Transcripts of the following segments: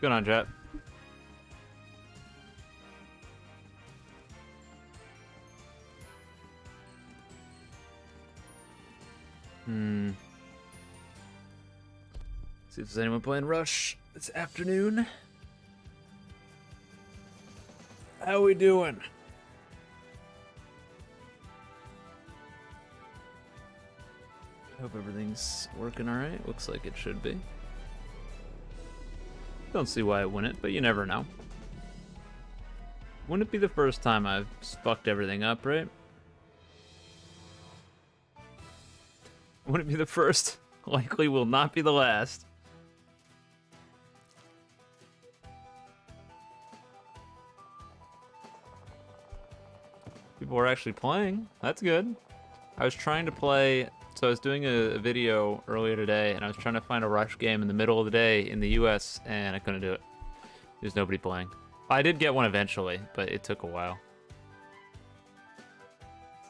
Good on, Jet. See if there's anyone playing Rush this afternoon. How we doing? Hope everything's working all right. Looks like it should be. Don't see why it wouldn't, but you never know. Wouldn't it be the first time I've fucked everything up, right? Wouldn't it be the first? Likely will not be the last. People are actually playing. That's good. I was trying to play... So I was doing a video earlier today, and I was trying to find a Rush game in the middle of the day in the US, and I couldn't do it. There's nobody playing. I did get one eventually, but it took a while.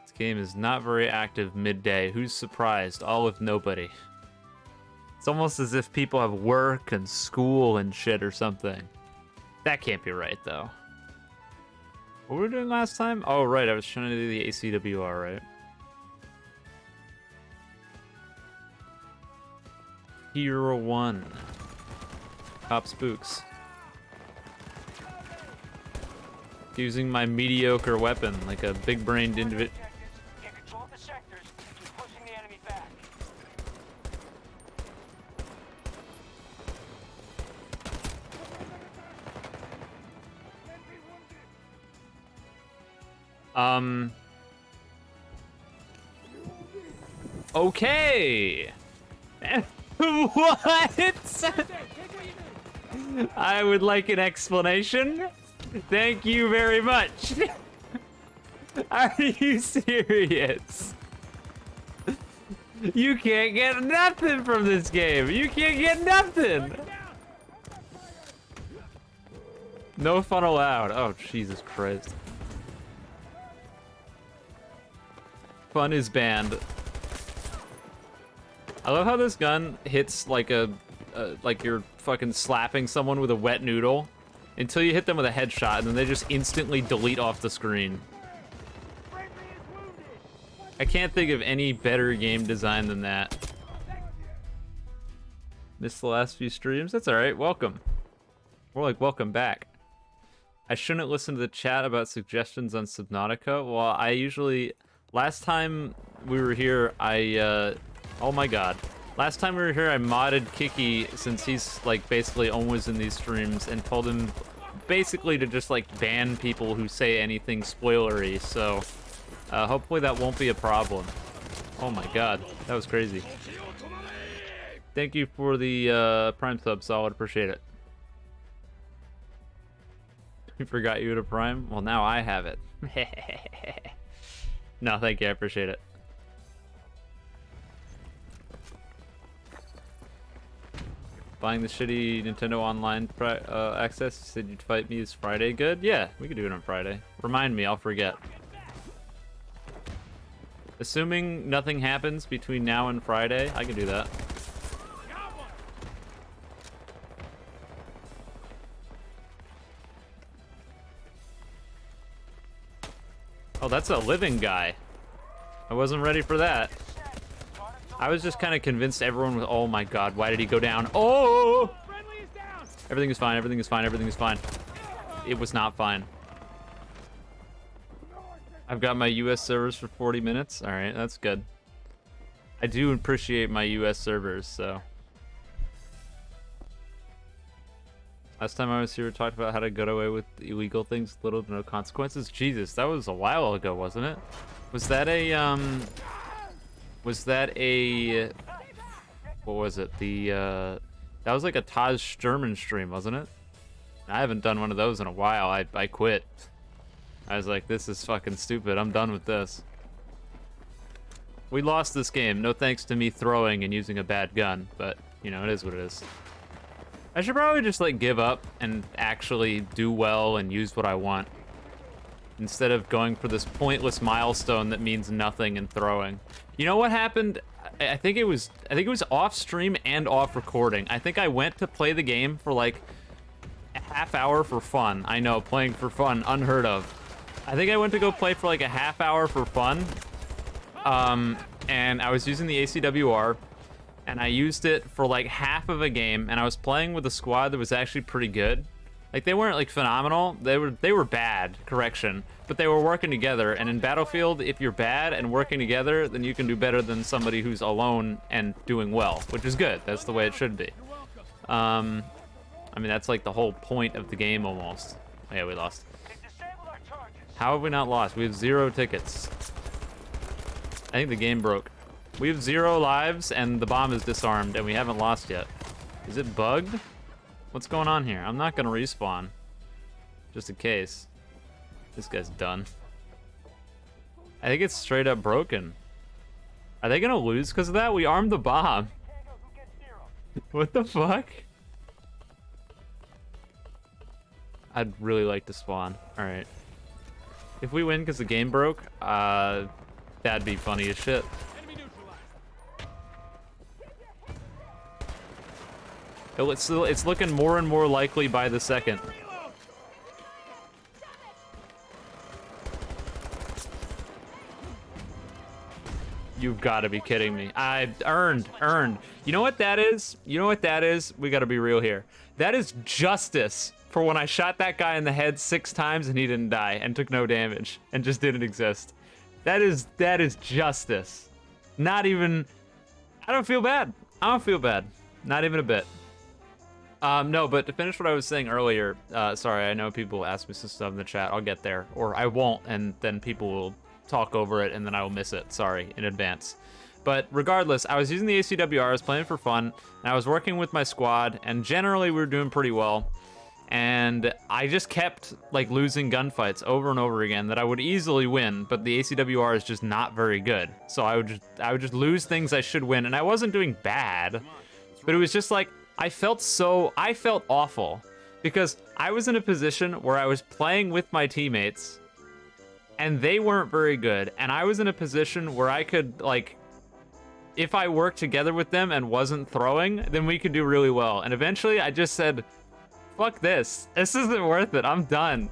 This game is not very active midday. Who's surprised? All with nobody. It's almost as if people have work and school and shit or something. That can't be right, though. What were we doing last time? Oh, right, I was trying to do the ACW-R, right? Hero 1. Cop spooks. Using my mediocre weapon like a big-brained individual. Get control of the sectors and keep pushing the enemy back. Okay. What? I would like an explanation. Thank you very much. Are you serious? You can't get nothing from this game. You can't get nothing. No fun allowed. Oh, Jesus Christ. Fun is banned. I love how this gun hits like like you're fucking slapping someone with a wet noodle until you hit them with a headshot, and then they just instantly delete off the screen. I can't think of any better game design than that. Missed the last few streams? That's alright, welcome. More like welcome back. I shouldn't listen to the chat about suggestions on Subnautica. Well, I usually... Last time we were here, oh my god. Last time we were here, I modded Kiki, since he's, like, basically always in these streams, and told him basically to just, like, ban people who say anything spoilery, so hopefully that won't be a problem. Oh my god, that was crazy. Thank you for the Prime sub, Solid, appreciate it. We forgot you had a Prime? Well, now I have it. No, thank you, I appreciate it. Buying the shitty Nintendo Online access. You said you'd fight me this Friday. Good? Yeah, we could do it on Friday. Remind me, I'll forget. Assuming nothing happens between now and Friday, I can do that. Oh, that's a living guy. I wasn't ready for that. I was just kind of convinced everyone was, oh my god, why did he go down? Oh! Everything is fine, everything is fine, everything is fine. It was not fine. I've got my US servers for 40 minutes. All right, that's good. I do appreciate my US servers, so. Last time I was here, we talked about how to get away with illegal things, little to no consequences. Jesus, that was a while ago, wasn't it? Was that a, what was it? That was like a Taj Sturman stream, wasn't it? I haven't done one of those in a while. I quit. I was like, this is fucking stupid. I'm done with this. We lost this game. No thanks to me throwing and using a bad gun, but, you know, it is what it is. I should probably just, like, give up and actually do well and use what I want, instead of going for this pointless milestone that means nothing and throwing. You know what happened? I think it was off stream and off recording. I think I went to play the game for like half hour for fun. I know, playing for fun, unheard of. I think I went to go play for like a half hour for fun. And I was using the ACW-R, and I used it for like half of a game, and I was playing with a squad that was actually pretty good. Like, they weren't like phenomenal, they were bad, correction, but they were working together. And in Battlefield, if you're bad and working together, then you can do better than somebody who's alone and doing well, which is good. That's the way it should be. I mean, that's like the whole point of the game almost. Oh, yeah, we lost. How have we not lost? We have 0 tickets. I think the game broke. We have 0 lives, and the bomb is disarmed, and we haven't lost yet. Is it bugged? What's going on here? I'm not gonna respawn. Just in case. This guy's done. I think it's straight up broken. Are they gonna lose because of that? We armed the bomb. What the fuck? I'd really like to spawn. Alright. If we win because the game broke, that'd be funny as shit. It's looking more and more likely by the second. You've got to be kidding me. I earned. You know what that is? You know what that is? We got to be real here. That is justice for when I shot that guy in the head 6 times and he didn't die and took no damage and just didn't exist. That is justice. Not even, I don't feel bad. I don't feel bad. Not even a bit. No, but to finish what I was saying earlier, sorry, I know people ask me some stuff in the chat. I'll get there, or I won't, and then people will talk over it, and then I will miss it. Sorry, in advance. But regardless, I was using the ACW-R, I was playing for fun, and I was working with my squad, and generally we were doing pretty well. And I just kept like losing gunfights over and over again that I would easily win, but the ACW-R is just not very good. So I would just lose things I should win, and I wasn't doing bad, but it was just like I felt awful because I was in a position where I was playing with my teammates and they weren't very good, and I was in a position where I could, like, if I worked together with them and wasn't throwing, then we could do really well. And eventually I just said, fuck this. This isn't worth it. I'm done.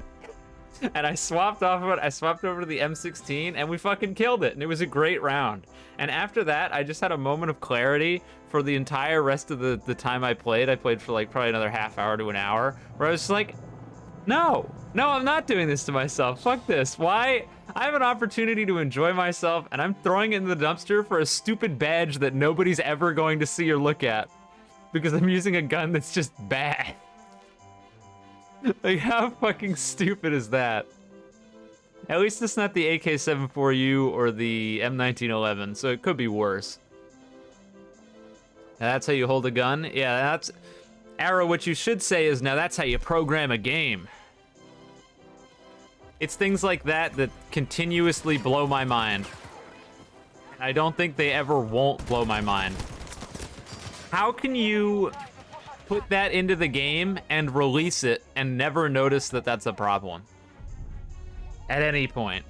And I swapped off of it. I swapped over to the M16 and we fucking killed it. And it was a great round. And after that, I just had a moment of clarity for the entire rest of the time I played. I played for like probably another half hour to an hour where I was just like, no, I'm not doing this to myself. Fuck this. Why? I have an opportunity to enjoy myself and I'm throwing it in the dumpster for a stupid badge that nobody's ever going to see or look at because I'm using a gun that's just bad. Like, how fucking stupid is that? At least it's not the AK-74U or the M1911, so it could be worse. Now, that's how you hold a gun? Yeah, that's... Arrow, what you should say is, now that's how you program a game. It's things like that that continuously blow my mind. I don't think they ever won't blow my mind. How can you put that into the game and release it and never notice that that's a problem at any point?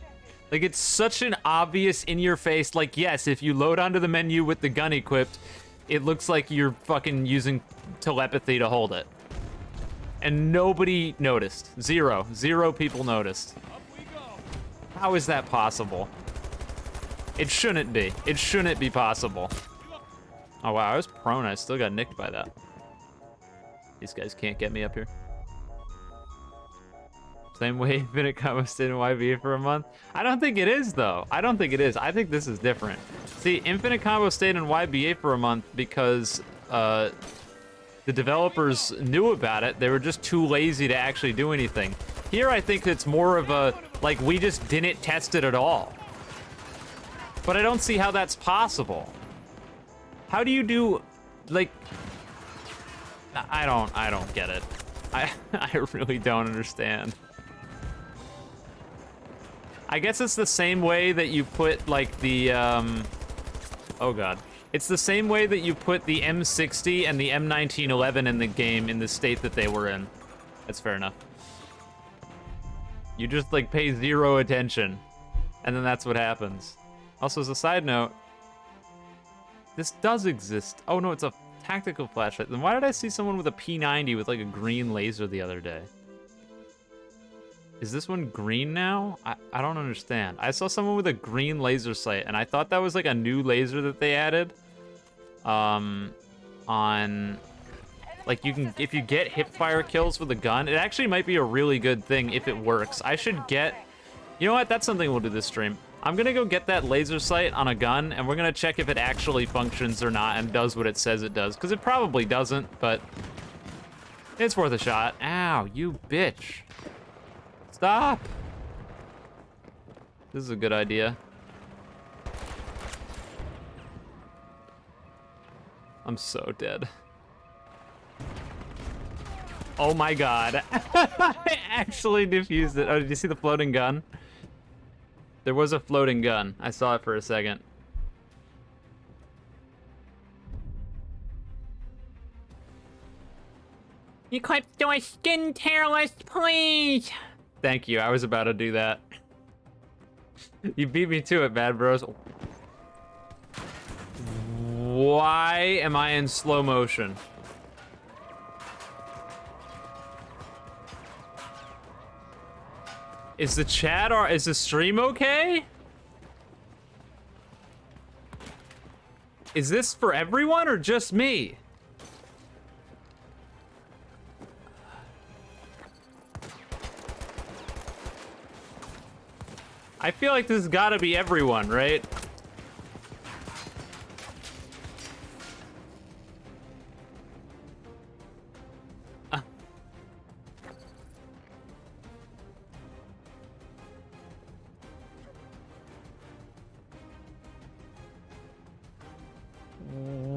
Like, it's such an obvious in your face, like, yes, if you load onto the menu with the gun equipped, it looks like you're fucking using telepathy to hold it. And nobody noticed. Zero people noticed. How is that possible? It shouldn't be. It shouldn't be possible. Oh wow, I was prone, I still got nicked by that. These guys can't get me up here. Same way Infinite Combo stayed in YBA for a month? I don't think it is, though. I don't think it is. I think this is different. See, Infinite Combo stayed in YBA for a month because the developers knew about it. They were just too lazy to actually do anything. Here, I think it's more of a, like, we just didn't test it at all. But I don't see how that's possible. How do you do, like... I don't get it. I really don't understand. I guess it's the same way that you put like the oh god. It's the same way that you put the M60 and the M1911 in the game in the state that they were in. That's fair enough. You just like pay zero attention and then that's what happens. Also, as a side note, this does exist. Oh no, it's a tactical flashlight. Then why did I see someone with a P90 with like a green laser the other day? Is this one green now? I don't understand. I saw someone with a green laser sight, and I thought that was like a new laser that they added. On like you can, if you get hip fire kills with a gun, it actually might be a really good thing if it works. I should get, you know what? That's something we'll do this stream. I'm gonna go get that laser sight on a gun, and we're gonna check if it actually functions or not and does what it says it does, because it probably doesn't, but it's worth a shot. Ow, you bitch. Stop! This is a good idea. I'm so dead. Oh my god. I actually defused it. Oh, did you see the floating gun? There was a floating gun. I saw it for a second. You could do a skin tear list, please. Thank you. I was about to do that. You beat me to it, Bad Bros. Why am I in slow motion? Is the chat or is the stream okay? Is this for everyone or just me? I feel like this has got to be everyone, right?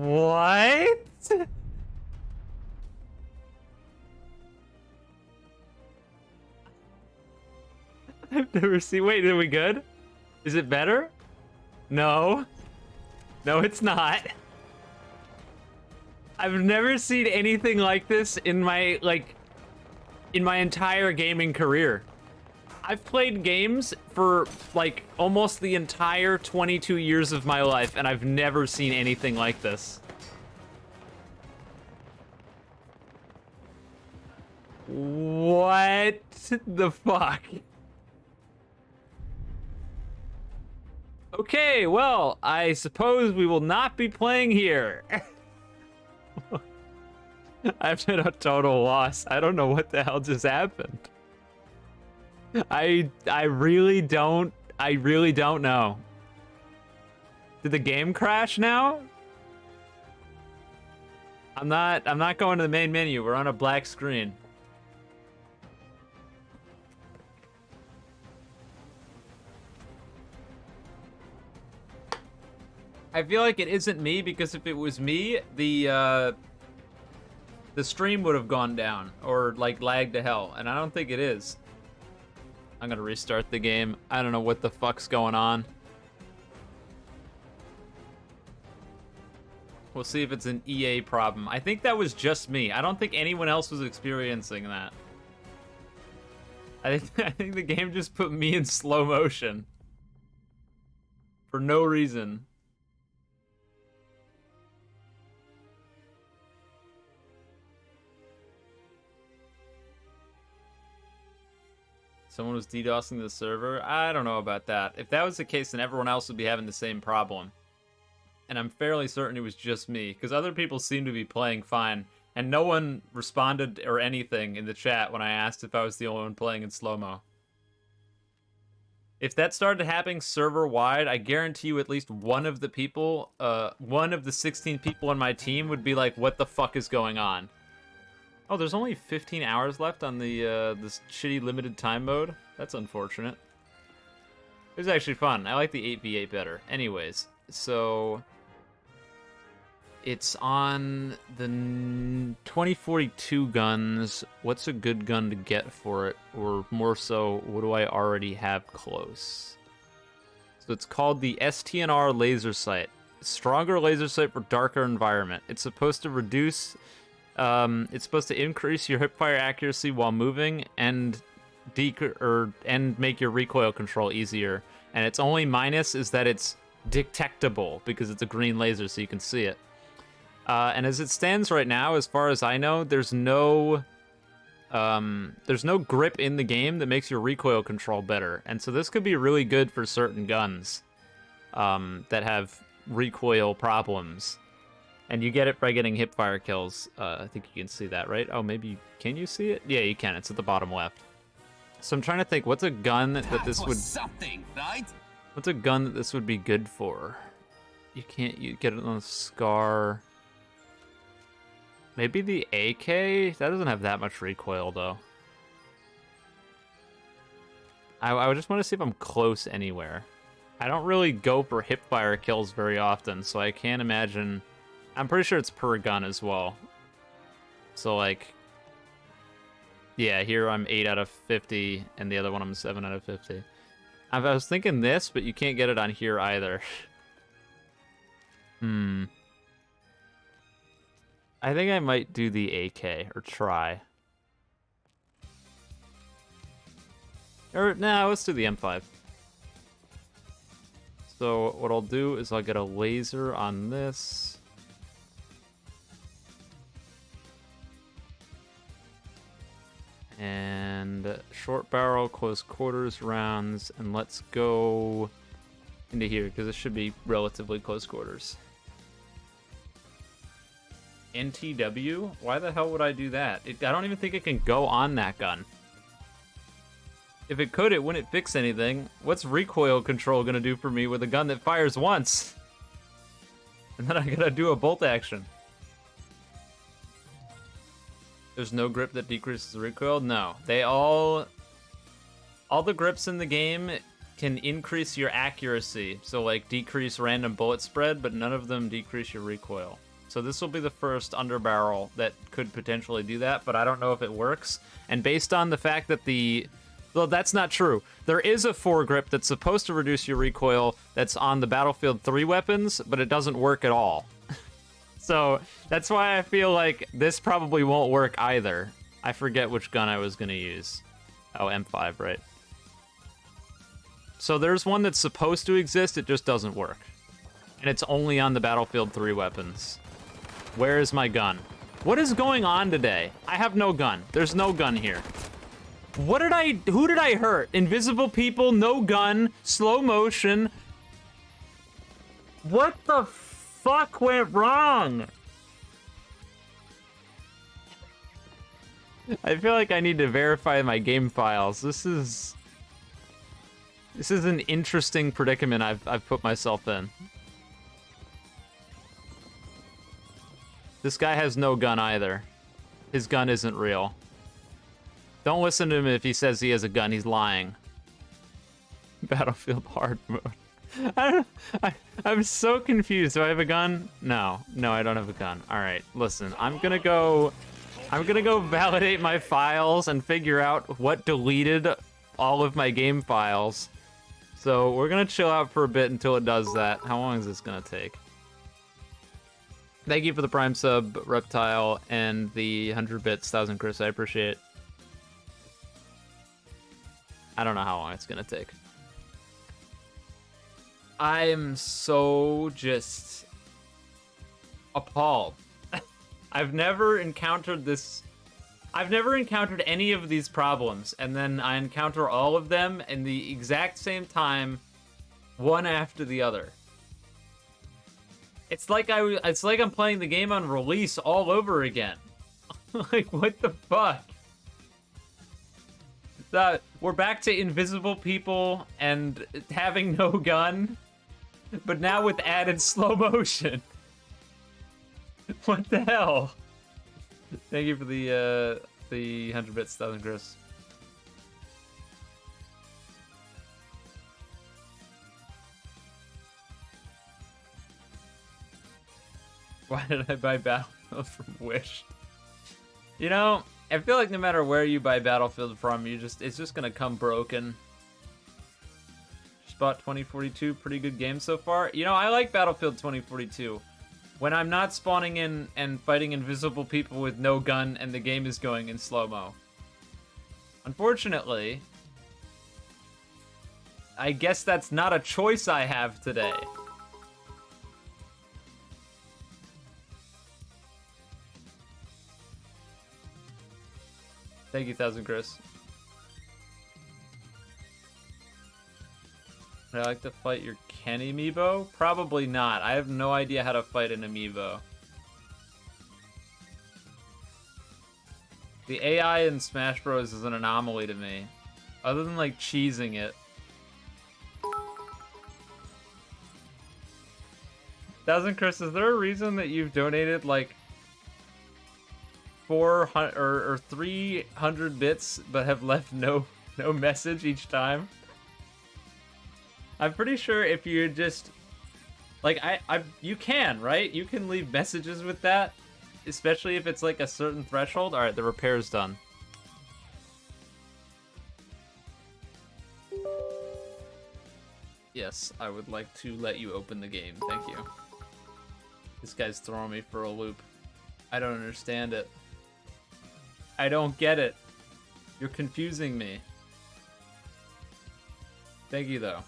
What? I've never seen. Wait, are we good? Is it better? No. No, it's not. I've never seen anything like this in my entire gaming career. I've played games for like almost the entire 22 years of my life, and I've never seen anything like this. What the fuck? Okay, well, I suppose we will not be playing here. I've been a total loss. I don't know what the hell just happened. I really don't know. Did the game crash now? I'm not going to the main menu. We're on a black screen. I feel like it isn't me, because if it was me, the stream would have gone down or like lagged to hell, and I don't think it is. I'm gonna restart the game. I don't know what the fuck's going on. We'll see if it's an EA problem. I think that was just me. I don't think anyone else was experiencing that. I think the game just put me in slow motion for no reason. Someone was DDoSing the server? I don't know about that. If that was the case, then everyone else would be having the same problem. And I'm fairly certain it was just me, because other people seem to be playing fine, and no one responded or anything in the chat when I asked if I was the only one playing in slow-mo. If that started happening server-wide, I guarantee you at least one of the people, one of the 16 people on my team would be like, what the fuck is going on? Oh, there's only 15 hours left on the this shitty limited time mode. That's unfortunate. It was actually fun. I like the 8v8 better. Anyways, so it's on the 2042 guns. What's a good gun to get for it? Or more so, what do I already have close? So it's called the STNR laser sight. Stronger laser sight for darker environment. It's supposed to reduce... it's supposed to increase your hipfire accuracy while moving and make your recoil control easier. And its only minus is that it's detectable because it's a green laser, so you can see it. And as it stands right now, as far as I know, there's no grip in the game that makes your recoil control better. And so this could be really good for certain guns that have recoil problems. And you get it by getting hip fire kills. I think you can see that, right? Oh, maybe, can you see it? Yeah, you can. It's at the bottom left. So I'm trying to think, what's a gun that this would... something, right? What's a gun that this would be good for? You get it on a Scar. Maybe the AK? That doesn't have that much recoil, though. I just want to see if I'm close anywhere. I don't really go for hipfire kills very often, so I can't imagine... I'm pretty sure it's per gun as well. So, like... Yeah, here I'm 8 out of 50, and the other one I'm 7 out of 50. I was thinking this, but you can't get it on here either. I think I might do the AK, or try. Or, nah, let's do the M5. So what I'll do is I'll get a laser on this. And short barrel, close quarters rounds, and let's go into here, because it should be relatively close quarters. NTW? Why the hell would I do that? I don't even think it can go on that gun. If it could, it wouldn't fix anything. What's recoil control gonna do for me with a gun that fires once? And then I gotta do a bolt action. There's no grip that decreases recoil? No. They all the grips in the game can increase your accuracy. So like decrease random bullet spread, but none of them decrease your recoil. So this will be the first underbarrel that could potentially do that, but I don't know if it works. And based on the fact that well, that's not true. There is a foregrip that's supposed to reduce your recoil that's on the Battlefield 3 weapons, but it doesn't work at all. So that's why I feel like this probably won't work either. I forget which gun I was gonna use. Oh, M5, right. So there's one that's supposed to exist, it just doesn't work. And it's only on the Battlefield 3 weapons. Where is my gun? What is going on today? I have no gun. There's no gun here. Who did I hurt? Invisible people, no gun, slow motion. What the fuck went wrong? I feel like I need to verify my game files. This is an interesting predicament I've put myself in. This guy has no gun either. His gun isn't real. Don't listen to him if he says he has a gun, he's lying. Battlefield hard mode. I'm so confused. Do I have a gun? No, I don't have a gun. All right, listen, I'm gonna go validate my files and figure out what deleted all of my game files. So we're gonna chill out for a bit until it does that. How long is this gonna take? Thank you for the Prime sub, Reptile, and the 100 bits, 1000 Chris. I appreciate it. I don't know how long it's gonna take. I'm so just appalled. I've never encountered this. I've never encountered any of these problems, and then I encounter all of them in the exact same time, one after the other. It's like I'm playing the game on release all over again. Like, what the fuck? We're back to invisible people and having no gun, but now with added slow motion. What the hell? Thank you for the 100 bits, 1000 Chris. Why did I buy Battlefield from Wish? You know, I feel like no matter where you buy Battlefield from, it's just gonna come broken. Just bought 2042, pretty good game so far. You know, I like Battlefield 2042. When I'm not spawning in and fighting invisible people with no gun and the game is going in slow-mo. Unfortunately, I guess that's not a choice I have today. Thank you, Thousand Chris. Would I like to fight your Ken amiibo? Probably not. I have no idea how to fight an amiibo. The AI in Smash Bros. Is an anomaly to me. Other than, like, cheesing it. Thousand Chris, is there a reason that you've donated, like, 400 or 300 bits but have left no message each time? I'm pretty sure if you just, like, you can, right? You can leave messages with that, especially if it's like a certain threshold. All right, the repair's done. Yes, I would like to let you open the game. Thank you. This guy's throwing me for a loop. I don't understand it. I don't get it. You're confusing me. Thank you, though.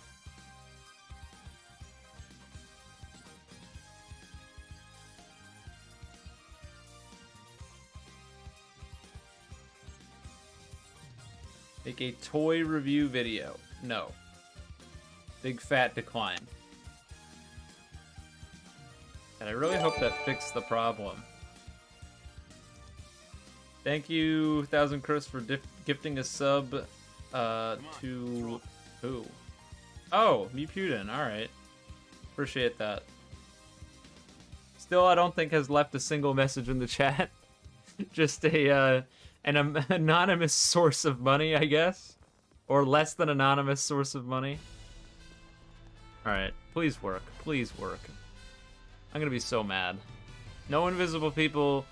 Make a toy review video. No. Big fat decline. And I really hope that fixed the problem. Thank you, Thousand Chris, for gifting a sub to who? Oh, Mewpuden. All right. Appreciate that. Still, I don't think has left a single message in the chat. Just an anonymous source of money, I guess, or less than anonymous source of money. All right, please work. Please work. I'm gonna be so mad. No invisible people.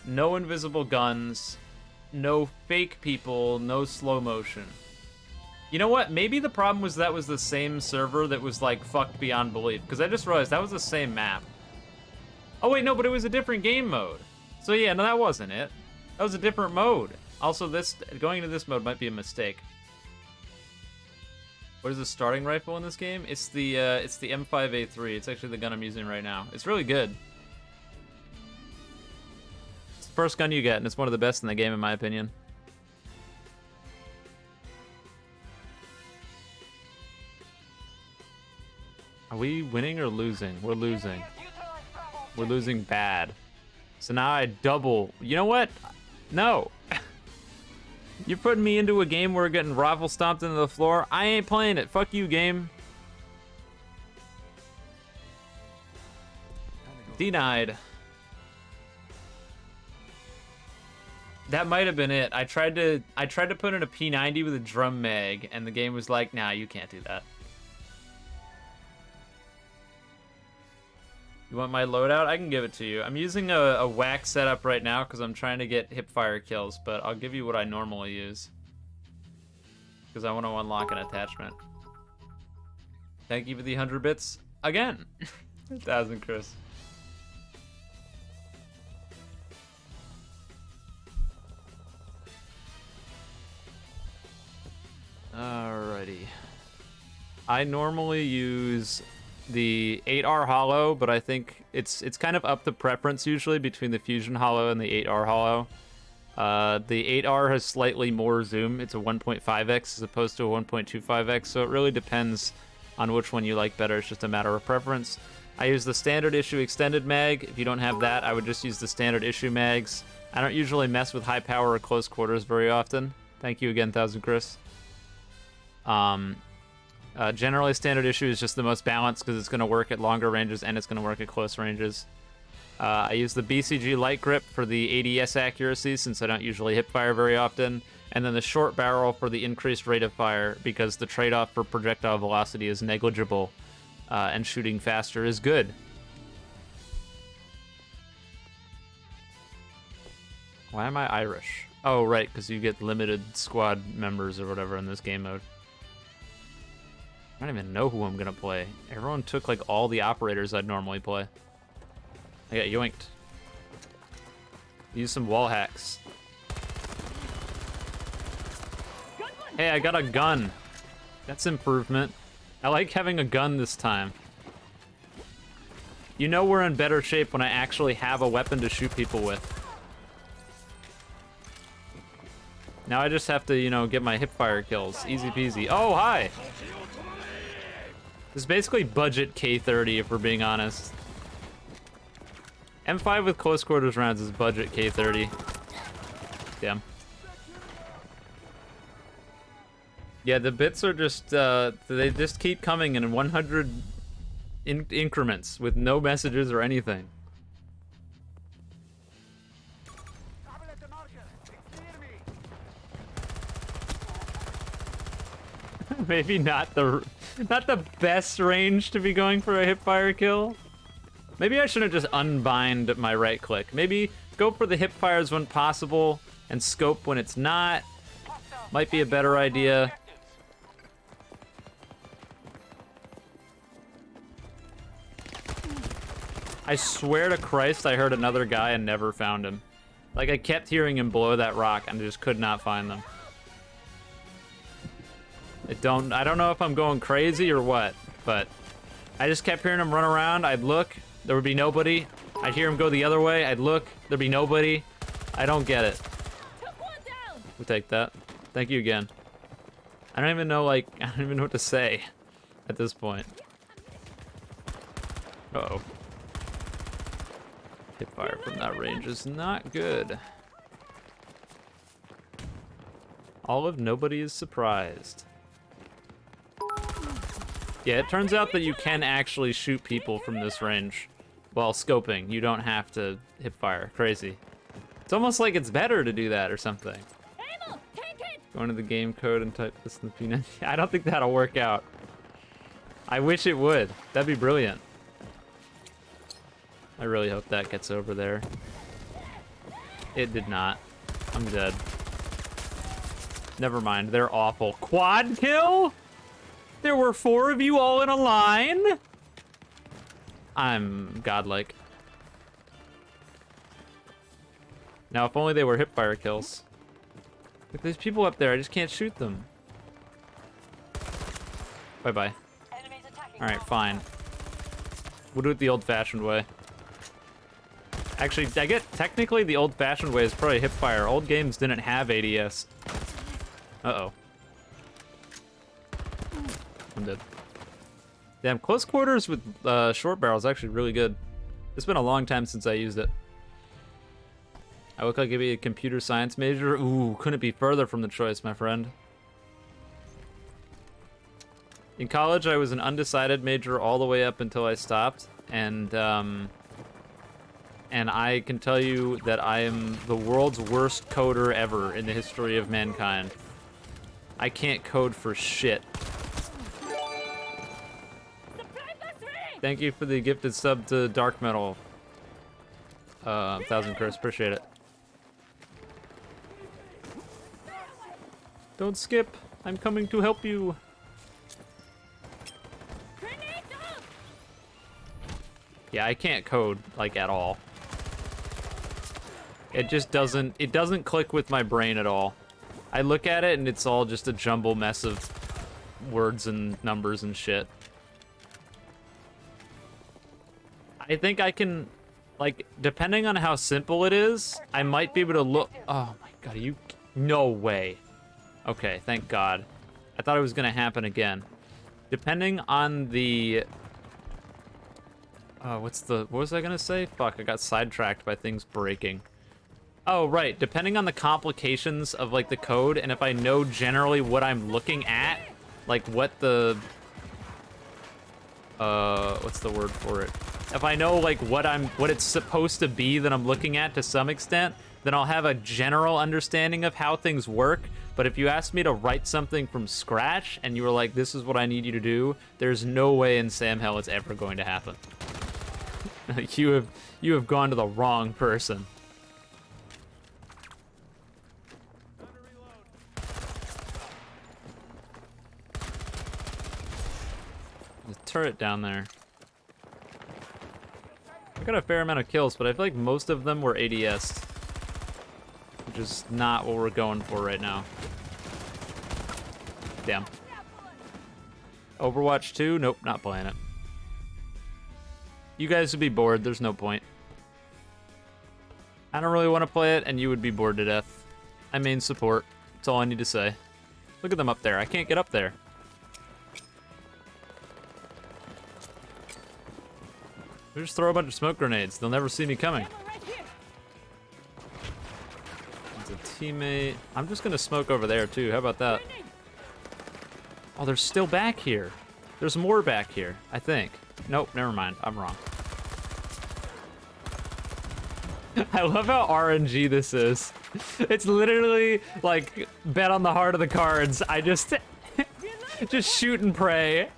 No invisible guns, no fake people, no slow motion. You know what? Maybe the problem was that was the same server that was like fucked beyond belief, because I just realized that was the same map. Oh wait, no, but it was a different game mode. So yeah, no, that wasn't it. That was a different mode. Also, this going into this mode might be a mistake. What is the starting rifle in this game? It's the M5A3. It's actually the gun I'm using right now. It's really good. First gun you get, and it's one of the best in the game, in my opinion. Are we winning or losing? We're losing. We're losing bad. So now I double. You know what? No. You're putting me into a game where we're getting raffle stomped into the floor. I ain't playing it. Fuck you, game. Denied. That might have been it. I tried to put in a P90 with a drum mag, and the game was like, nah, you can't do that. You want my loadout? I can give it to you. I'm using a whack setup right now because I'm trying to get hipfire kills, but I'll give you what I normally use. Because I want to unlock an attachment. Thank you for the 100 bits. Again. 1,000, Chris. Alrighty. I normally use the 8R Hollow, but I think it's kind of up to preference usually between the Fusion Hollow and the 8R Hollow. The 8R has slightly more zoom. It's a 1.5x as opposed to a 1.25x, so it really depends on which one you like better. It's just a matter of preference. I use the standard issue extended mag. If you don't have that, I would just use the standard issue mags. I don't usually mess with high power or close quarters very often. Thank you again, 1,000 Chris. Generally, standard issue is just the most balanced because it's going to work at longer ranges and it's going to work at close ranges. I use the BCG light grip for the ADS accuracy since I don't usually hip fire very often, and then the short barrel for the increased rate of fire because the trade-off for projectile velocity is negligible, and shooting faster is good. Why am I Irish? Oh, right, because you get limited squad members or whatever in this game mode. I don't even know who I'm gonna play. Everyone took like all the operators I'd normally play. I got yoinked. Use some wall hacks. Hey, I got a gun. That's improvement. I like having a gun this time. You know we're in better shape when I actually have a weapon to shoot people with. Now I just have to, you know, get my hipfire kills. Easy peasy. Oh, hi! This is basically budget K30 if we're being honest. M5 with close quarters rounds is budget K30. Damn. Yeah, the bits are just, they just keep coming in 100 increments with no messages or anything. Maybe not the best range to be going for a hipfire kill. Maybe I shouldn't just unbind my right click. Maybe go for the hipfires when possible and scope when it's not. Might be a better idea. I swear to Christ I heard another guy and never found him. Like, I kept hearing him below that rock and I just could not find them. I don't know if I'm going crazy or what, but I just kept hearing him run around. I'd look, there would be nobody. I'd hear him go the other way. I'd look, there'd be nobody. I don't get it. We'll take that. Thank you again. I don't even know, like, I don't even know what to say at this point. Uh-oh. Hipfire from that range is not good. Olive, nobody is surprised. Yeah, it turns out that you can actually shoot people from this range while scoping. You don't have to hipfire. Crazy. It's almost like it's better to do that or something. Go into the game code and type this in the peanut. I don't think that'll work out. I wish it would. That'd be brilliant. I really hope that gets over there. It did not. I'm dead. Never mind, they're awful. Quad kill? There were 4 of you all in a line? I'm godlike. Now, if only they were hipfire kills. Look, there's people up there, I just can't shoot them. Bye-bye. Alright, fine. We'll do it the old-fashioned way. Actually, I get technically the old-fashioned way is probably hipfire. Old games didn't have ADS. Uh-oh. I'm dead. Damn, close quarters with short barrel is actually really good. It's been a long time since I used it. I look like I'd be a computer science major. Ooh, couldn't be further from the choice, my friend. In college, I was an undecided major all the way up until I stopped, and I can tell you that I am the world's worst coder ever in the history of mankind. I can't code for shit. Thank you for the gifted sub to Dark Metal. 1,000 Curse, appreciate it. Don't skip, I'm coming to help you. Yeah, I can't code, like, at all. It just doesn't click with my brain at all. I look at it and it's all just a jumble mess of words and numbers and shit. I think I can, like, depending on how simple it is, I might be able to look. Oh my god, no way. Okay, thank God. I thought it was gonna happen again. Depending on the, what was I gonna say? Fuck, I got sidetracked by things breaking. Oh, right, depending on the complications of, like, the code, and if I know generally what I'm looking at, like, what the, what's the word for it? If I know, like, what it's supposed to be that I'm looking at to some extent, then I'll have a general understanding of how things work. But if you asked me to write something from scratch, and you were like, this is what I need you to do, there's no way in Sam Hell it's ever going to happen. You have gone to the wrong person. There's a turret down there. I got a fair amount of kills, but I feel like most of them were ADS. Which is not what we're going for right now. Damn. Overwatch 2? Nope, not playing it. You guys would be bored, there's no point. I don't really want to play it, and you would be bored to death. I main support. That's all I need to say. Look at them up there. I can't get up there. We just throw a bunch of smoke grenades. They'll never see me coming. It's a teammate. I'm just gonna smoke over there too. How about that? Oh, they're still back here. There's more back here, I think. Nope, never mind. I'm wrong. I love how RNG this is. It's literally like bet on the heart of the cards. I just shoot and pray.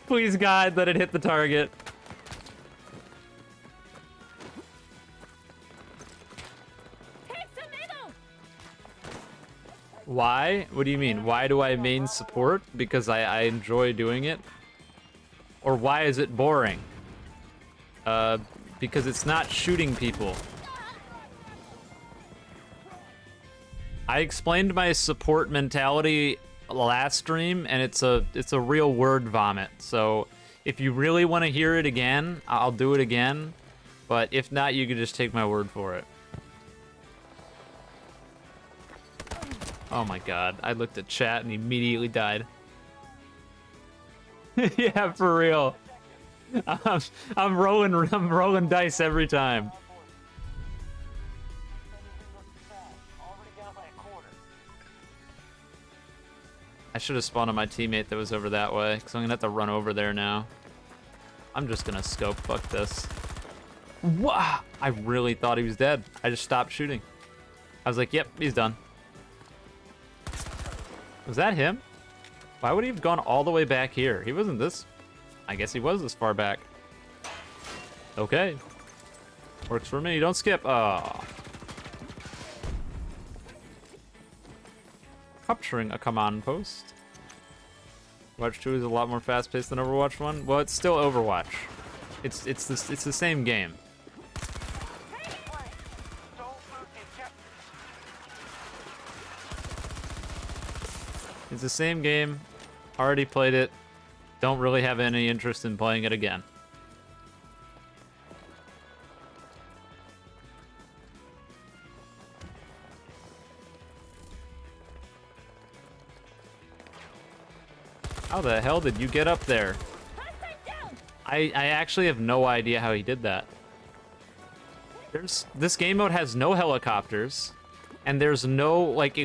Please God, let it hit the target. Why? What do you mean? Why do I main support? Because I enjoy doing it? Or why is it boring? Because it's not shooting people. I explained my support mentality last stream, and it's a real word vomit. So if you really want to hear it again, I'll do it again. But if not, you can just take my word for it. Oh my God, I looked at chat and immediately died. Yeah, for real. I'm rolling dice every time. I should have spawned on my teammate that was over that way, because I'm gonna have to run over there now. I'm just gonna scope, fuck this. Wow, I really thought he was dead. I just stopped shooting. I was like, yep, he's done. Was that him? Why would he have gone all the way back here? He wasn't this... I guess he was this far back. Okay. Works for me. Don't skip. Oh. Capturing a command post. Overwatch 2 is a lot more fast-paced than Overwatch 1. Well, it's still Overwatch. It's the same game. It's the same game. Already played it. Don't really have any interest in playing it again. How the hell did you get up there? I actually have no idea how he did that. This game mode has no helicopters. And there's no, like,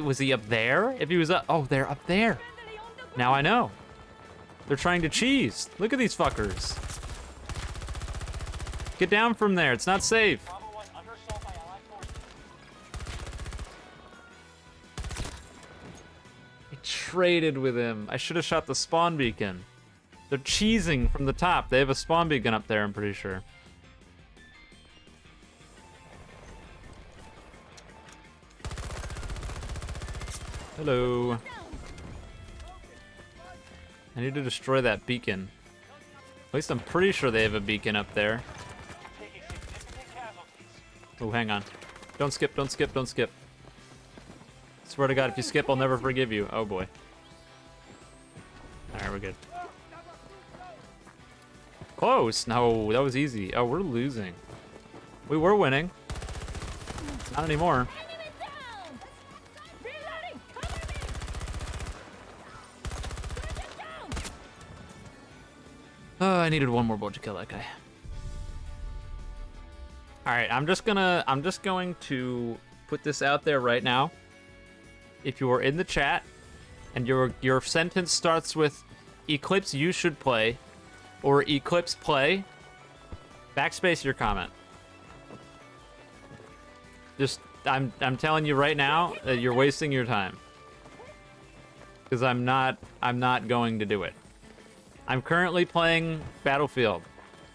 was he up there? If he was up, oh, they're up there. Now I know. They're trying to cheese. Look at these fuckers. Get down from there, it's not safe. I traded with him. I should have shot the spawn beacon. They're cheesing from the top. They have a spawn beacon up there, I'm pretty sure. Hello. I need to destroy that beacon. At least I'm pretty sure they have a beacon up there. Oh, hang on. Don't skip, don't skip, don't skip. Swear to God, if you skip, I'll never forgive you. Oh boy. Alright, we're good. Close! No, that was easy. Oh, we're losing. We were winning. Not anymore. Oh, I needed one more bullet to kill that guy. All right, I'm just going to put this out there right now. If you are in the chat and your sentence starts with Eclipse you should play or Eclipse play, backspace your comment. Just I'm telling you right now that you're wasting your time. Because I'm not going to do it. I'm currently playing Battlefield.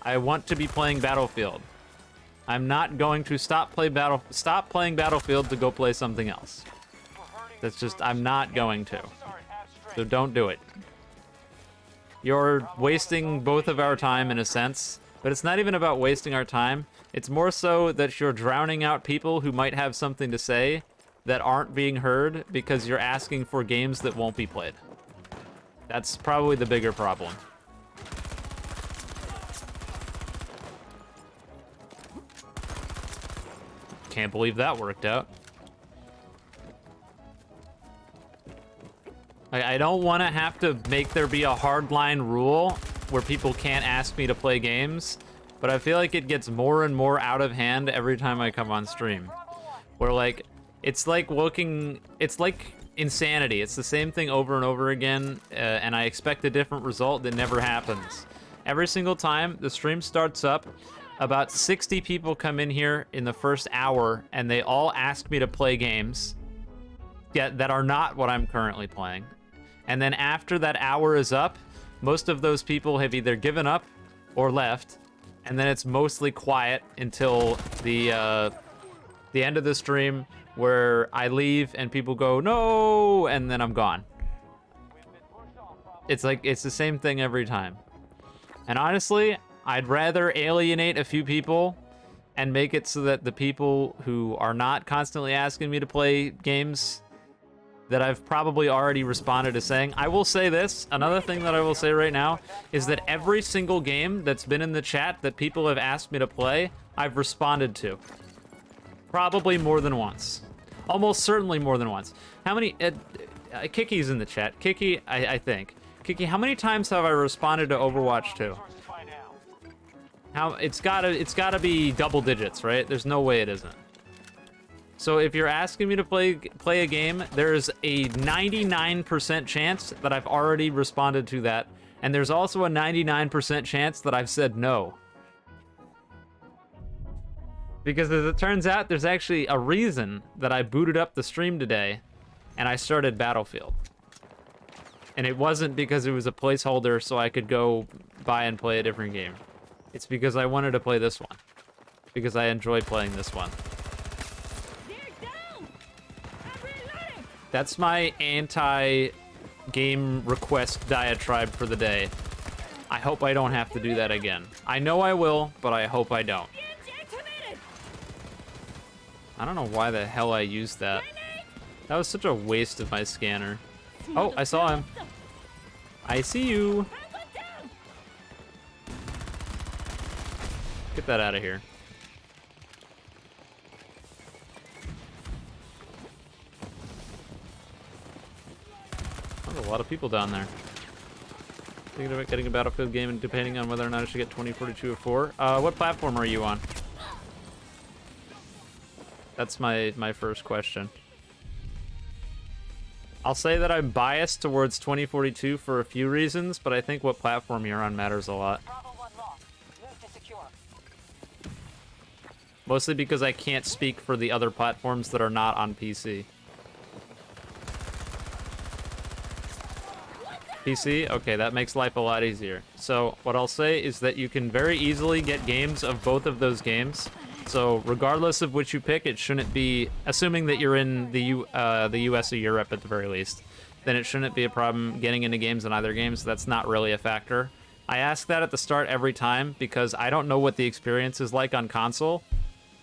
I want to be playing Battlefield. I'm not going to stop playing Battlefield to go play something else. That's just, I'm not going to. So don't do it. You're wasting both of our time in a sense, but it's not even about wasting our time. It's more so that you're drowning out people who might have something to say that aren't being heard because you're asking for games that won't be played. That's probably the bigger problem. Can't believe that worked out. I don't want to have to make there be a hardline rule where people can't ask me to play games, but I feel like it gets more and more out of hand every time I come on stream. Where like, it's like insanity. It's the same thing over and over again, and I expect a different result that never happens. Every single time the stream starts up, about 60 people come in here in the first hour, and they all ask me to play games that are not what I'm currently playing. And then after that hour is up, most of those people have either given up or left, and then it's mostly quiet until the end of the stream, where I leave and people go, no, and then I'm gone. It's like, it's the same thing every time. And honestly, I'd rather alienate a few people and make it so that the people who are not constantly asking me to play games that I've probably already responded to saying. I will say this, another thing that I will say right now is that every single game that's been in the chat that people have asked me to play, I've responded to. Probably more than once. Almost certainly more than once. How many, Kiki's in the chat. Kiki, I think. Kiki, how many times have I responded to Overwatch 2? It's gotta be double digits, right? There's no way it isn't. So if you're asking me to play a game, there's a 99% chance that I've already responded to that, and there's also a 99% chance that I've said no. Because as it turns out, there's actually a reason that I booted up the stream today, and I started Battlefield. And it wasn't because it was a placeholder so I could go buy and play a different game. It's because I wanted to play this one. Because I enjoy playing this one. That's my anti-game request diatribe for the day. I hope I don't have to do that again. I know I will, but I hope I don't. I don't know why the hell I used that. That was such a waste of my scanner. Oh, I saw him. I see you. Get that out of here. There's a lot of people down there. Thinking about getting a Battlefield game and depending on whether or not I should get 2042 or 4. What platform are you on? That's my first question. I'll say that I'm biased towards 2042 for a few reasons, but I think what platform you're on matters a lot. Mostly because I can't speak for the other platforms that are not on PC. PC? Okay, that makes life a lot easier. So what I'll say is that you can very easily get games of both of those games. So regardless of which you pick, it shouldn't be, assuming that you're in the US or Europe at the very least, then it shouldn't be a problem getting into games in either game, so that's not really a factor. I ask that at the start every time because I don't know what the experience is like on console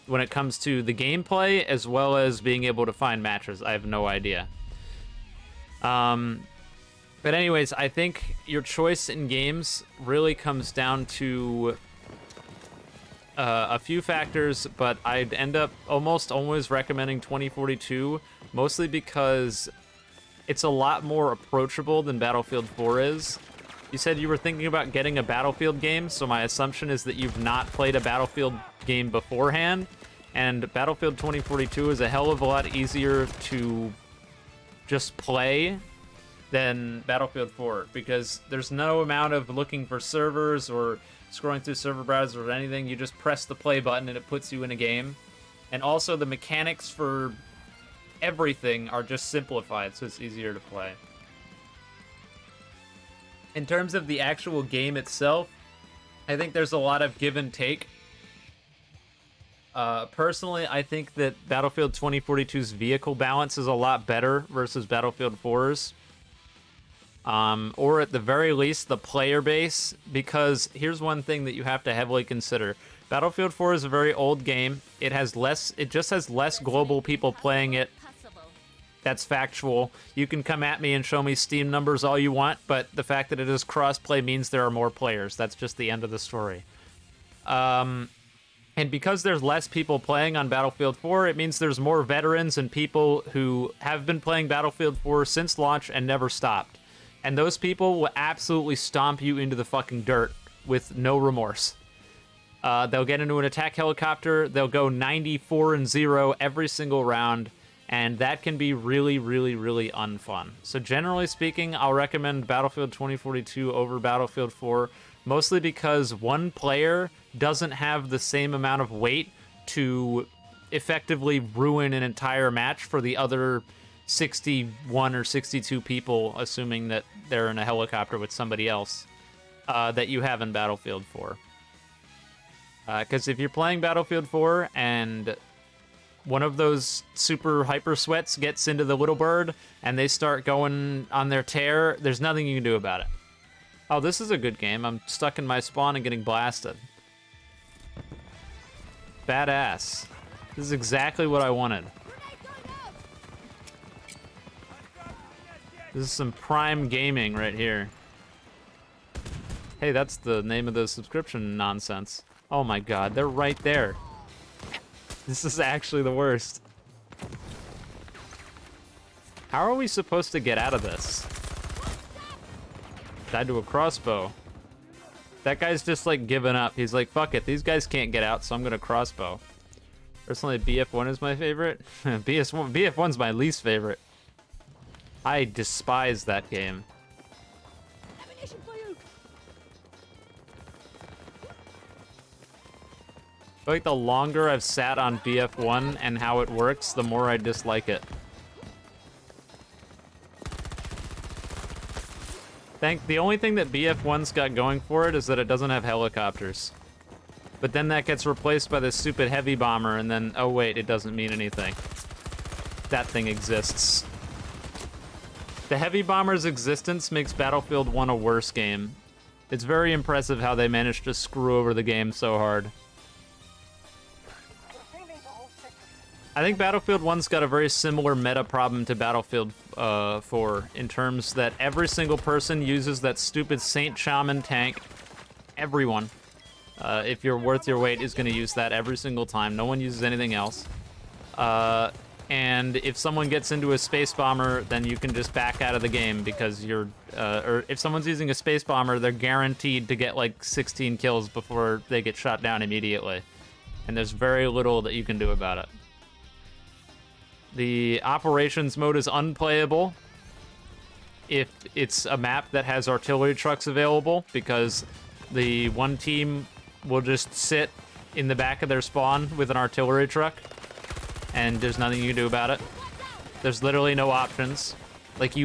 when it comes to the gameplay as well as being able to find matches. I have no idea. But anyways, I think your choice in games really comes down to a few factors, but I'd end up almost always recommending 2042, mostly because it's a lot more approachable than Battlefield 4 is. You said you were thinking about getting a Battlefield game, so my assumption is that you've not played a Battlefield game beforehand, and Battlefield 2042 is a hell of a lot easier to just play than Battlefield 4, because there's no amount of looking for servers or scrolling through server browsers or anything. You just press the play button and it puts you in a game. And also the mechanics for everything are just simplified, so it's easier to play. In terms of the actual game itself, I think there's a lot of give and take. Personally, I think that Battlefield 2042's vehicle balance is a lot better versus Battlefield 4's. Or at the very least, the player base, because here's one thing that you have to heavily consider. Battlefield 4 is a very old game. It just has less global people playing it. That's factual. You can come at me and show me Steam numbers all you want, but the fact that it is crossplay means there are more players. That's just the end of the story. And because there's less people playing on Battlefield 4, it means there's more veterans and people who have been playing Battlefield 4 since launch and never stopped. And those people will absolutely stomp you into the fucking dirt with no remorse. They'll get into an attack helicopter, they'll go 94-0 every single round, and that can be really, really, really unfun. So generally speaking, I'll recommend Battlefield 2042 over Battlefield 4, mostly because one player doesn't have the same amount of weight to effectively ruin an entire match for the other 61 or 62 people, assuming that they're in a helicopter with somebody else, that you have in Battlefield 4. Because if you're playing Battlefield 4 and one of those super hyper sweats gets into the little bird and they start going on their tear, there's nothing you can do about it. Oh, this is a good game. I'm stuck in my spawn and getting blasted. Badass. This is exactly what I wanted. This is some prime gaming right here. Hey, that's the name of the subscription nonsense. Oh my god, they're right there. This is actually the worst. How are we supposed to get out of this? Died to a crossbow. That guy's just like giving up. He's like, fuck it, these guys can't get out, so I'm gonna crossbow. Personally, BF1 is my favorite. BF1's my least favorite. I despise that game. I feel like the longer I've sat on BF1 and how it works, the more I dislike it. The only thing that BF1's got going for it is that it doesn't have helicopters. But then that gets replaced by this stupid heavy bomber, and then, oh wait, it doesn't mean anything. That thing exists. The heavy bomber's existence makes Battlefield 1 a worse game. It's very impressive how they managed to screw over the game so hard. I think Battlefield 1's got a very similar meta problem to Battlefield 4 in terms that every single person uses that stupid Saint Shaman tank. Everyone, if you're worth your weight, is going to use that every single time. No one uses anything else. And if someone gets into a space bomber, then you can just back out of the game because you're... or if someone's using a space bomber, they're guaranteed to get like 16 kills before they get shot down immediately. And there's very little that you can do about it. The operations mode is unplayable if it's a map that has artillery trucks available, because the one team will just sit in the back of their spawn with an artillery truck, and there's nothing you can do about it. There's literally no options. Like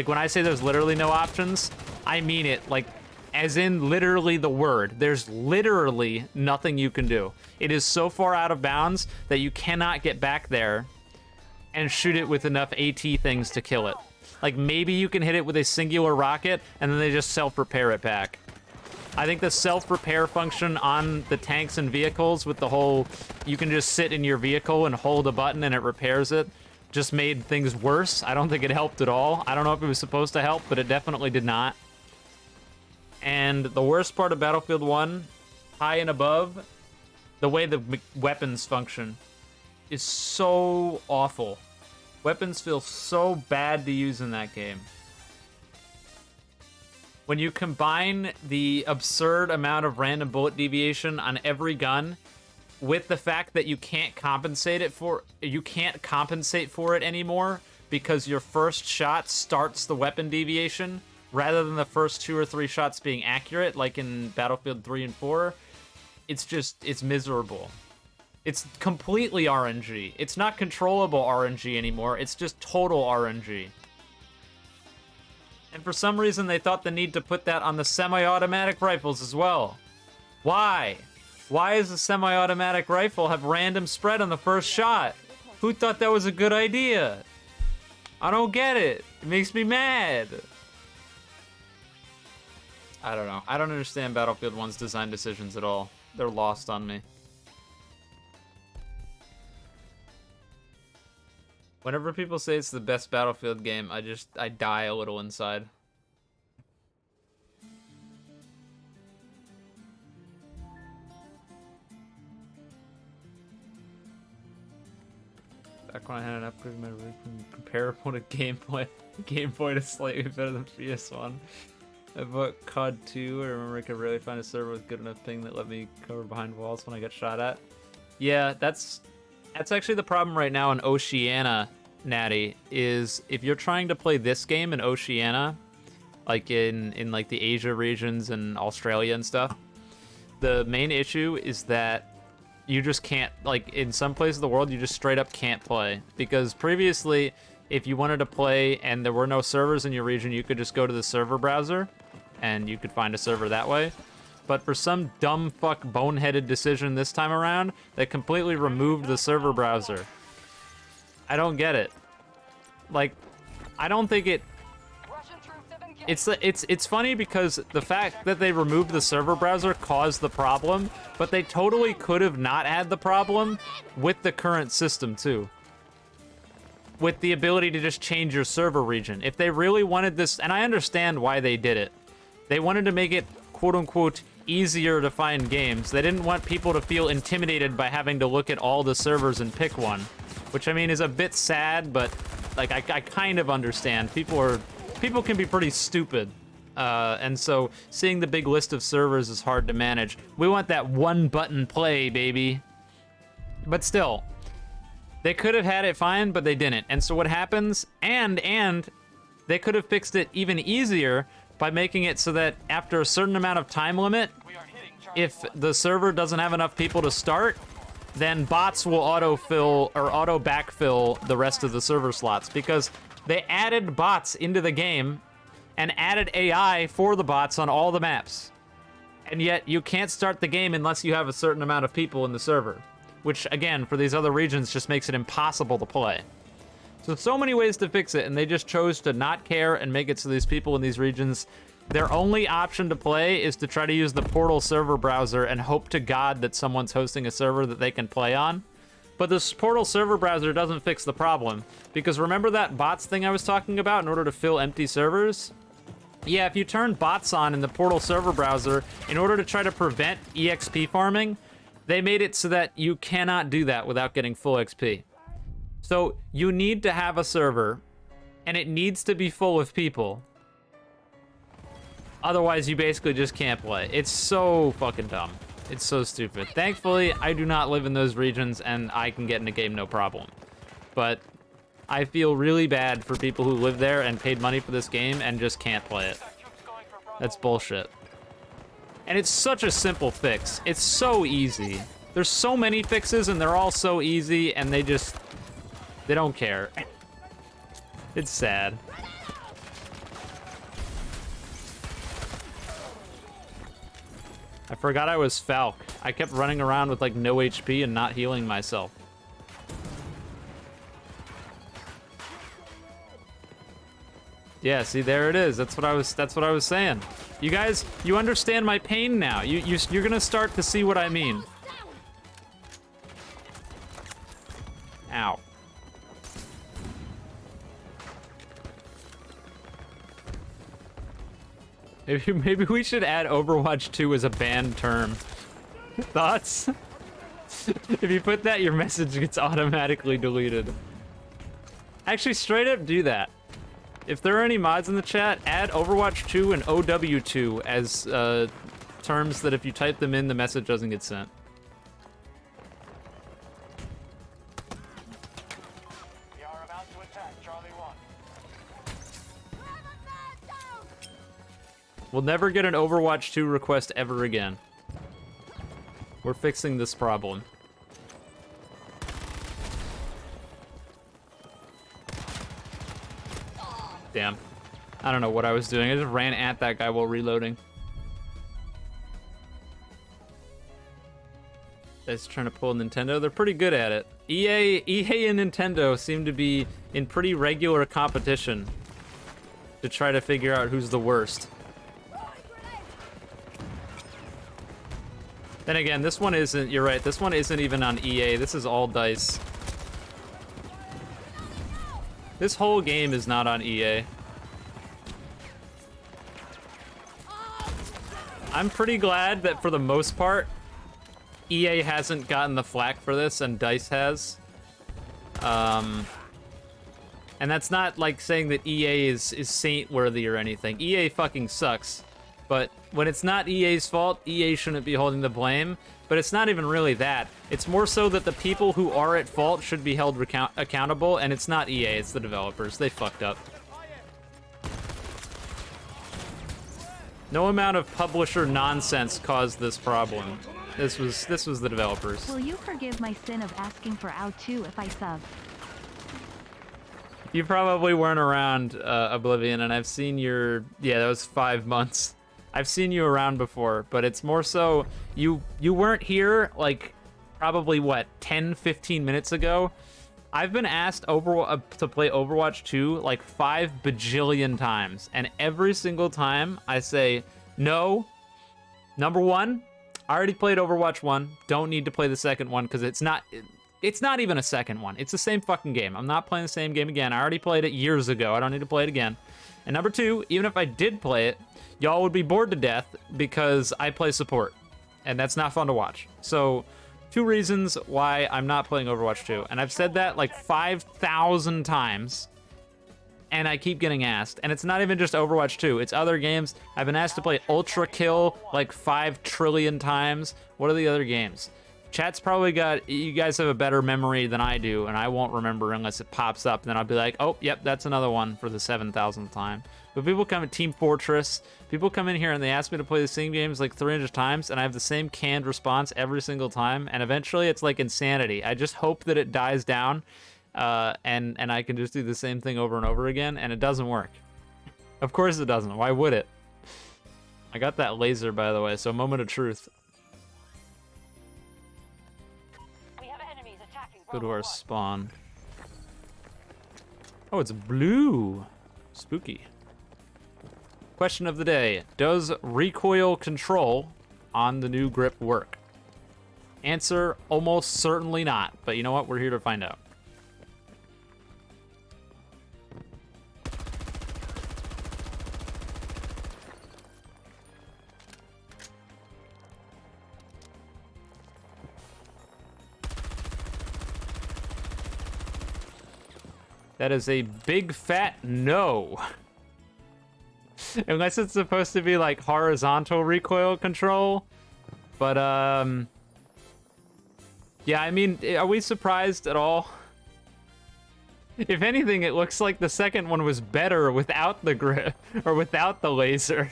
when I say there's literally no options, I mean it, like, as in literally the word. There's literally nothing you can do. It is so far out of bounds that you cannot get back there and shoot it with enough AT things to kill it. Like, maybe you can hit it with a singular rocket, and then they just self-repair it back. I think the self-repair function on the tanks and vehicles with the whole, you can just sit in your vehicle and hold a button and it repairs it, just made things worse. I don't think it helped at all. I don't know if it was supposed to help, but it definitely did not. And the worst part of Battlefield 1, high and above, the way the weapons function is so awful. Weapons feel so bad to use in that game. When you combine the absurd amount of random bullet deviation on every gun with the fact that you can't compensate for it anymore because your first shot starts the weapon deviation rather than the first 2 or 3 shots being accurate, like in Battlefield 3 and 4, it's miserable. It's completely RNG. It's not controllable RNG anymore. It's just total RNG. And for some reason, they thought the need to put that on the semi-automatic rifles as well. Why? Why does the semi-automatic rifle have random spread on the first shot? Who thought that was a good idea? I don't get it. It makes me mad. I don't know. I don't understand Battlefield 1's design decisions at all. They're lost on me. Whenever people say it's the best Battlefield game, I die a little inside. Back when I had an upgrade, my rig comparable to Game Boy. Game Boy is slightly better than PS1. I bought COD 2. I remember I could really find a server with good enough ping that let me cover behind walls when I got shot at. Yeah, that's actually the problem right now in Oceania, Natty, is if you're trying to play this game in Oceania, like in like the Asia regions and Australia and stuff, the main issue is that you just can't, like in some places of the world, you just straight up can't play. Because previously, if you wanted to play and there were no servers in your region, you could just go to the server browser and you could find a server that way. But for some dumb fuck boneheaded decision this time around, they completely removed the server browser. I don't get it. Like, I don't think it... It's funny because the fact that they removed the server browser caused the problem, but they totally could have not had the problem with the current system too. With the ability to just change your server region. If they really wanted this, and I understand why they did it. They wanted to make it, quote unquote, easier to find games. They didn't want people to feel intimidated by having to look at all the servers and pick one. Which, I mean, is a bit sad, but, like, I kind of understand. People can be pretty stupid. And so, seeing the big list of servers is hard to manage. We want that one-button play, baby. But still, they could have had it fine, but they didn't. And so what happens, and they could have fixed it even easier by making it so that after a certain amount of time limit, if the server doesn't have enough people to start, then bots will auto-fill or auto-backfill the rest of the server slots, because they added bots into the game and added AI for the bots on all the maps. And yet you can't start the game unless you have a certain amount of people in the server, which again, for these other regions, just makes it impossible to play. So many ways to fix it, and they just chose to not care and make it so these people in these regions, their only option to play is to try to use the Portal server browser and hope to God that someone's hosting a server that they can play on. But this Portal server browser doesn't fix the problem, because remember that bots thing I was talking about in order to fill empty servers? Yeah, if you turn bots on in the Portal server browser in order to try to prevent EXP farming, they made it so that you cannot do that without getting full XP. So you need to have a server, and it needs to be full of people. Otherwise, you basically just can't play. It's so fucking dumb. It's so stupid. Thankfully, I do not live in those regions, and I can get in a game no problem. But I feel really bad for people who live there and paid money for this game and just can't play it. That's bullshit. And it's such a simple fix. It's so easy. There's so many fixes, and they're all so easy, and they don't care. It's sad. I forgot I was Falk. I kept running around with like no HP and not healing myself. Yeah, see, there it is. That's what I was saying. You guys, you understand my pain now. You're gonna start to see what I mean. Ow. Maybe we should add Overwatch 2 as a banned term. Thoughts? If you put that, your message gets automatically deleted. Actually, straight up do that. If there are any mods in the chat, add Overwatch 2 and OW2 as terms that if you type them in, the message doesn't get sent. We are about to attack Charlie 1. We'll never get an Overwatch 2 request ever again. We're fixing this problem. Damn. I don't know what I was doing. I just ran at that guy while reloading. Guys trying to pull Nintendo. They're pretty good at it. EA and Nintendo seem to be in pretty regular competition to try to figure out who's the worst. Then again, this one isn't, you're right, this one isn't even on EA. This is all DICE. This whole game is not on EA. I'm pretty glad that for the most part, EA hasn't gotten the flack for this and DICE has. And that's not like saying that EA is saint-worthy or anything. EA fucking sucks. But when it's not EA's fault, EA shouldn't be holding the blame. But it's not even really that. It's more so that the people who are at fault should be held accountable, and it's not EA, it's the developers. They fucked up. No amount of publisher nonsense caused this problem. This was the developers. Will you forgive my sin of asking for AU2 if I sub? You probably weren't around, Oblivion, and I've seen your... Yeah, that was 5 months. I've seen you around before, but it's more so... You weren't here, like, probably, what, 10, 15 minutes ago? I've been asked to play Overwatch 2, like, 5 bajillion times, and every single time I say, no. Number one, I already played Overwatch 1. Don't need to play the second one, because it's not even a second one. It's the same fucking game. I'm not playing the same game again. I already played it years ago. I don't need to play it again. And number two, even if I did play it, y'all would be bored to death because I play support. And that's not fun to watch. So, 2 reasons why I'm not playing Overwatch 2. And I've said that like 5,000 times. And I keep getting asked. And it's not even just Overwatch 2. It's other games. I've been asked to play Ultra Kill like 5 trillion times. What are the other games? Chat's probably got, you guys have a better memory than I do, and I won't remember unless it pops up. Then I'll be like, oh, yep, that's another one for the 7,000th time. But people come at Team Fortress. People come in here and they ask me to play the same games like 300 times, and I have the same canned response every single time. And eventually it's like insanity. I just hope that it dies down, and I can just do the same thing over and over again, and it doesn't work. Of course it doesn't. Why would it? I got that laser, by the way, so moment of truth. Go to our spawn. Oh, it's blue. Spooky. Question of the day. Does recoil control on the new grip work? Answer, almost certainly not. But you know what? We're here to find out. That is a big fat no. Unless it's supposed to be like horizontal recoil control. But, yeah, I mean, are we surprised at all? If anything, it looks like the second one was better without the grip, or without the laser.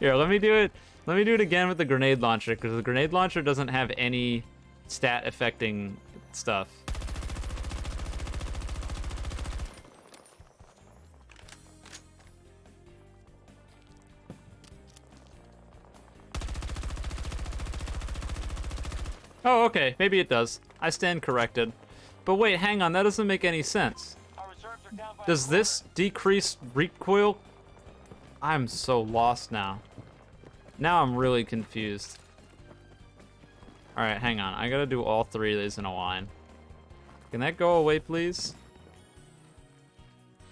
Here, let me do it. Let me do it again with the grenade launcher, because the grenade launcher doesn't have any stat affecting stuff. Oh, okay. Maybe it does. I stand corrected. But wait, hang on. That doesn't make any sense. Does this decrease recoil? I'm so lost now. Now I'm really confused. Alright, hang on. I gotta do all 3 of these in a line. Can that go away, please?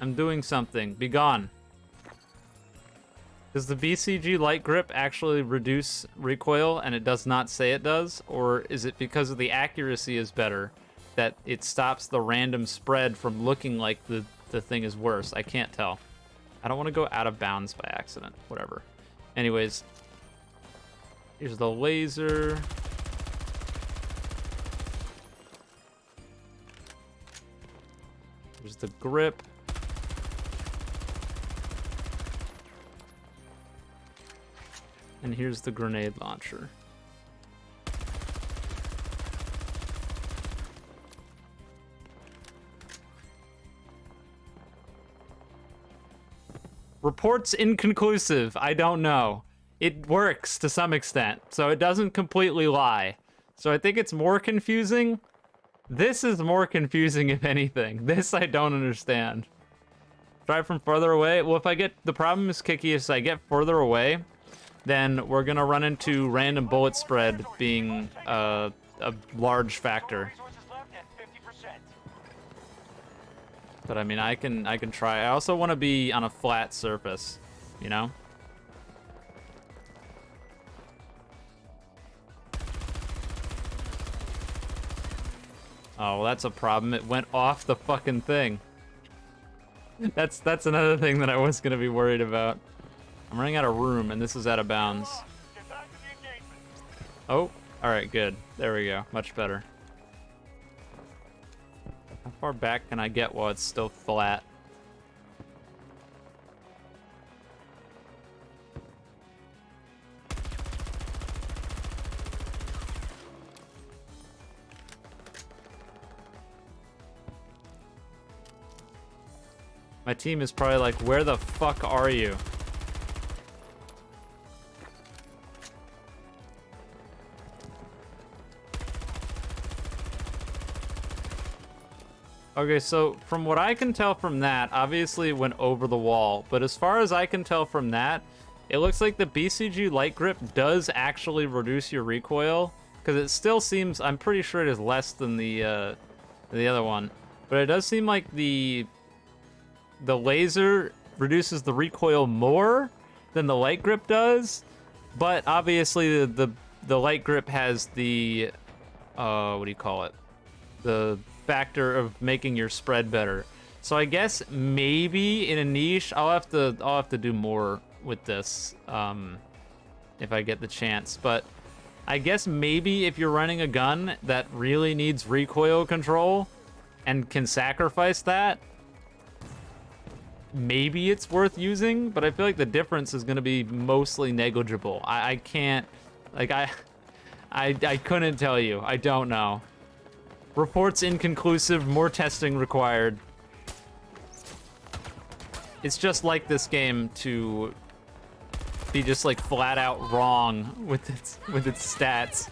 I'm doing something. Be gone. Does the BCG light grip actually reduce recoil and it does not say it does? Or is it because of the accuracy is better that it stops the random spread from looking like the thing is worse? I can't tell. I don't want to go out of bounds by accident. Whatever. Anyways, here's the laser. Here's the grip. And here's the grenade launcher. Reports inconclusive. I don't know. It works to some extent, so it doesn't completely lie. So I think it's more confusing. This is more confusing, if anything. This I don't understand. Try from further away. Well, if I get... The problem is, Kiki, if I get further away, then we're gonna run into random bullet spread being a large factor. But I mean, I can try. I also want to be on a flat surface, you know? Oh, well, that's a problem. It went off the fucking thing. That's another thing that I was gonna be worried about. I'm running out of room, and this is out of bounds. Get back to the engagement. Oh, all right, good. There we go. Much better. How far back can I get while it's still flat? My team is probably like, where the fuck are you? Okay, so from what I can tell from that, obviously it went over the wall, but as far as I can tell from that, it looks like the BCG light grip does actually reduce your recoil, because it still seems, I'm pretty sure it is less than the other one, but it does seem like the laser reduces the recoil more than the light grip does, but obviously the light grip has the what do you call it? The factor of making your spread better. So I guess maybe in a niche, I'll have to do more with this if I get the chance. But I guess maybe if you're running a gun that really needs recoil control and can sacrifice that, maybe it's worth using, but I feel like the difference is going to be mostly negligible. I can't, like, I couldn't tell you. I don't know. Reports inconclusive, more testing required. It's just like this game to be just like flat out wrong with its stats.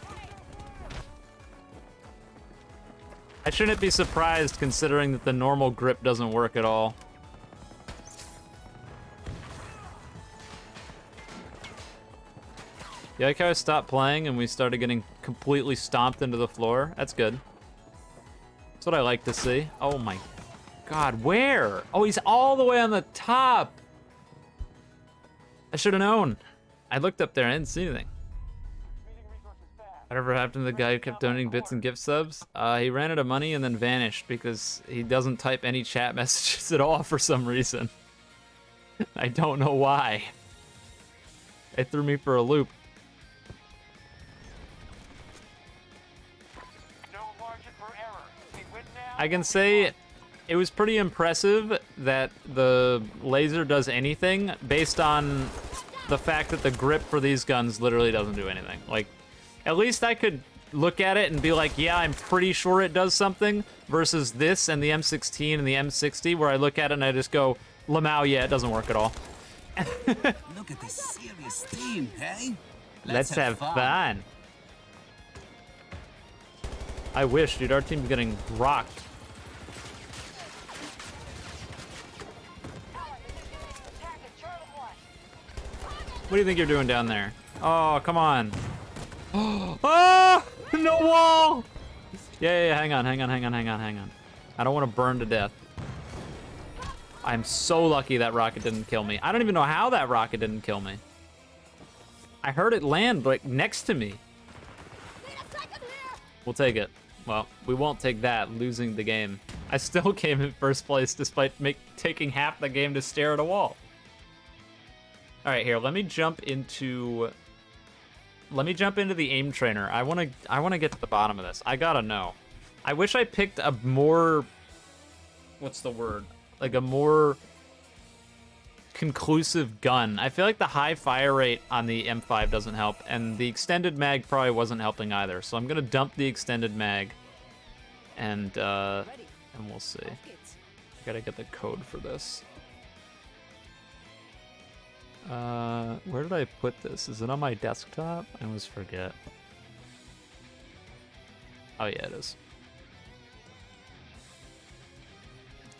I shouldn't be surprised considering that the normal grip doesn't work at all. You like how I stopped playing and we started getting completely stomped into the floor? That's good. That's what I like to see. Oh my God, where? Oh, he's all the way on the top. I should have known. I looked up there and I didn't see anything. Whatever happened to the guy who kept donating bits and gift subs? He ran out of money and then vanished because he doesn't type any chat messages at all for some reason. I don't know why. It threw me for a loop. I can say it was pretty impressive that the laser does anything based on the fact that the grip for these guns literally doesn't do anything. Like, at least I could look at it and be like, yeah, I'm pretty sure it does something, versus this and the M16 and the M60 where I look at it and I just go, Lamau, yeah, it doesn't work at all. Look at this serious team, hey? Let's have fun. I wish, dude, our team's getting rocked. What do you think you're doing down there? Oh, come on. Oh, no wall! Yeah, hang on. I don't want to burn to death. I'm so lucky that rocket didn't kill me. I don't even know how that rocket didn't kill me. I heard it land, like, next to me. We'll take it. Well, we won't take that, losing the game. I still came in first place despite taking half the game to stare at a wall. All right, here, let me jump into the aim trainer. I want to get to the bottom of this. I gotta know. I wish I picked a more, what's the word? Like a more conclusive gun. I feel like the high fire rate on the M5 doesn't help, and the extended mag probably wasn't helping either. So I'm gonna dump the extended mag, and we'll see. I gotta get the code for this. Where did I put this? Is it on my desktop? I always forget. Oh yeah, it is.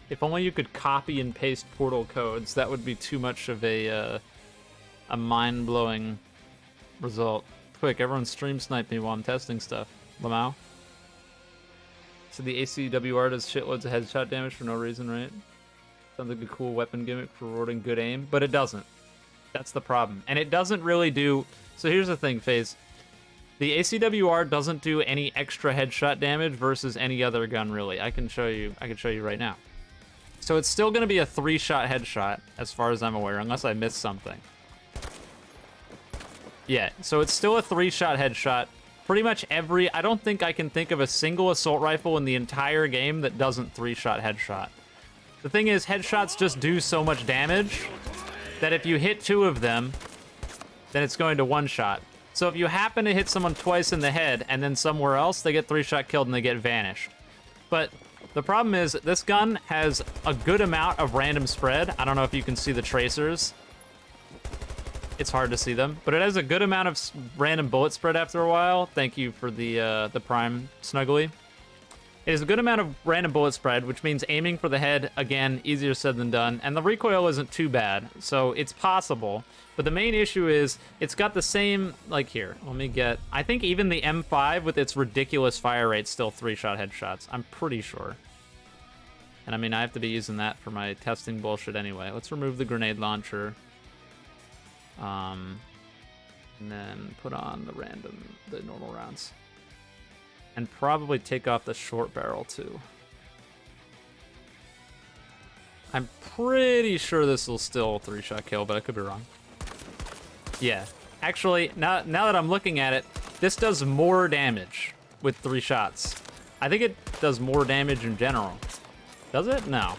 If only you could copy and paste portal codes, that would be too much of a mind-blowing result. Quick, everyone stream snipe me while I'm testing stuff. Lamau? So the ACW-R does shitloads of headshot damage for no reason, right? Sounds like a cool weapon gimmick for rewarding good aim, but it doesn't. That's the problem. And it doesn't really do... So here's the thing, FaZe. The ACW-R doesn't do any extra headshot damage versus any other gun, really. I can show you right now. So it's still going to be a 3-shot headshot, as far as I'm aware, unless I missed something. Yeah, so it's still a 3-shot headshot. Pretty much I don't think I can think of a single assault rifle in the entire game that doesn't 3-shot headshot. The thing is, headshots just do so much damage that if you hit 2 of them, then it's going to 1-shot. So if you happen to hit someone twice in the head and then somewhere else, they get 3-shot killed and they get vanished. But the problem is this gun has a good amount of random spread. I don't know if you can see the tracers. It's hard to see them, but it has a good amount of random bullet spread after a while. Thank you for the Prime Snuggly. It has a good amount of random bullet spread, which means aiming for the head, again, easier said than done, and the recoil isn't too bad, so it's possible. But the main issue is it's got the same, like here, let me get, I think even the M5 with its ridiculous fire rate still 3-shot headshots. I'm pretty sure. And I mean, I have to be using that for my testing bullshit anyway. Let's remove the grenade launcher. And then put on the normal rounds. And probably take off the short barrel too. I'm pretty sure this will still 3-shot kill, but I could be wrong. Yeah, actually, now that I'm looking at it, this does more damage with 3 shots. I think it does more damage in general. Does it? No.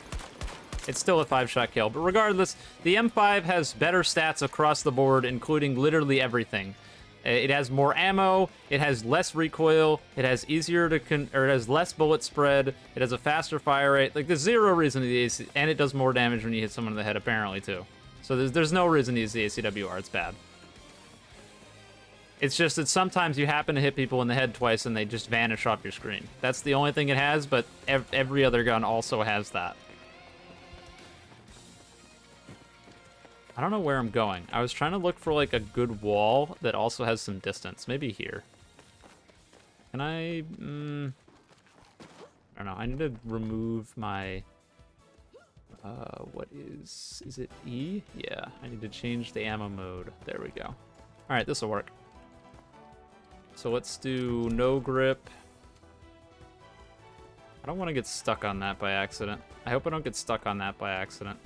It's still a 5-shot kill, but regardless, the M5 has better stats across the board, including literally everything. It has more ammo, it has less recoil, it has it has less bullet spread, it has a faster fire rate. Like, there's zero reason to use the AC, and it does more damage when you hit someone in the head, apparently, too. So there's no reason to use the ACW-R, it's bad. It's just that sometimes you happen to hit people in the head twice and they just vanish off your screen. That's the only thing it has, but every other gun also has that. I don't know where I'm going. I was trying to look for like a good wall that also has some distance. Maybe here. Can I... I don't know. I need to remove my... what is it E? Yeah, I need to change the ammo mode. There we go. Alright, this will work. So let's do no grip. I don't want to get stuck on that by accident. I hope I don't get stuck on that by accident.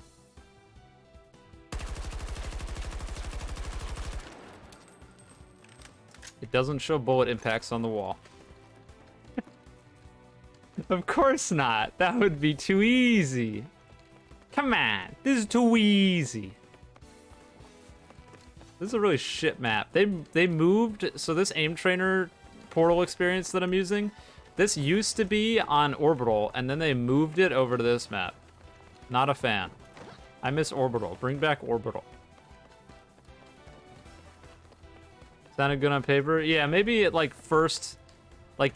It doesn't show bullet impacts on the wall. Of course not. That would be too easy. Come on. This is too easy. This is a really shit map. They moved, so this aim trainer portal experience that I'm using, this used to be on Orbital, and then they moved it over to this map. Not a fan. I miss Orbital. Bring back Orbital. Sounded good on paper? Yeah, maybe at like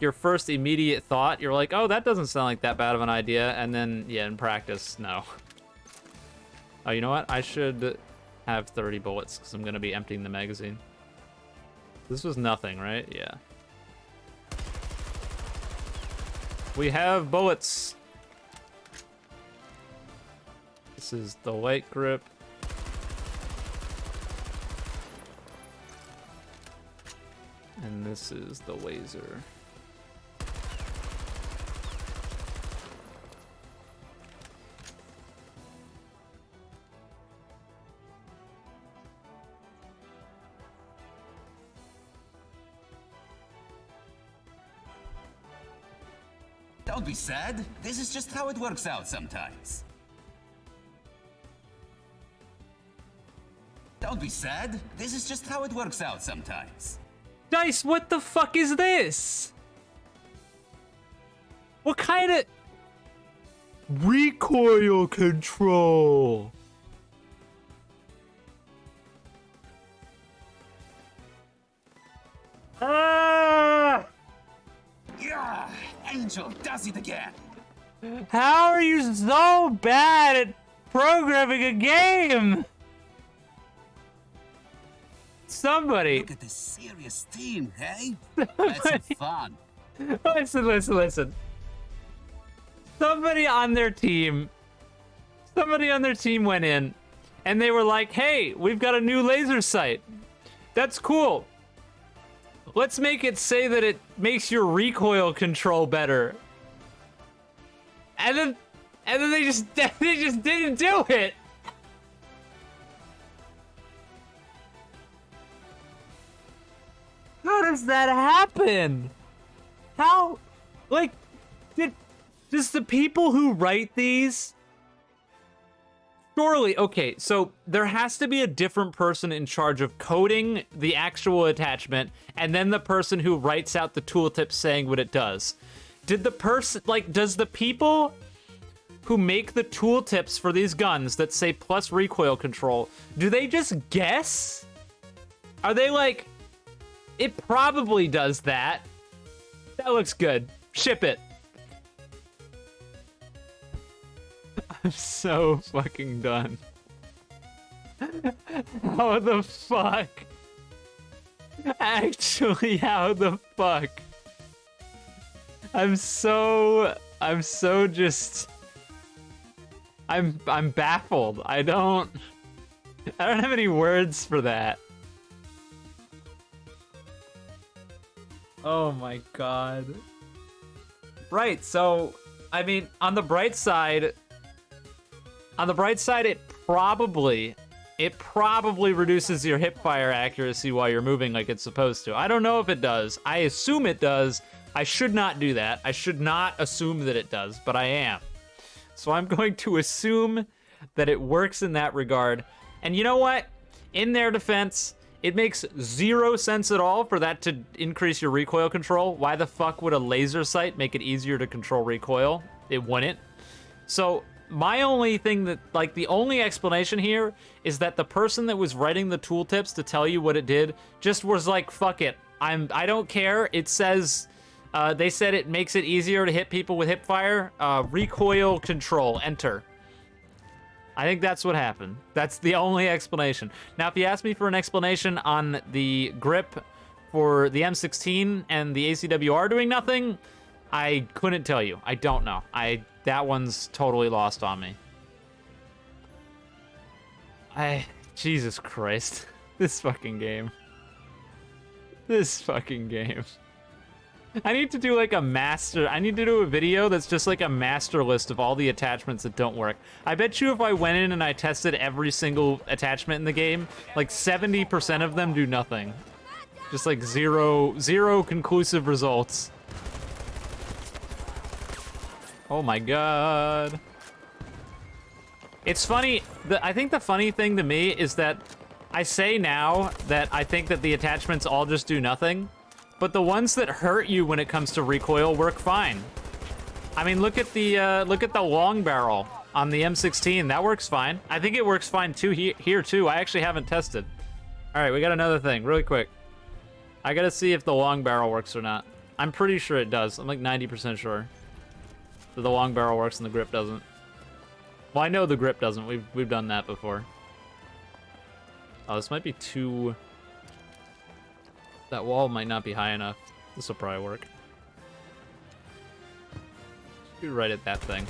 your first immediate thought, you're like, oh, that doesn't sound like that bad of an idea, and then, yeah, in practice, no. Oh, you know what? I should have 30 bullets, because I'm going to be emptying the magazine. This was nothing, right? Yeah. We have bullets. This is the light grip. And this is the laser. Don't be sad. This is just how it works out sometimes. Don't be sad. This is just how it works out sometimes. Dice, what the fuck is this? What kind of... recoil control? Ah! Yeah, Angel does it again. How are you so bad at programming a game? Somebody. Look at this serious team, hey? Let's have fun. Listen. Somebody on their team went in and they were like, hey, we've got a new laser sight. That's cool. let's make it say that it makes your recoil control better. And then they just didn't do it. How does that happen? How, like, does the people who write these, surely, okay, so there has to be a different person in charge of coding the actual attachment, and then the person who writes out the tooltip saying what it does. Did the person, like, does the people who make the tooltips for these guns that say plus recoil control, do they just guess? Are they like, it probably does that. That looks good. Ship it. I'm so fucking done. How the fuck? Actually, how the fuck? I'm baffled. I don't have any words for that. Oh my god. Right, so I mean, on the bright side, it probably reduces your hip fire accuracy while you're moving like it's supposed to. I don't know if it does. I assume it does. I should not do that. I should not assume that it does, but I am. So I'm going to assume that it works in that regard. And you know what? In their defense, it makes zero sense at all for that to increase your recoil control. Why the fuck would a laser sight make it easier to control recoil? It wouldn't. So my only thing that, like, the only explanation here is that the person that was writing the tooltips to tell you what it did just was like, fuck it. I don't care. It says, they said it makes it easier to hit people with hip fire. Recoil control, enter. I think that's what happened. That's the only explanation. Now, if you ask me for an explanation on the grip for the M16 and the ACW-R doing nothing, I couldn't tell you. I don't know. That one's totally lost on me. Jesus Christ. This fucking game. This fucking game. I need to do like a master. I need to do a video that's just like a master list of all the attachments that don't work. I bet you if I went in and I tested every single attachment in the game, like 70% of them do nothing. Just like zero conclusive results. Oh my god. It's funny. I think the funny thing to me is that I say now that I think that the attachments all just do nothing. But the ones that hurt you when it comes to recoil work fine. I mean, look at the long barrel on the M16. That works fine. I think it works fine too here too. I actually haven't tested. All right, we got another thing, really quick. I gotta see if the long barrel works or not. I'm pretty sure it does. I'm like 90% sure that the long barrel works and the grip doesn't. Well, I know the grip doesn't. We've done that before. Oh, this might be too. That wall might not be high enough. This will probably work. Shoot right at that thing.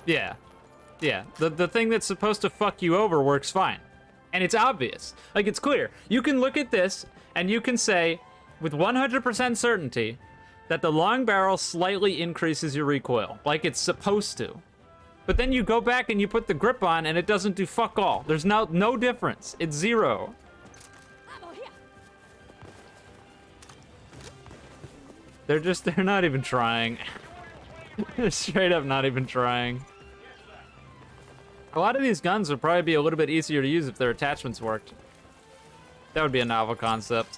Yeah. Yeah. The thing that's supposed to fuck you over works fine. And it's obvious. Like, it's clear. You can look at this and you can say with 100% certainty that the long barrel slightly increases your recoil, like it's supposed to. But then you go back and you put the grip on and it doesn't do fuck all. There's no difference. It's zero. They're not even trying. They're straight up not even trying. A lot of these guns would probably be a little bit easier to use if their attachments worked. That would be a novel concept.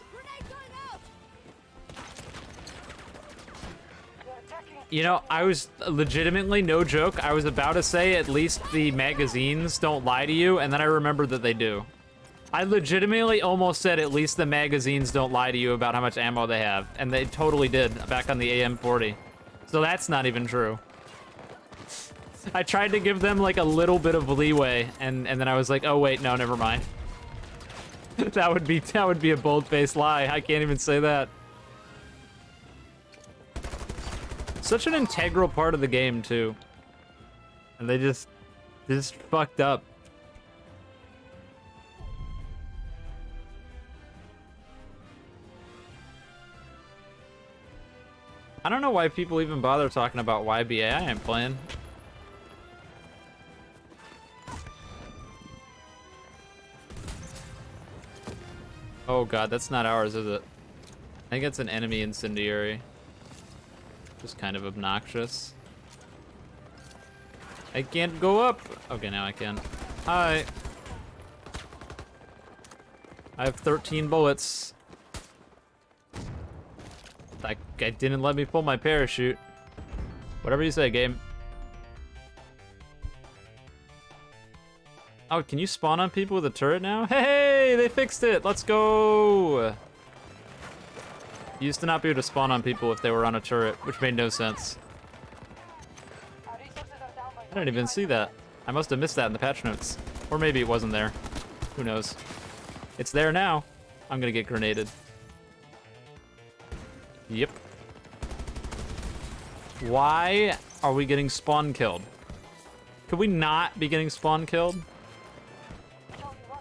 You know, I was legitimately, no joke, I was about to say at least the magazines don't lie to you, and then I remembered that they do. I legitimately almost said at least the magazines don't lie to you about how much ammo they have, and they totally did back on the AM40. So that's not even true. I tried to give them like a little bit of leeway, and then I was like, oh wait, no, never mind. that would be a bold-faced lie. I can't even say that. Such an integral part of the game, too. And they just fucked up. I don't know why people even bother talking about YBA. I ain't playing. Oh god, that's not ours, is it? I think it's an enemy incendiary. Just kind of obnoxious. I can't go up. Okay, now I can. Hi. I have 13 bullets. I didn't let me pull my parachute. Whatever you say, game. Oh, can you spawn on people with a turret now? Hey, they fixed it. Let's go. You used to not be able to spawn on people if they were on a turret, which made no sense. I didn't even see that. I must have missed that in the patch notes. Or maybe it wasn't there. Who knows? It's there now. I'm gonna get grenaded. Yep. Why are we getting spawn killed? Could we not be getting spawn killed?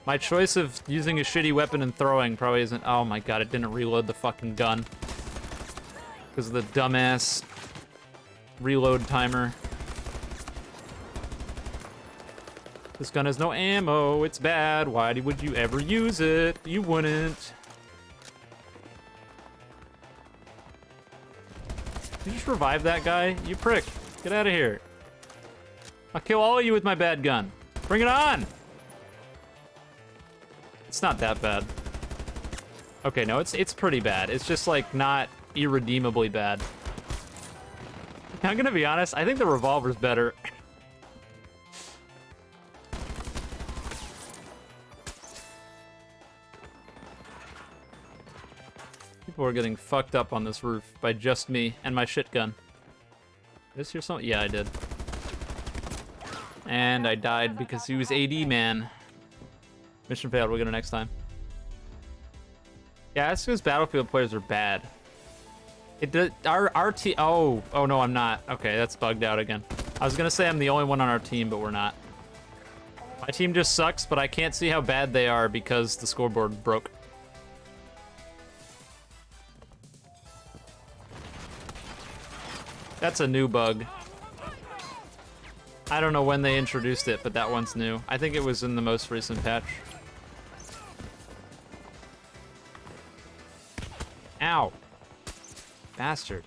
My choice of using a shitty weapon and throwing probably isn't... Oh my god, it didn't reload the fucking gun. Because of the dumbass reload timer. This gun has no ammo, it's bad. Why would you ever use it? You wouldn't. Did you just revive that guy? You prick. Get out of here. I'll kill all of you with my bad gun. Bring it on! It's not that bad. Okay, no, it's pretty bad. It's just, like, not irredeemably bad. I'm gonna be honest, I think the revolver's better. People are getting fucked up on this roof by just me and my shit gun. Did I hear something? Yeah, I did. And I died because he was AD, man. Mission failed. We'll get it next time. Yeah, that's because Battlefield players are bad. It did our team. Oh no, I'm not. Okay, that's bugged out again. I was gonna say I'm the only one on our team, but we're not. My team just sucks, but I can't see how bad they are because the scoreboard broke. That's a new bug. I don't know when they introduced it, but that one's new. I think it was in the most recent patch. Ow. Bastard.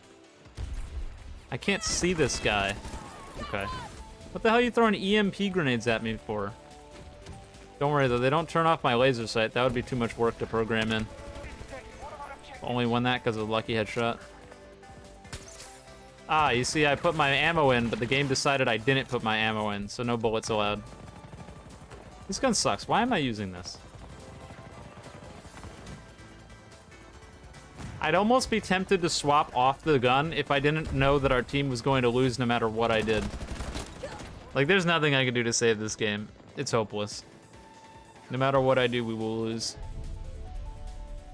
I can't see this guy. Okay. What the hell are you throwing EMP grenades at me for? Don't worry though, they don't turn off my laser sight. That would be too much work to program in. Only won that because of the lucky headshot. Ah, you see, I put my ammo in, but the game decided I didn't put my ammo in, so no bullets allowed. This gun sucks. Why am I using this? I'd almost be tempted to swap off the gun if I didn't know that our team was going to lose no matter what I did. Like, there's nothing I can do to save this game. It's hopeless. No matter what I do, we will lose.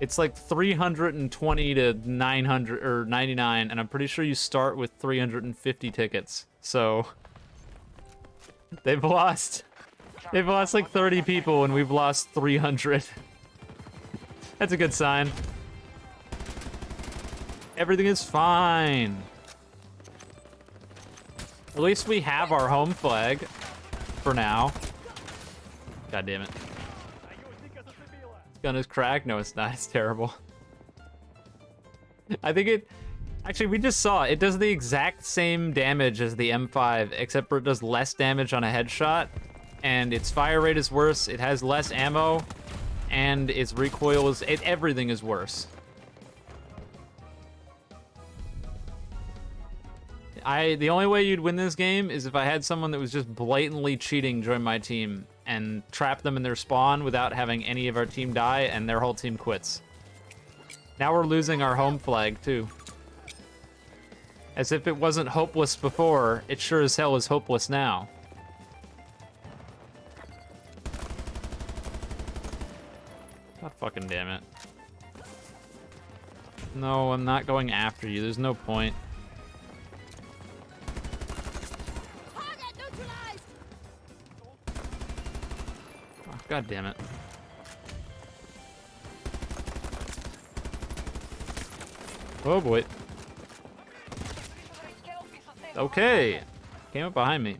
It's like 320 to 900 or 99, and I'm pretty sure you start with 350 tickets. So they've lost like 30 people, and we've lost 300. That's a good sign. Everything is fine. At least we have our home flag for now. God damn it. Gun is cracked? No, it's not. It's terrible. I think it... Actually, we just saw it does the exact same damage as the M5, except for it does less damage on a headshot, and its fire rate is worse, it has less ammo, and its recoil is... everything is worse. The only way you'd win this game is if I had someone that was just blatantly cheating join my team and trap them in their spawn without having any of our team die, and their whole team quits. Now we're losing our home flag, too. As if it wasn't hopeless before, it sure as hell is hopeless now. God fucking damn it. No, I'm not going after you. There's no point. God damn it. Oh boy. Okay. Came up behind me.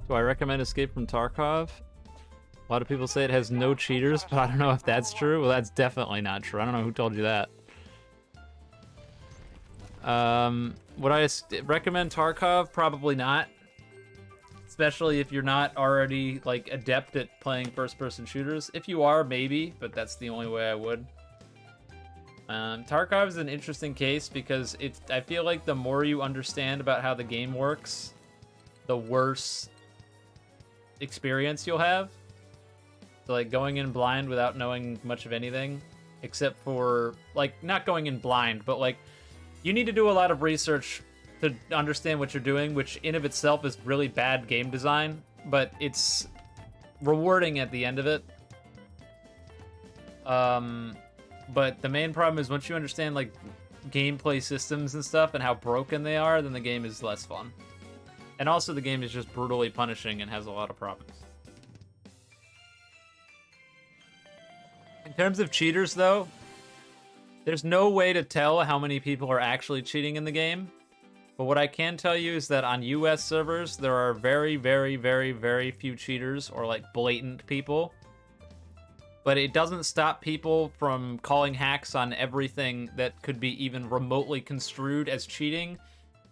Do I recommend Escape from Tarkov? A lot of people say it has no cheaters, but I don't know if that's true. Well, that's definitely not true. I don't know who told you that. Would I recommend Tarkov? Probably not. Especially if you're not already, like, adept at playing first-person shooters. If you are, maybe, but that's the only way I would. Tarkov is an interesting case because I feel like the more you understand about how the game works, the worse experience you'll have. So, like, going in blind without knowing much of anything, except for, like, not going in blind, but, like, you need to do a lot of research to understand what you're doing, which in of itself is really bad game design, but it's rewarding at the end of it. But the main problem is once you understand, like, gameplay systems and stuff and how broken they are, then the game is less fun. And also the game is just brutally punishing and has a lot of problems. In terms of cheaters, though, there's no way to tell how many people are actually cheating in the game. But what I can tell you is that on US servers, there are very, very, very, very few cheaters or, like, blatant people. But it doesn't stop people from calling hacks on everything that could be even remotely construed as cheating,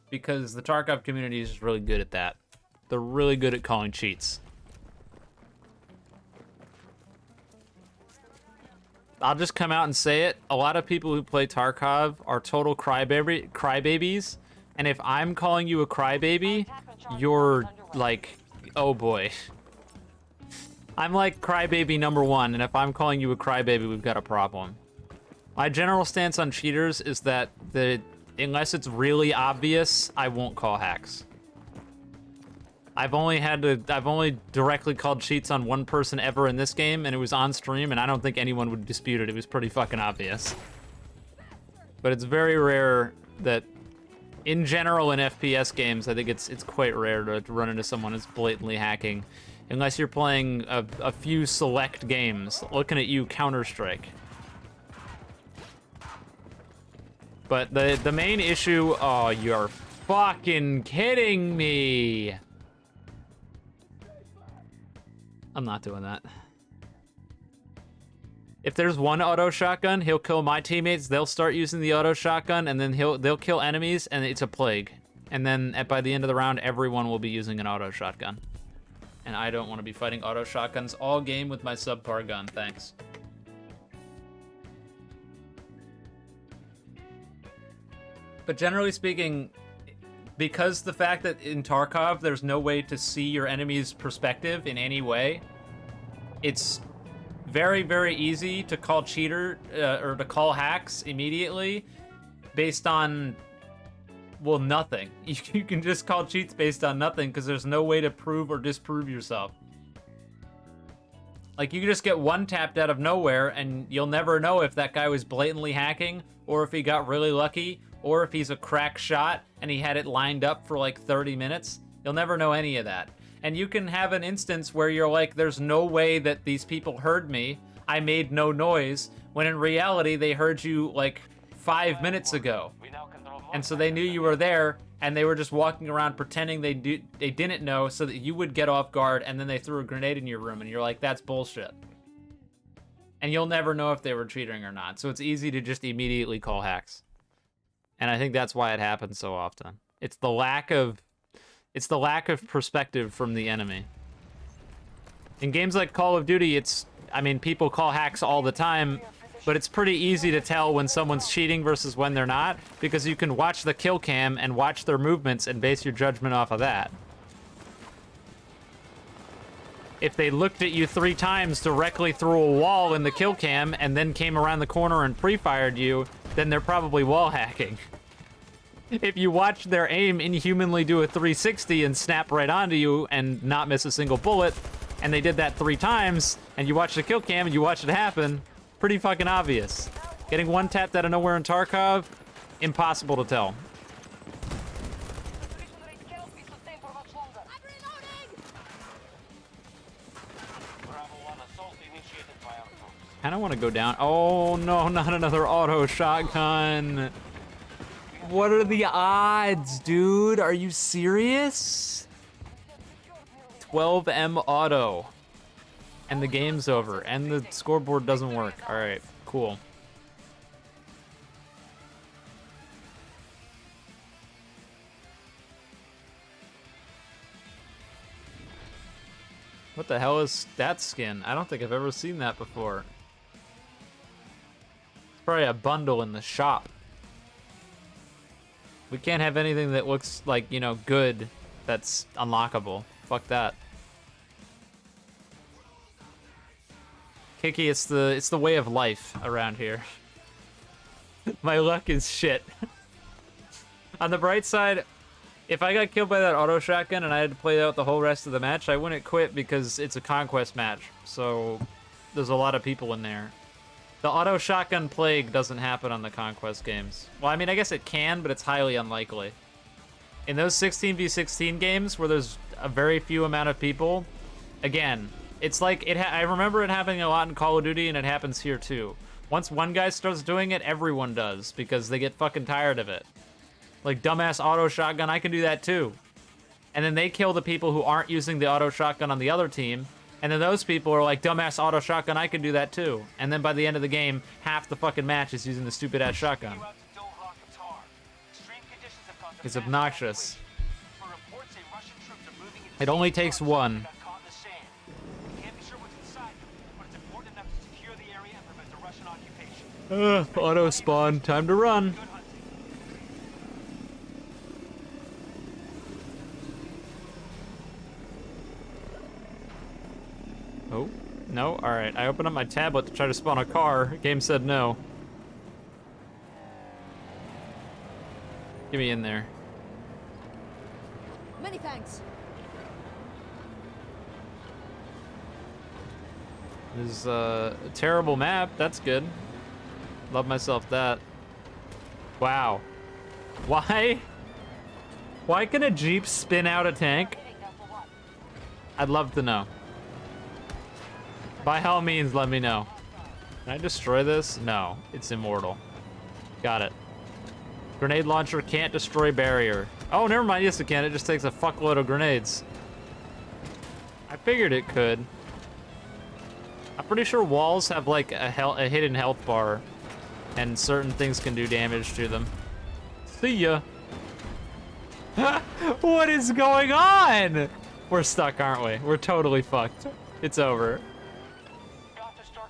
because the Tarkov community is just really good at that. They're really good at calling cheats. I'll just come out and say it. A lot of people who play Tarkov are total crybabies, and if I'm calling you a crybaby, you're like, oh boy. I'm like crybaby number one, and if I'm calling you a crybaby, we've got a problem. My general stance on cheaters is that unless it's really obvious, I won't call hacks. I've only directly called cheats on one person ever in this game, and it was on stream, and I don't think anyone would dispute it. It was pretty fucking obvious. But it's very rare that, in general, in FPS games, I think it's quite rare to run into someone who's blatantly hacking. Unless you're playing a few select games. Looking at you, Counter-Strike. But the main issue... Oh, you're fucking kidding me! I'm not doing that. If there's one auto shotgun, he'll kill my teammates, they'll start using the auto shotgun, and then they'll kill enemies, and it's a plague. And then by the end of the round, everyone will be using an auto shotgun. And I don't want to be fighting auto shotguns all game with my subpar gun, thanks. But generally speaking, because the fact that in Tarkov there's no way to see your enemy's perspective in any way, it's very, very easy to call cheater or to call hacks immediately based on, well, nothing. You can just call cheats based on nothing because there's no way to prove or disprove yourself. Like, you can just get one tapped out of nowhere and you'll never know if that guy was blatantly hacking or if he got really lucky or if he's a crack shot and he had it lined up for like 30 minutes. You'll never know any of that. And you can have an instance where you're like, there's no way that these people heard me. I made no noise, when in reality they heard you like 5 minutes ago. And so they knew you were there and they were just walking around pretending they didn't know so that you would get off guard, and then they threw a grenade in your room and you're like, that's bullshit. And you'll never know if they were cheating or not. So it's easy to just immediately call hacks. And I think that's why it happens so often. It's the lack of perspective from the enemy. In games like Call of Duty, people call hacks all the time, but it's pretty easy to tell when someone's cheating versus when they're not, because you can watch the kill cam and watch their movements and base your judgment off of that. If they looked at you 3 times directly through a wall in the kill cam and then came around the corner and pre-fired you, then they're probably wall hacking. If you watch their aim inhumanly do a 360 and snap right onto you and not miss a single bullet, and they did that 3 times, and you watch the kill cam and you watch it happen, pretty fucking obvious. Getting one tapped out of nowhere in Tarkov, impossible to tell. Kind of want to go down. Oh no, not another auto shotgun. What are the odds, dude? Are you serious? 12M auto. And the game's over. And the scoreboard doesn't work. All right, cool. What the hell is that skin? I don't think I've ever seen that before. It's probably a bundle in the shop. We can't have anything that looks like, you know, good that's unlockable. Fuck that. Kiki, it's the way of life around here. My luck is shit. On the bright side, if I got killed by that auto shotgun and I had to play out the whole rest of the match, I wouldn't quit because it's a conquest match. So there's a lot of people in there. The auto shotgun plague doesn't happen on the conquest games. Well, I mean, I guess it can, but it's highly unlikely. In those 16v16 games where there's a very few amount of people, again, it's like I remember it happening a lot in Call of Duty, and it happens here too. Once one guy starts doing it, everyone does because they get fucking tired of it. Like dumbass auto shotgun, I can do that too. And then they kill the people who aren't using the auto shotgun on the other team. And then those people are like, dumbass auto shotgun, I can do that too. And then by the end of the game, half the fucking match is using the stupid ass shotgun. It's obnoxious. It only takes one. Auto spawn, time to run. Oh, no, all right. I opened up my tablet to try to spawn a car. Game said no. Get me in there. Many thanks. This is a terrible map. That's good. Love myself that. Wow. Why? Why can a Jeep spin out a tank? I'd love to know. By all means, let me know. Can I destroy this? No, it's immortal. Got it. Grenade launcher can't destroy barrier. Oh, never mind. Yes, it can. It just takes a fuckload of grenades. I figured it could. I'm pretty sure walls have like a hidden health bar, and certain things can do damage to them. See ya. What is going on? We're stuck, aren't we? We're totally fucked. It's over.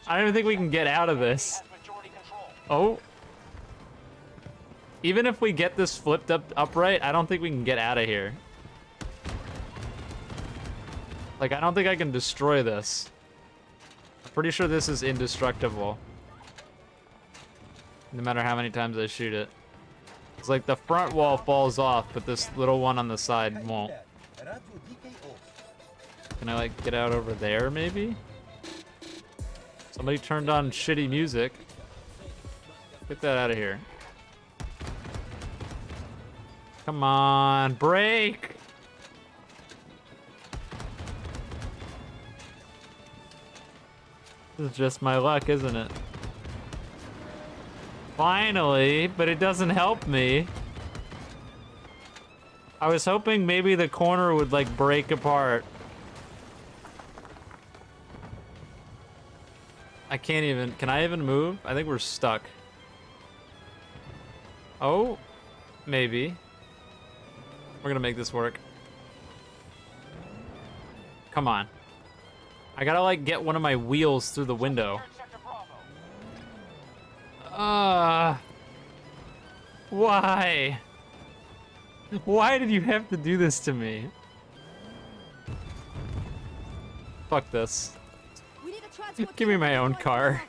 I don't even think we can get out of this. Oh. Even if we get this flipped upright, I don't think we can get out of here. Like, I don't think I can destroy this. I'm pretty sure this is indestructible. No matter how many times I shoot it. It's like the front wall falls off, but this little one on the side won't. Can I, like, get out over there, maybe? Somebody turned on shitty music. Get that out of here. Come on, break! This is just my luck, isn't it? Finally, but it doesn't help me. I was hoping maybe the corner would, like, break apart. I can't even, can I even move? I think we're stuck. Oh, maybe. We're gonna make this work. Come on. I gotta like get one of my wheels through the window. Why? Why did you have to do this to me? Fuck this. Give me my own car.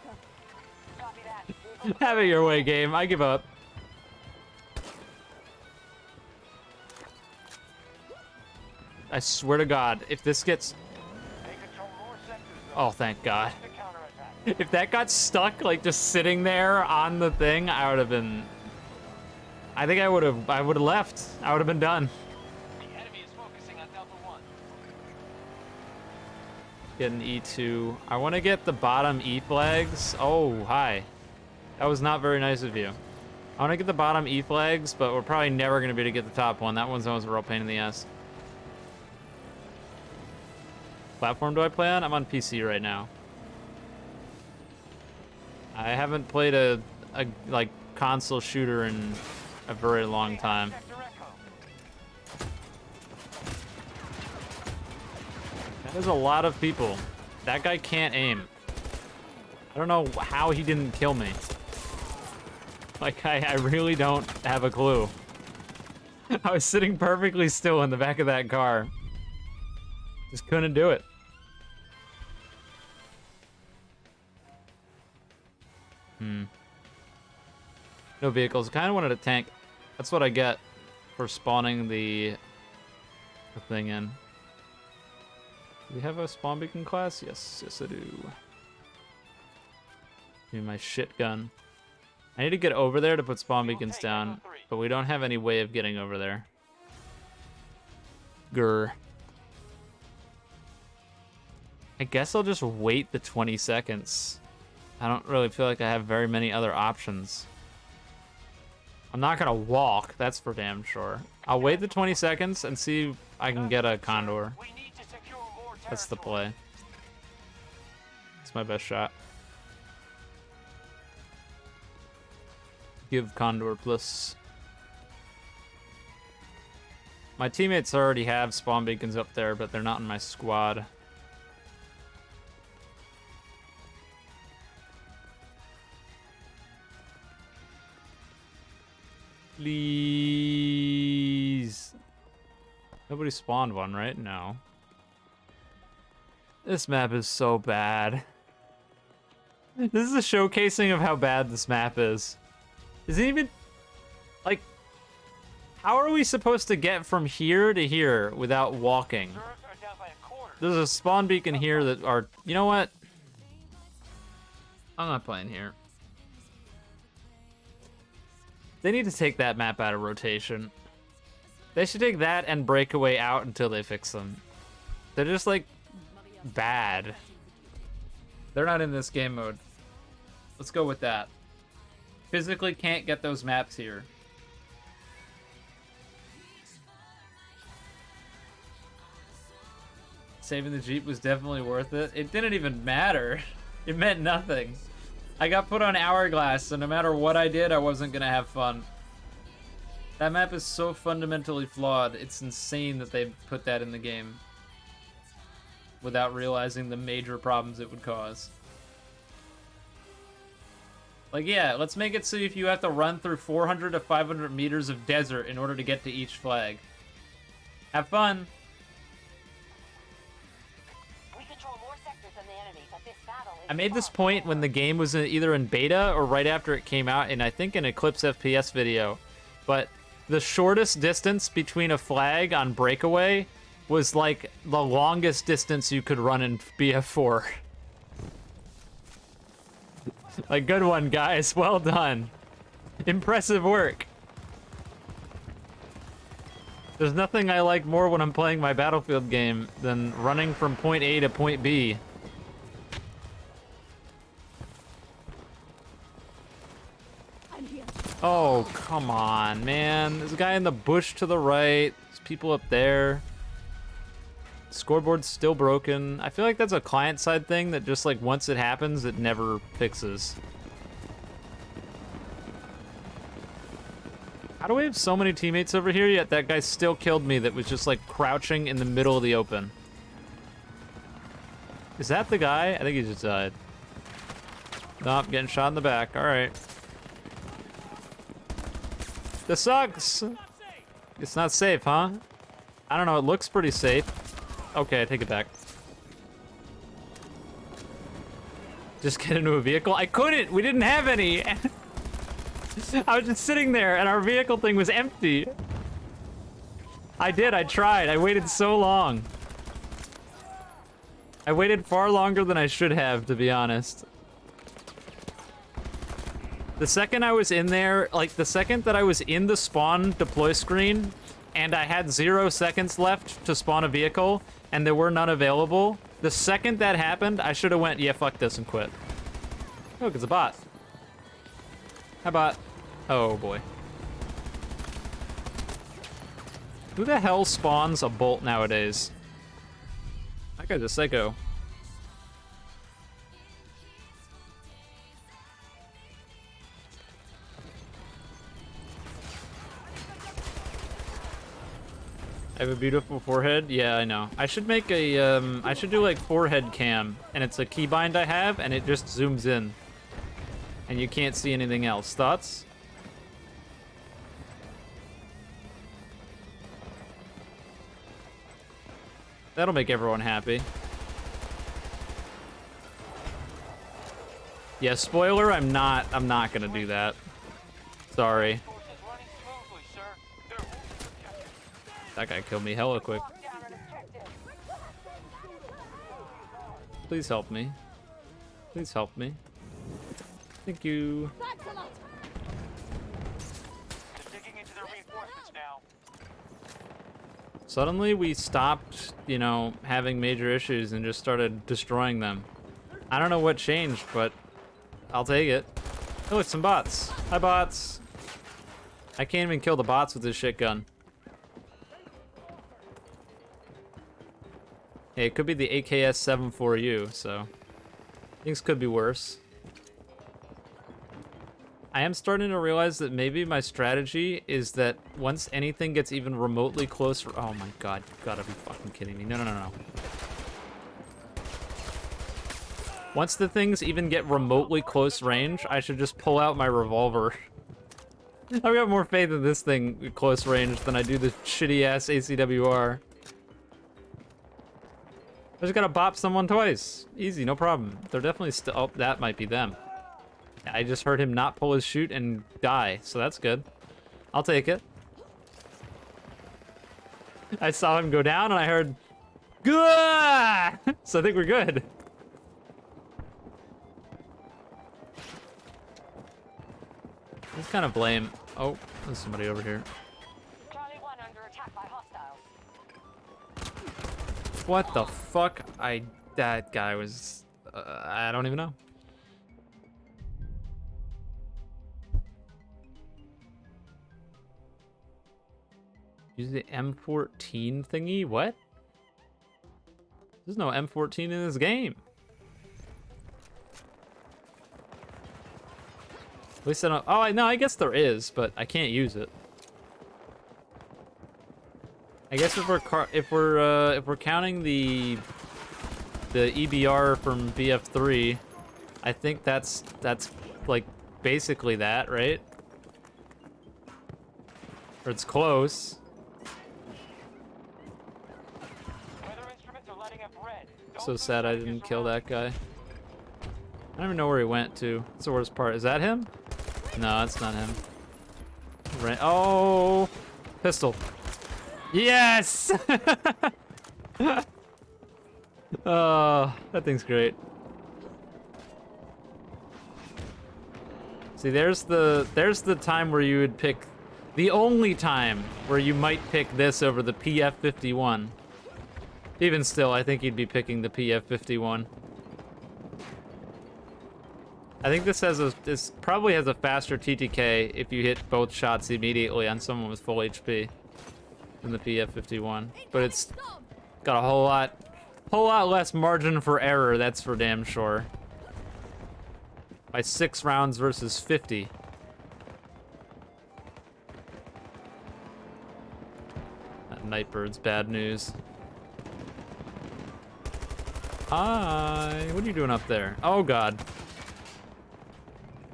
Have it your way, game. I give up. I swear to God, if this gets... Oh, thank God. If that got stuck, like, just sitting there on the thing, I would have been... I think I would have left. I would have been done. The enemy is focusing on Delta 1. Get an E2. I want to get the bottom E flags. Oh, hi. That was not very nice of you. I want to get the bottom E flags, but we're probably never going to be able to get the top one. That one's always a real pain in the ass. Platform do I play on? I'm on PC right now. I haven't played a like console shooter in a very long time. That is a lot of people. That guy can't aim. I don't know how he didn't kill me. Like, I really don't have a clue. I was sitting perfectly still in the back of that car. Just couldn't do it. No vehicles. Kind of wanted a tank. That's what I get for spawning the thing in. Do we have a spawn beacon class? Yes, yes I do. Give me my shit gun. I need to get over there to put spawn beacons down, but we don't have any way of getting over there. Grr. I guess I'll just wait the 20 seconds. I don't really feel like I have very many other options. I'm not gonna walk, that's for damn sure. I'll wait the 20 seconds and see if I can get a condor. That's the play. It's my best shot. Give condor plus. My teammates already have spawn beacons up there, but they're not in my squad. Please. Nobody spawned one, right? No. This map is so bad. This is a showcasing of how bad this map is. Is it even... Like... How are we supposed to get from here to here without walking? There's a spawn beacon here that are... You know what? I'm not playing here. They need to take that map out of rotation. They should take that and Breakaway out until they fix them. They're just, like, bad. They're not in this game mode. Let's go with that. Physically can't get those maps here. Saving the Jeep was definitely worth it. It didn't even matter. It meant nothing. I got put on Hourglass, so no matter what I did, I wasn't gonna have fun. That map is so fundamentally flawed. It's insane that they put that in the game without realizing the major problems it would cause. Like, yeah, let's make it so if you have to run through 400 to 500 meters of desert in order to get to each flag. Have fun. I made this point when the game was either in beta or right after it came out, and I think an Eclipse FPS video. But the shortest distance between a flag on Breakaway was like the longest distance you could run in BF4. Like, good one, guys. Well done. Impressive work. There's nothing I like more when I'm playing my Battlefield game than running from point A to point B. Oh, come on, man. There's a guy in the bush to the right. There's people up there. Scoreboard's still broken. I feel like that's a client-side thing that just, like, once it happens, it never fixes. How do we have so many teammates over here, yet that guy still killed me that was just, like, crouching in the middle of the open? Is that the guy? I think he just died. Nope, getting shot in the back. All right. This sucks. It's not safe, huh? I don't know. It looks pretty safe. Okay, I take it back. Just get into a vehicle? I couldn't. We didn't have any. I was just sitting there, and our vehicle thing was empty. I did. I tried. I waited so long. I waited far longer than I should have, to be honest. The second I was in there, like the second that I was in the spawn deploy screen and I had 0 seconds left to spawn a vehicle and there were none available, The second that happened, I should have went, yeah, fuck this and quit. Look, it's a bot. Hi, bot. Oh, boy. Who the hell spawns a bolt nowadays? That guy's a psycho. I have a beautiful forehead. Yeah, I know. I should make a, I should do like forehead cam, and it's a keybind I have, and it just zooms in. And you can't see anything else. Thoughts? That'll make everyone happy. Yeah, spoiler, I'm not gonna do that. Sorry. Force is running smoothly, sir. That guy killed me hella quick. Lock down an objective. Please help me. Please help me. Thank you. They're digging into their reinforcements now. Suddenly we stopped, you know, having major issues and just started destroying them. I don't know what changed, but I'll take it. Oh, look, some bots. Hi, bots. I can't even kill the bots with this shit gun. Hey, it could be the AKS-74U, so things could be worse. I am starting to realize that maybe my strategy is that once anything gets even remotely close... Oh my god, you gotta be fucking kidding me. No, no, no, no. Once the things even get remotely close range, I should just pull out my revolver. I've got more faith in this thing at close range than I do the shitty-ass ACW-R. I just gotta bop someone twice. Easy, no problem. They're definitely still... Oh, that might be them. I just heard him not pull his chute and die, so that's good. I'll take it. I saw him go down and I heard... Good! So I think we're good. It's kind of blame. Oh, there's somebody over here. Charlie 1 under attack by hostiles. What the fuck? That guy was... I don't even know. Use the M14 thingy? What? There's no M14 in this game. At least I don't... Oh, no, I guess there is, but I can't use it. I guess if we're counting the EBR from BF3, I think that's like basically that, right? Or it's close. Weather instruments are lighting up red. Don't So lose sad I focus didn't kill around. that guy. I don't even know where he went to. That's the worst part. Is that him? No, that's not him. Oh, pistol. Yes! Oh, that thing's great. See, there's the time where you would pick, the only time where you might pick this over the PF-51. Even still, I think you'd be picking the PF-51. I think this probably has a faster TTK if you hit both shots immediately on someone with full HP than the PF-51, but it's got a whole lot less margin for error, that's for damn sure. By 6 rounds versus 50. That Nightbird's bad news. Hi, what are you doing up there? Oh god.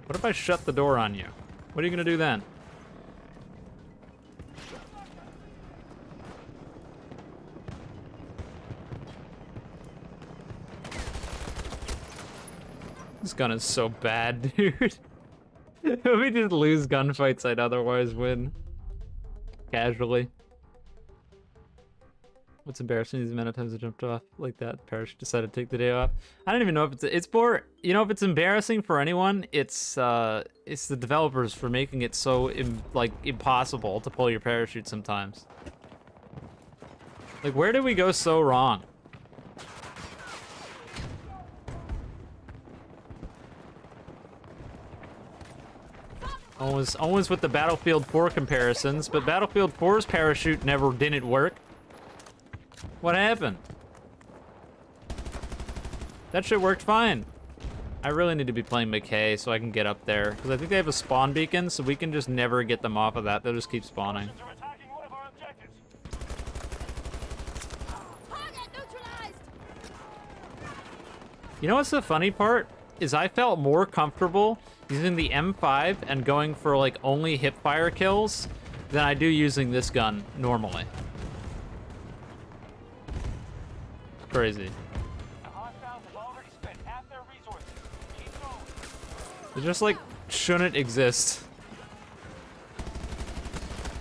What if I shut the door on you? What are you gonna do then? This gun is so bad, dude. We just lose gunfights I'd otherwise win. Casually. What's embarrassing is the amount of times I jumped off like that. Parrish decided to take the day off. I don't even know if it's more, you know, if it's embarrassing for anyone, it's the developers for making it so impossible to pull your parachute sometimes. Like, where did we go so wrong? Always with the Battlefield 4 comparisons, but Battlefield 4's parachute never didn't work. What happened? That shit worked fine. I really need to be playing McKay so I can get up there, because I think they have a spawn beacon, so we can just never get them off of that. They'll just keep spawning. Russians are attacking one of our objectives. Target neutralized! You know what's the funny part? Is I felt more comfortable using the M5 and going for like only hip fire kills than I do using this gun normally. Crazy. The hostiles have already spent half their resources. Keep going. It just like shouldn't exist.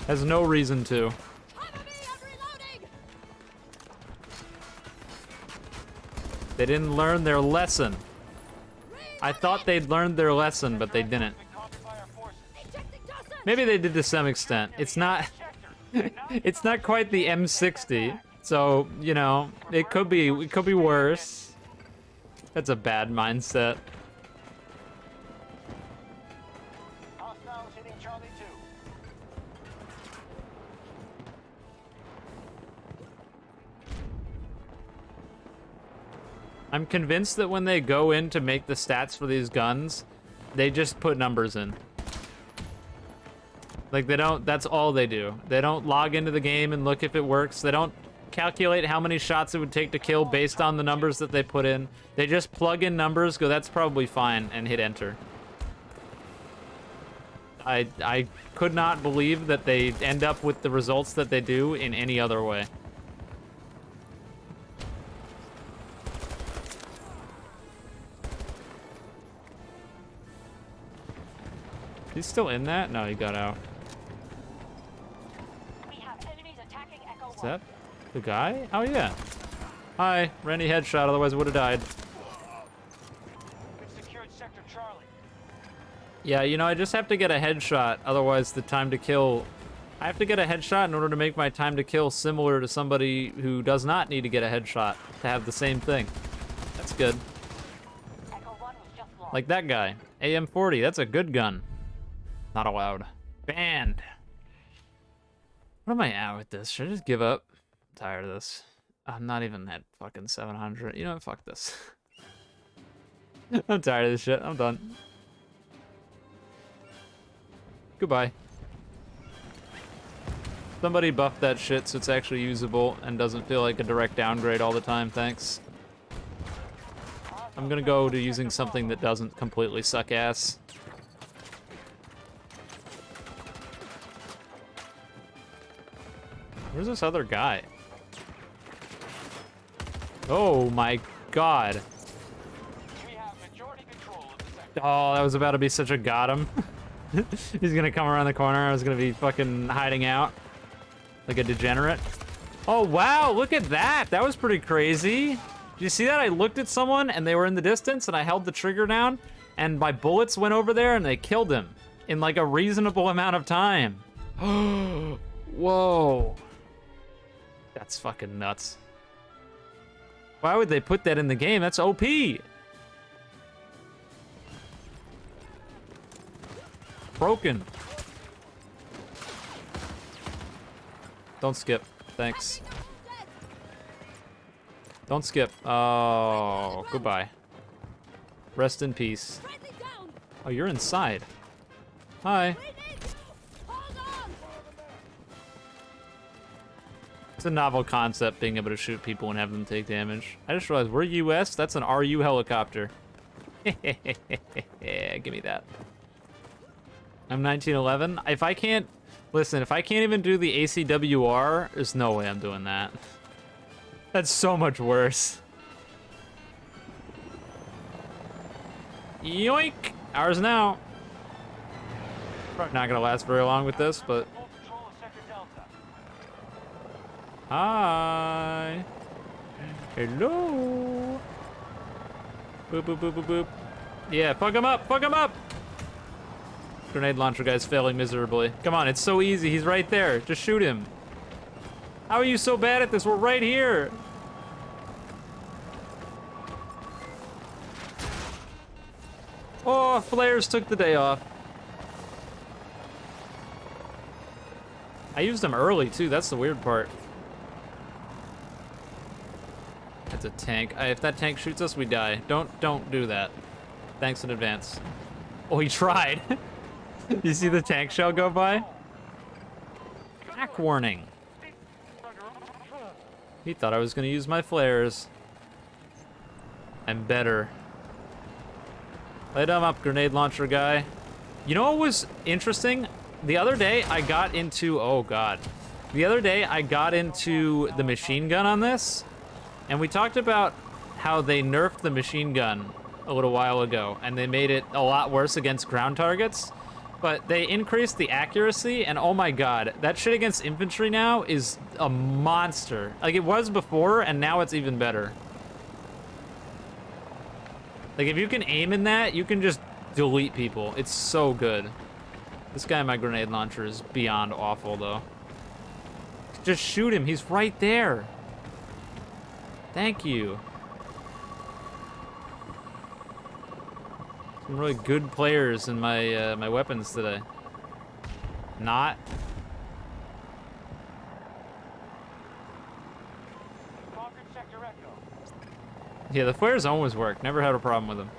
Has no reason to. Cover me, I'm reloading! They didn't learn their lesson. I thought they'd learned their lesson, but they didn't. Been caught by our forces. Ejecting Dawson! Maybe they did to some extent. It's not it's not quite the M60. So, you know, it could be worse. That's a bad mindset. Hostiles hitting Charlie 2. I'm convinced that when they go in to make the stats for these guns, they just put numbers in. Like they don't, that's all they do. They don't log into the game and look if it works. They don't calculate how many shots it would take to kill based on the numbers that they put in. They just plug in numbers, go that's probably fine, and hit enter. I could not believe that they end up with the results that they do in any other way. He's still in that? No, he got out. We have enemies attacking Echo 1. Is that the guy? Oh, yeah. Hi. Randy headshot, otherwise I would have died. We've secured Sector Charlie. Yeah, you know, I just have to get a headshot, otherwise the time to kill... I have to get a headshot in order to make my time to kill similar to somebody who does not need to get a headshot to have the same thing. That's good. Echo 1 was just lost. Like that guy. AM-40, that's a good gun. Not allowed. Banned. What am I at with this? Should I just give up? I'm tired of this. I'm not even at fucking 700. You know what? Fuck this. I'm tired of this shit. I'm done. Goodbye. Somebody buff that shit so it's actually usable and doesn't feel like a direct downgrade all the time, thanks. I'm gonna go to using something that doesn't completely suck ass. Where's this other guy? Oh my god. We have majority control of the sector. Oh, that was about to be such a got him. He's gonna come around the corner. I was gonna be fucking hiding out like a degenerate. Oh wow, look at that. That was pretty crazy. Did you see that? I looked at someone and they were in the distance and I held the trigger down and my bullets went over there and they killed him in like a reasonable amount of time. Whoa. That's fucking nuts. Why would they put that in the game? That's OP. Broken. Don't skip. Thanks. Don't skip. Oh, goodbye. Rest in peace. Friendly down! Oh, you're inside. Hi. Hold on! It's a novel concept, being able to shoot people and have them take damage. I just realized we're US. That's an RU helicopter. Yeah, give me that. I'm 1911. If I can't... Listen, if I can't even do the ACW-R, there's no way I'm doing that. That's so much worse. Yoink! Ours now. Probably not gonna last very long with this, but... Full control of Sector Delta. Hi. Hello. Boop, boop, boop, boop, boop. Yeah, fuck him up, fuck him up! Grenade launcher guy's failing miserably. Come on, it's so easy, he's right there. Just shoot him. How are you so bad at this? We're right here. Oh, flares took the day off. I used them early too, that's the weird part. That's a tank. If that tank shoots us, we die. Don't do that. Thanks in advance. Oh, he tried. You see the tank shell go by? Hack warning. He thought I was gonna use my flares. I'm better. Light him up, grenade launcher guy. You know what was interesting? The other day I got into, oh god. The other day I got into the machine gun on this, and we talked about how they nerfed the machine gun a little while ago, and they made it a lot worse against ground targets, but they increased the accuracy, and oh my god, that shit against infantry now is a monster. Like it was before, and now it's even better. Like, if you can aim in that, you can just delete people. It's so good. This guy in my grenade launcher is beyond awful, though. Just shoot him. He's right there. Thank you. Some really good players in my my weapons today. Not. Conquered Sector Echo. Yeah, the flares always work. Never had a problem with them.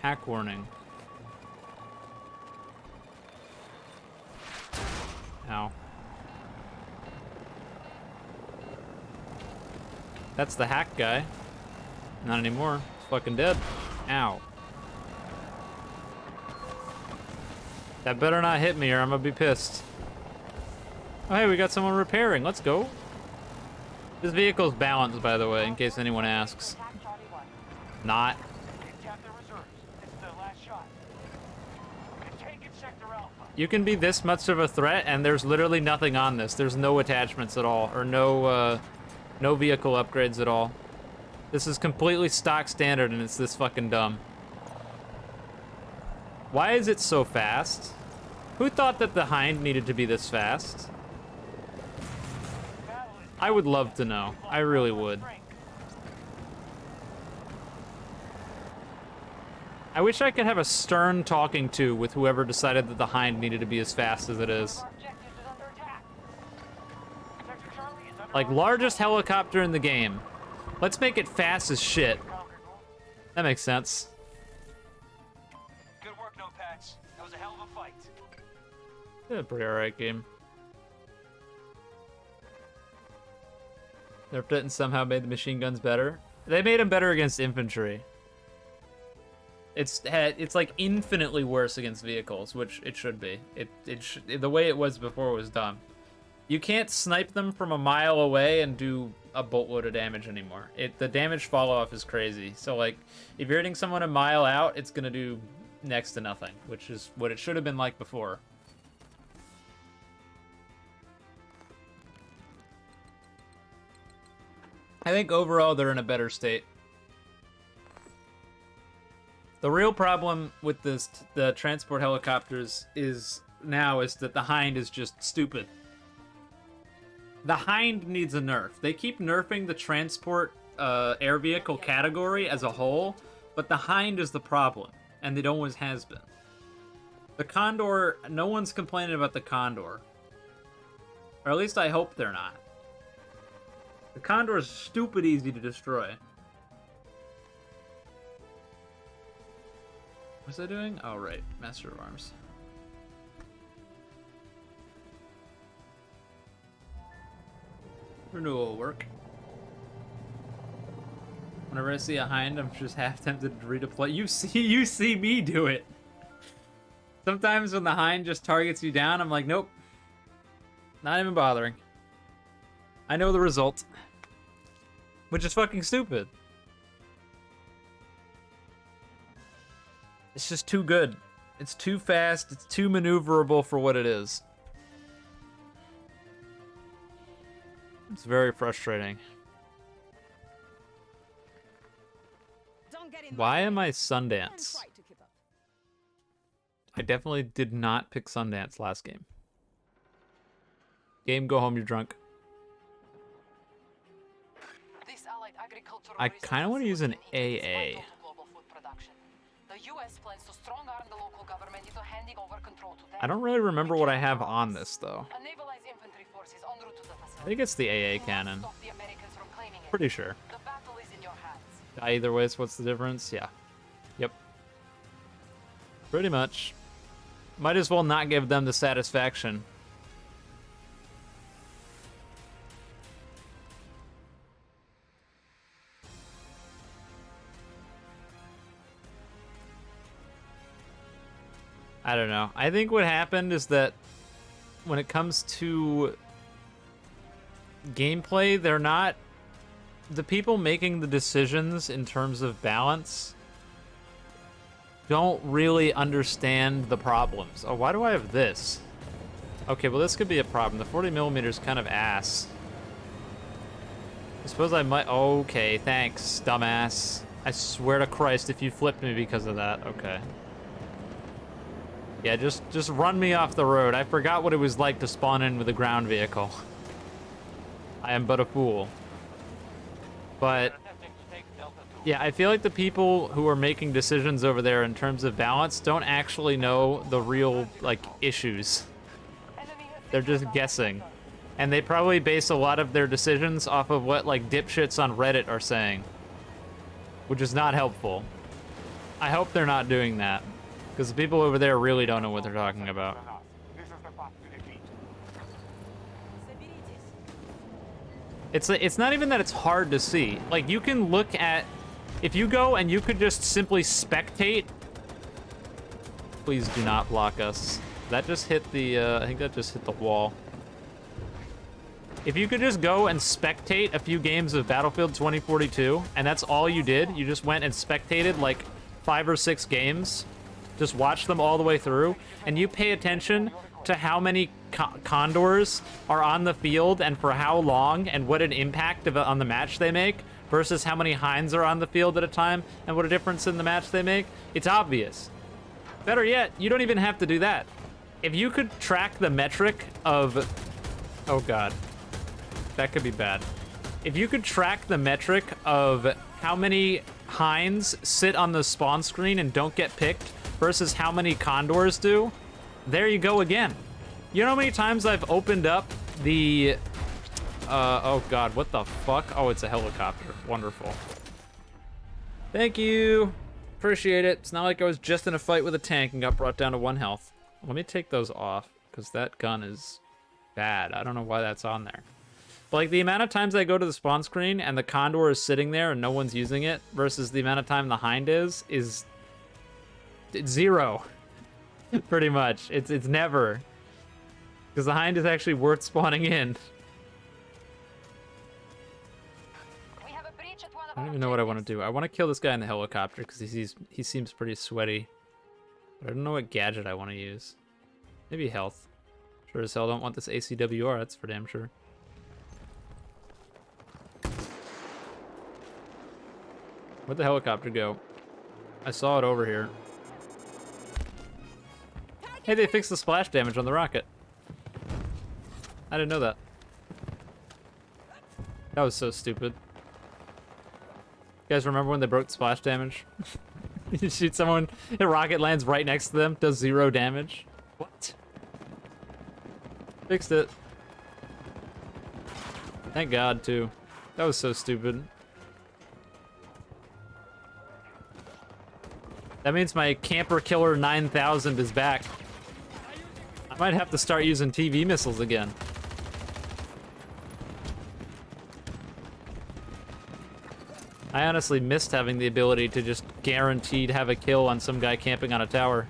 Hack warning. Ow. That's the hack guy. Not anymore. He's fucking dead. Ow. That better not hit me or I'm gonna be pissed. Oh, hey, we got someone repairing. Let's go. This vehicle's balanced, by the way, in case anyone asks. Attack Charlie 1. Not. Tap their reserves. This is their last shot. We've taken Sector Alpha. You can be this much of a threat, and there's literally nothing on this. There's no attachments at all, or no vehicle upgrades at all. This is completely stock standard, and it's this fucking dumb. Why is it so fast? Who thought that the Hind needed to be this fast? I would love to know. I really would. I wish I could have a stern talking to with whoever decided that the Hind needed to be as fast as it is. Our objective is under attack. Sector Charlie is under Like, largest helicopter in the game. Let's make it fast as shit. That makes sense. Good work, Notepads. That was a hell of a fight. Yeah, pretty alright game. Nerfed it and somehow made the machine guns better. They made them better against infantry. It's like infinitely worse against vehicles, which it should be. The way it was before was dumb. You can't snipe them from a mile away and do a boatload of damage anymore. The damage fall off is crazy. So like, if you're hitting someone a mile out, it's gonna do next to nothing, which is what it should have been like before. I think overall they're in a better state. The real problem with the transport helicopters is that the Hind is just stupid. The Hind needs a nerf. They keep nerfing the transport air vehicle category as a whole, but the Hind is the problem, and it always has been. The Condor, no one's complaining about the Condor. Or at least I hope they're not. The Condor is stupid easy to destroy. What's that doing? Oh, right. Master of Arms. Renewal will work. Whenever I see a Hind, I'm just half tempted to redeploy. You see me do it. Sometimes when the Hind just targets you down, I'm like, nope. Not even bothering. I know the result. Which is fucking stupid. It's just too good. It's too fast. It's too maneuverable for what it is. It's very frustrating. Don't get in Why my am I way. Sundance? Don't try to keep up. I definitely did not pick Sundance last game. Game, go home, you're drunk. This allied I kind of want to use an AA. I don't really remember what I have on this, though. I think it's the AA cannon. Pretty sure. Either way, what's the difference? Yeah. Yep. Pretty much. Might as well not give them the satisfaction. I don't know. I think what happened is that when it comes to gameplay, they're not... The people making the decisions in terms of balance don't really understand the problems. Oh, why do I have this? Okay, well, this could be a problem. The 40mm is kind of ass. I suppose I might... Okay, thanks, dumbass. I swear to Christ if you flipped me because of that. Okay. Yeah, just run me off the road. I forgot what it was like to spawn in with a ground vehicle. I am but a fool. But yeah, I feel like the people who are making decisions over there in terms of balance don't actually know the real, like, issues. They're just guessing. And they probably base a lot of their decisions off of what, like, dipshits on Reddit are saying. Which is not helpful. I hope they're not doing that. Because the people over there really don't know what they're talking about. It's not even that it's hard to see. Like, you can look at... If you go and you could just simply spectate... Please do not block us. That just hit the... I think that just hit the wall. If you could just go and spectate a few games of Battlefield 2042, and that's all you did, you just went and spectated, like, 5 or 6 games... Just watch them all the way through, and you pay attention to how many condors are on the field and for how long and what an impact on the match they make versus how many hinds are on the field at a time and what a difference in the match they make. It's obvious. Better yet, you don't even have to do that. If you could track the metric of... Oh god. That could be bad. If you could track the metric of how many hinds sit on the spawn screen and don't get picked versus how many condors do, there you go again. You know how many times I've opened up the... oh god, what the fuck? Oh, it's a helicopter. Wonderful. Thank you. Appreciate it. It's not like I was just in a fight with a tank and got brought down to 1 health. Let me take those off, because that gun is bad. I don't know why that's on there. But like, the amount of times I go to the spawn screen and the condor is sitting there and no one's using it versus the amount of time the hind is it's 0. Pretty much. It's never. Because the hind is actually worth spawning in. I don't even know what I want to do. I want to kill this guy in the helicopter because he seems pretty sweaty. But I don't know what gadget I want to use. Maybe health. Sure as hell don't want this ACW-R, that's for damn sure. Where'd the helicopter go? I saw it over here. Hey, they fixed the splash damage on the rocket. I didn't know that. That was so stupid. You guys remember when they broke the splash damage? You shoot someone, a rocket lands right next to them, does 0 damage. What? Fixed it. Thank God, too. That was so stupid. That means my Camper Killer 9000 is back. I might have to start using TV missiles again. I honestly missed having the ability to just guaranteed have a kill on some guy camping on a tower.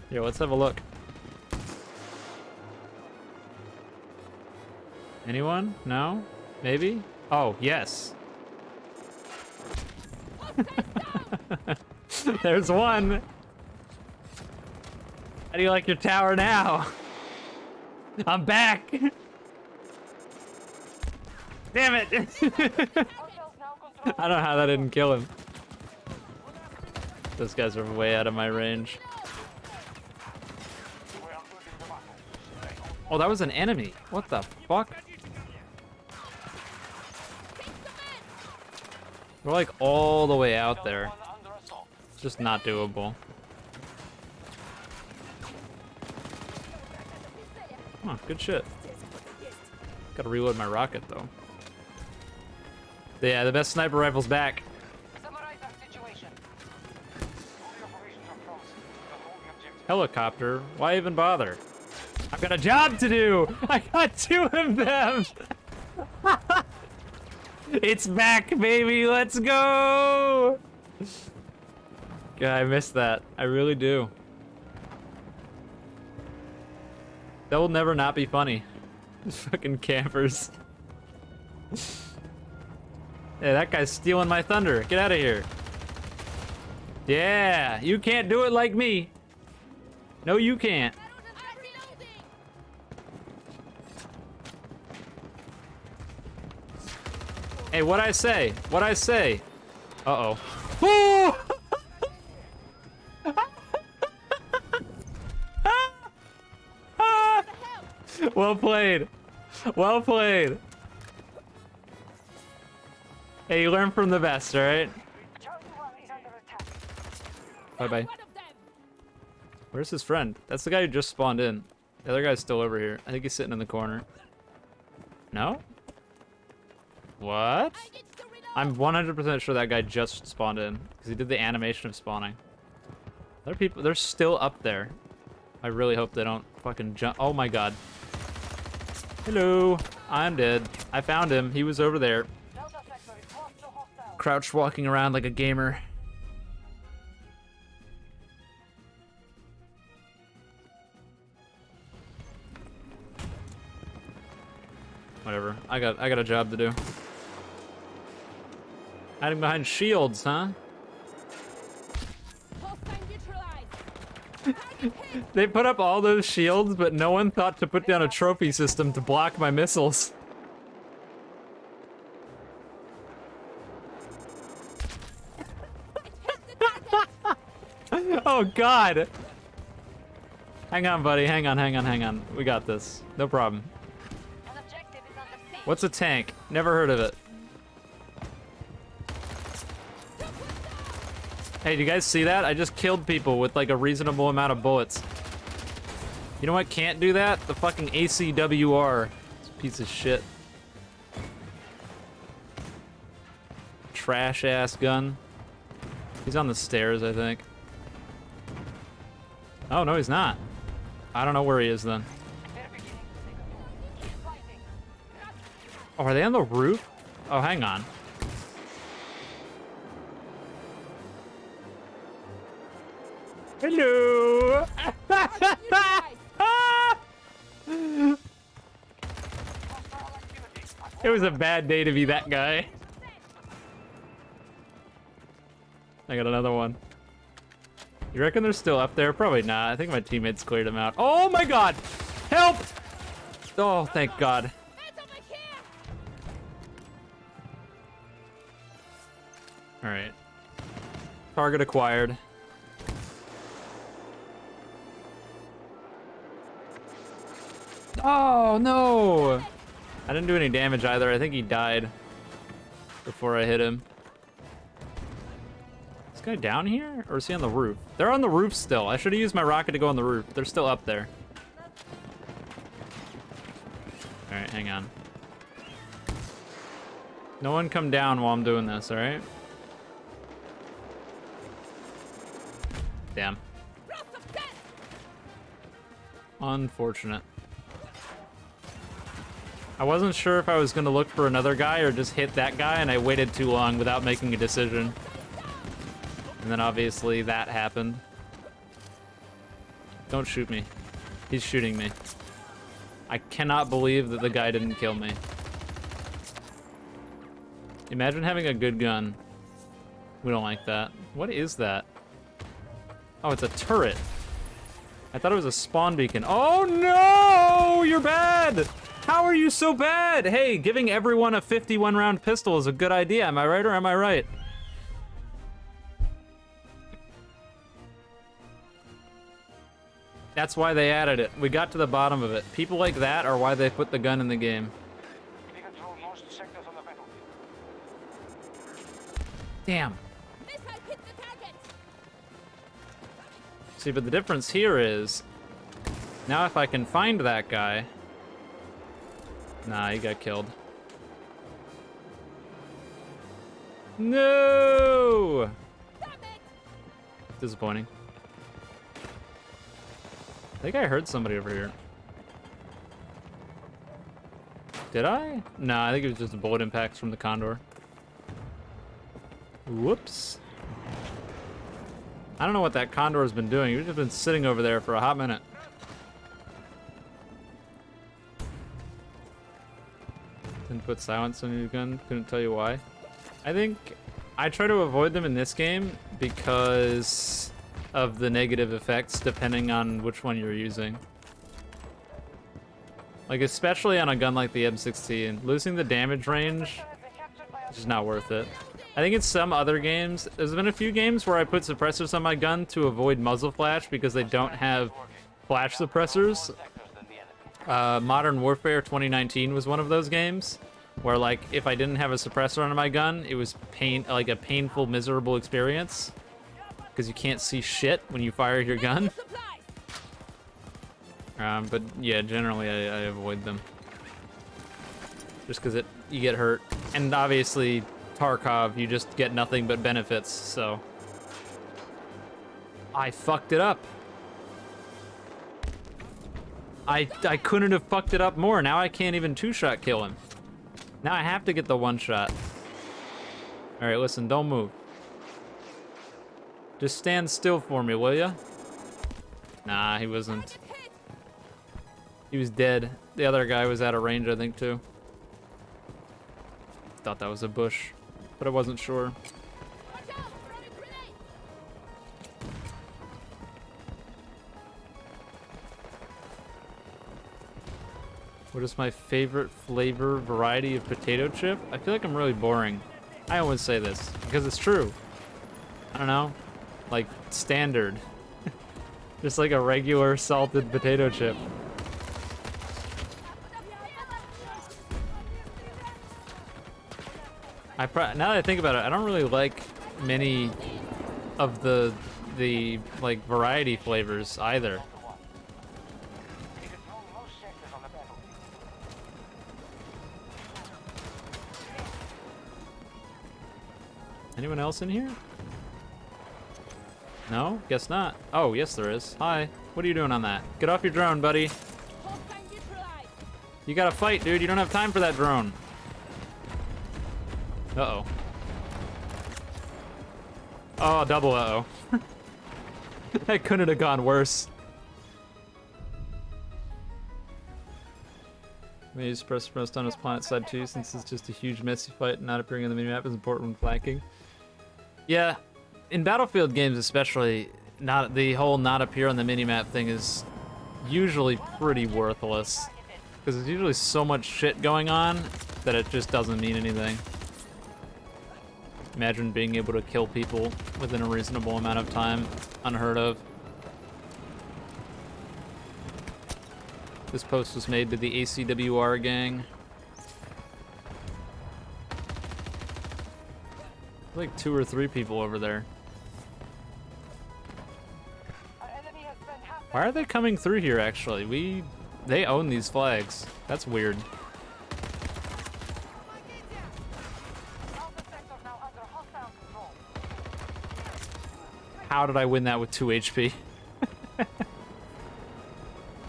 Here, let's have a look. Anyone? No? Maybe? Oh, yes. There's one. How do you like your tower now? I'm back. Damn it. I don't know how that didn't kill him. Those guys are way out of my range. Oh, that was an enemy. What the fuck? We're like all the way out Delta there. One under assault. It's just not doable. Huh, good shit. Gotta reload my rocket though. Yeah, the best sniper rifle's back. Summarize our situation. All the operations are frozen. Not all the objectives. Helicopter? Why even bother? I've got a job to do! I got 2 of them! It's back, baby! Let's go! God, I missed that. I really do. That will never not be funny. Fucking campers. Yeah, that guy's stealing my thunder. Get out of here. Yeah, you can't do it like me. No, you can't. Hey, what'd I say? What'd I say? Uh-oh. Ooh! Well played. Well played. Hey, you learn from the best, alright? Charlie 1 is under attack. Bye-bye. Where's his friend? That's the guy who just spawned in. The other guy's still over here. I think he's sitting in the corner. No? What? I'm 100% sure that guy just spawned in because he did the animation of spawning. Other people, they're still up there. I really hope they don't fucking jump. Oh my god. Hello. I'm dead. I found him. He was over there. Delta sector is close to hostile. Crouched walking around like a gamer. Whatever. I got a job to do. Hiding behind shields, huh? They put up all those shields, but no one thought to put down a trophy system to block my missiles. Oh god! Hang on, buddy. Hang on. We got this. No problem. An objective is under siege. What's a tank? Never heard of it. Hey, do you guys see that? I just killed people with like a reasonable amount of bullets. You know what can't do that? The fucking ACW-R. It's a piece of shit. Trash ass gun. He's on the stairs, I think. Oh, no, he's not. I don't know where he is then. They're beginning to take a Keep fighting. Oh, are they on the roof? Oh, hang on. Hello! It was a bad day to be that guy. I got another one. You reckon they're still up there? Probably not. I think my teammates cleared them out. Oh my god! Help! Oh, thank god. Alright. Target acquired. Oh, no! I didn't do any damage either. I think he died before I hit him. Is this guy down here? Or is he on the roof? They're on the roof still. I should have used my rocket to go on the roof. They're still up there. Alright, hang on. No one come down while I'm doing this, alright? Damn. Unfortunate. I wasn't sure if I was gonna look for another guy or just hit that guy, and I waited too long without making a decision. And then obviously that happened. Don't shoot me. He's shooting me. I cannot believe that the guy didn't kill me. Imagine having a good gun. We don't like that. What is that? Oh, it's a turret. I thought it was a spawn beacon. Oh no! You're bad! How are you so bad? Hey, giving everyone a 51 round pistol is a good idea. Am I right or am I right? That's why they added it. We got to the bottom of it. People like that are why they put the gun in the game. We control most sectors on the battlefield. Damn. Missile hit the target. See, but the difference here is, now if I can find that guy... Nah, he got killed. No! Damn it. Disappointing. I think I heard somebody over here. Did I? No, I think it was just bullet impacts from the Condor. Whoops. I don't know what that Condor has been doing. He's just been sitting over there for a hot minute. Didn't put silence on your gun. Couldn't tell you why. I think I try to avoid them in this game because of the negative effects depending on which one you're using. Like, especially on a gun like the M16, losing the damage range is just not worth it. I think in some other games, there's been a few games where I put suppressors on my gun to avoid muzzle flash because they don't have flash suppressors. Modern Warfare 2019 was one of those games where, like, if I didn't have a suppressor on my gun, it was like a painful, miserable experience because you can't see shit when you fire your gun. But yeah, generally I avoid them just because you get hurt, and obviously Tarkov, you just get nothing but benefits. So I fucked it up. I couldn't have fucked it up more. Now I can't even two-shot kill him. Now I have to get the one-shot. All right, listen, don't move. Just stand still for me, will ya? Nah, he wasn't. He was dead. The other guy was out of range, I think, too. Thought that was a bush, but I wasn't sure. What is my favorite flavor variety of potato chip? I feel like I'm really boring. I always say this because it's true. I don't know, like standard. Just like a regular salted potato chip. Now that I think about it, I don't really like many of the like variety flavors either. Anyone else in here? No? Guess not. Oh, yes there is. Hi. What are you doing on that? Get off your drone, buddy. You gotta fight, dude. You don't have time for that drone. Uh-oh. Oh, double uh-oh. That couldn't have gone worse. Maybe just press on his planet side too, since it's just a huge messy fight and not appearing on the minimap is important when flanking. Yeah, in Battlefield games especially, the whole not appear on the minimap thing is usually pretty worthless. Because there's usually so much shit going on that it just doesn't mean anything. Imagine being able to kill people within a reasonable amount of time. Unheard of. This post was made to the ACW-R gang. Like 2 or 3 people over there. Why are they coming through here, actually? They own these flags. That's weird. How did I win that with 2 HP?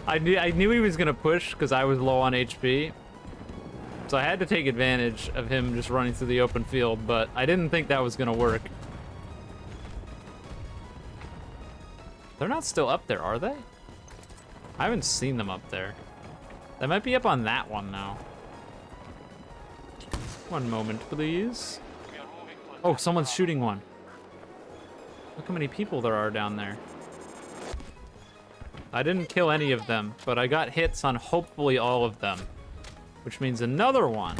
I knew he was gonna push because I was low on HP. So I had to take advantage of him just running through the open field, but I didn't think that was gonna work. They're not still up there, are they? I haven't seen them up there. They might be up on that one now. One moment, please. Oh, someone's shooting one. Look how many people there are down there. I didn't kill any of them, but I got hits on hopefully all of them. Which means another one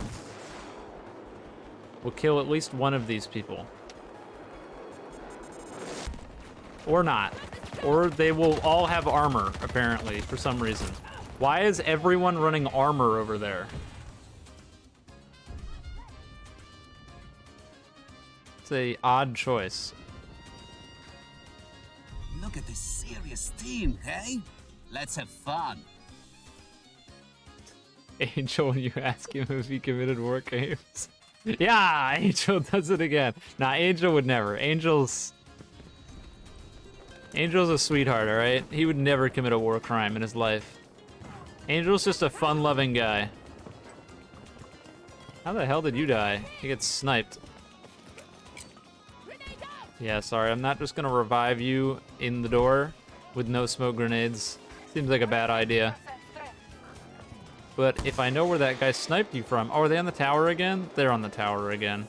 will kill at least one of these people. Or not. Or they will all have armor, apparently, for some reason. Why is everyone running armor over there? It's a odd choice. Look at this serious team, hey? Let's have fun. Angel, when you ask him if he committed war games. Yeah, Angel does it again. Nah, Angel would never. Angel's a sweetheart, alright? He would never commit a war crime in his life. Angel's just a fun-loving guy. How the hell did you die? He gets sniped. Yeah, sorry, I'm not just gonna revive you in the door with no smoke grenades. Seems like a bad idea. But if I know where that guy sniped you from... Oh, are they on the tower again? They're on the tower again.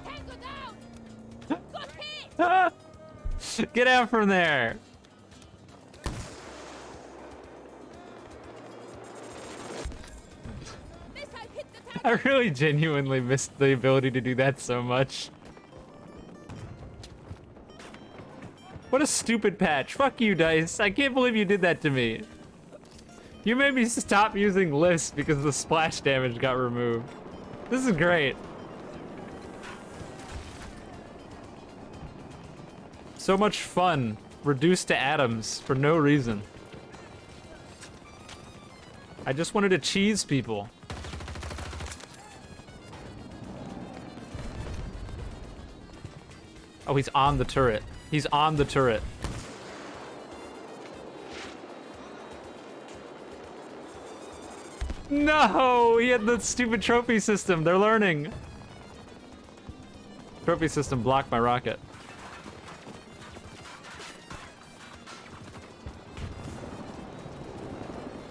Tango down! Got hit! Get out from there! Missile hit the I target! really genuinely missed the ability to do that so much. What a stupid patch. Fuck you, Dice. I can't believe you did that to me. You made me stop using lifts because the splash damage got removed. This is great. So much fun, reduced to atoms for no reason. I just wanted to cheese people. Oh, he's on the turret. He's on the turret. No! He had the stupid trophy system. They're learning. Trophy system blocked my rocket.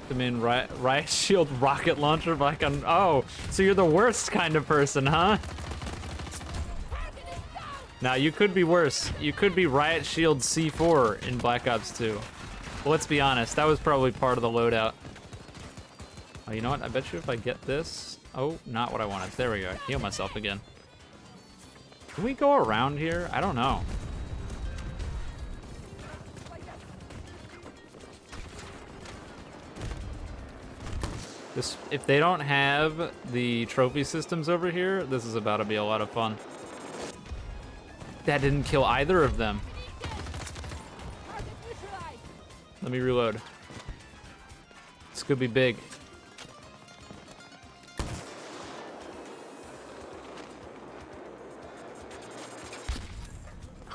I mean, riot shield rocket launcher back on. Oh, so you're the worst kind of person, huh? Now, you could be worse. You could be Riot Shield C4 in Black Ops 2. But let's be honest, that was probably part of the loadout. Oh, you know what? I bet you if I get this... Oh, not what I wanted. There we go. Heal myself again. Can we go around here? I don't know. This, if they don't have the trophy systems over here, this is about to be a lot of fun. That didn't kill either of them. Target neutralized! Let me reload. This could be big.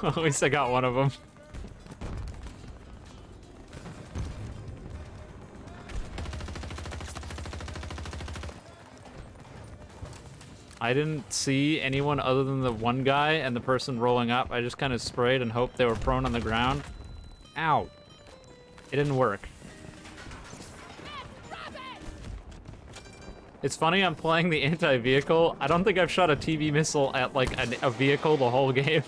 At least I got one of them. I didn't see anyone other than the one guy and the person rolling up. I just kind of sprayed and hoped they were prone on the ground. Ow. It didn't work. It's funny, I'm playing the anti-vehicle. I don't think I've shot a TV missile at like a vehicle the whole game.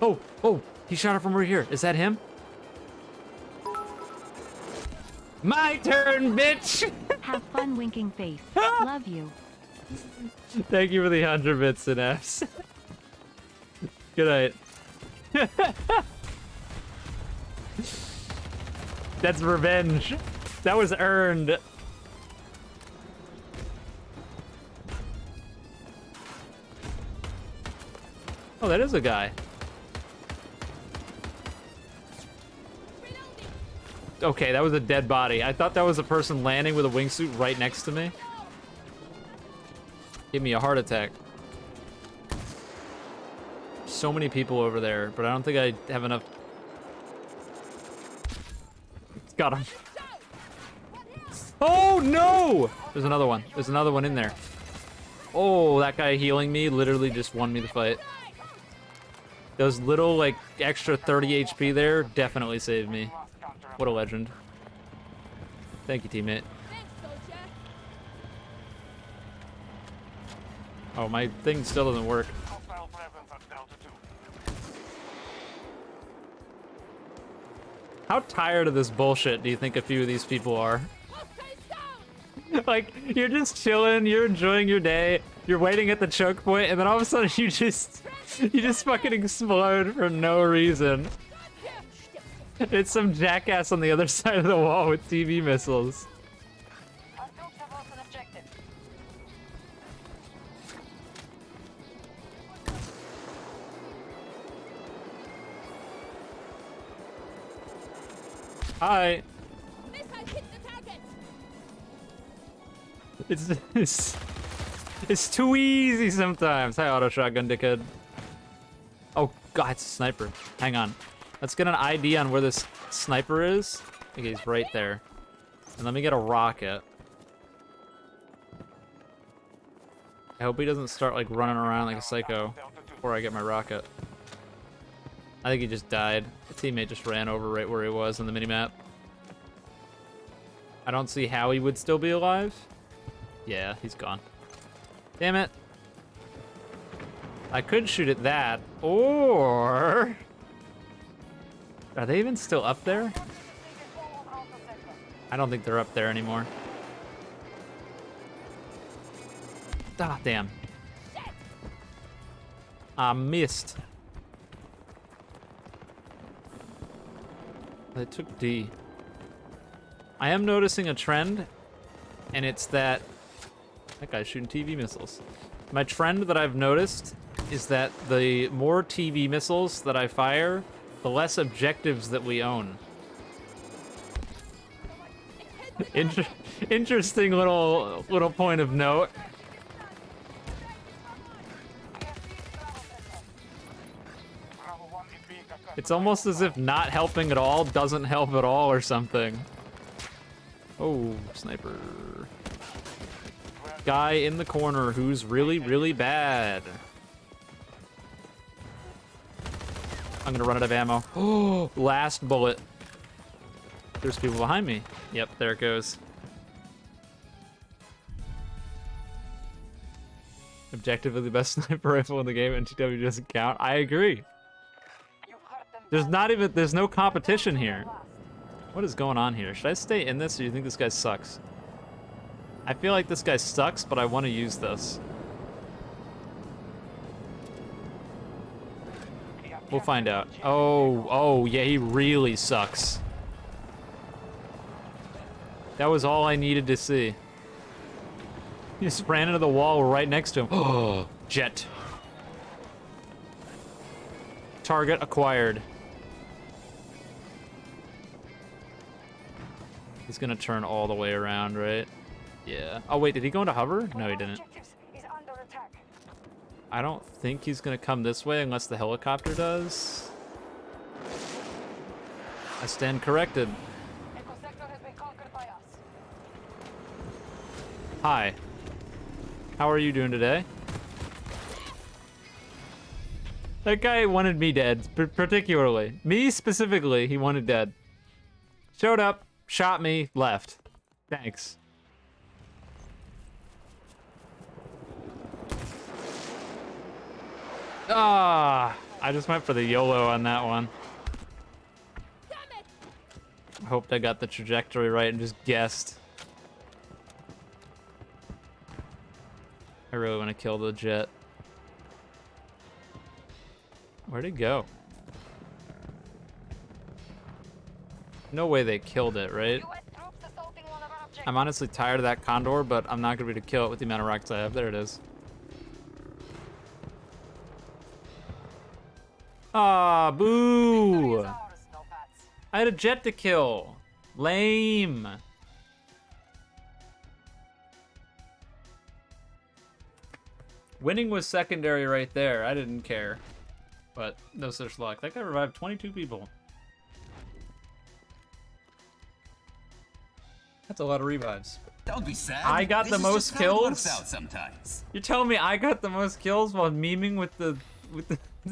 Oh, he shot it from over here. Is that him? My turn, bitch! Have fun winking face. Love you. Thank you for the 100 bits and Fs. Good night. That's revenge. That was earned. Oh, that is a guy. Okay, that was a dead body. I thought that was a person landing with a wingsuit right next to me. Give me a heart attack. So many people over there, but I don't think I have enough. Got him. Oh no! There's another one. There's another one in there. Oh, that guy healing me literally just won me the fight. Those little, like, extra 30 HP there definitely saved me. What a legend. Thank you, teammate. Thanks, soldier! Oh, my thing still doesn't work. Hostile presence at Delta 2. How tired of this bullshit do you think a few of these people are? Hostile down! Like, you're just chilling, you're enjoying your day, you're waiting at the choke point, and then all of a sudden you just fucking explode for no reason. It's some jackass on the other side of the wall with TV missiles. Our troops have lost an objective. Hi. Missile hit the target. It's too easy sometimes. Hi, auto shotgun dickhead. Oh god, it's a sniper. Hang on. Let's get an ID on where this sniper is. I think he's right there. And let me get a rocket. I hope he doesn't start like running around like a psycho before I get my rocket. I think he just died. A teammate just ran over right where he was on the minimap. I don't see how he would still be alive. Yeah, he's gone. Damn it. I could shoot at that, or... Are they even still up there? I don't think they're up there anymore. Ah, damn. I missed. They took D. I am noticing a trend, and it's that guy's shooting TV missiles. My trend that I've noticed is that the more TV missiles that I fire, the less objectives that we own. Interesting little point of note. It's almost as if not helping at all doesn't help at all or something. Oh, sniper. Guy in the corner who's really, really bad. I'm gonna run out of ammo. Oh, last bullet. There's people behind me. Yep, there it goes. Objectively the best sniper rifle in the game, and TW doesn't count. I agree. There's no competition here. What is going on here? Should I stay in this, or do you think this guy sucks? I feel like this guy sucks, but I want to use this. We'll find out. Oh, yeah, he really sucks. That was all I needed to see. He just ran into the wall right next to him. Oh, jet. Target acquired. He's gonna turn all the way around, right? Yeah. Oh wait, did he go into hover? No, he didn't. I don't think he's gonna come this way unless the helicopter does. I stand corrected. Hi. How are you doing today? That guy wanted me dead, particularly. Me specifically, he wanted dead. Showed up, shot me, left. Thanks. Ah, I just went for the YOLO on that one. Damn it! I hoped I got the trajectory right and just guessed. I really want to kill the jet. Where'd it go? No way they killed it, right? I'm honestly tired of that Condor, but I'm not gonna be able to kill it with the amount of rockets I have. There it is. Ah, boo! I had a jet to kill. Lame. Winning was secondary right there. I didn't care. But no such luck. That guy revived 22 people. That's a lot of revives. Don't be sad. I got This the is most just how it works kills? out sometimes. You're telling me I got the most kills while memeing with the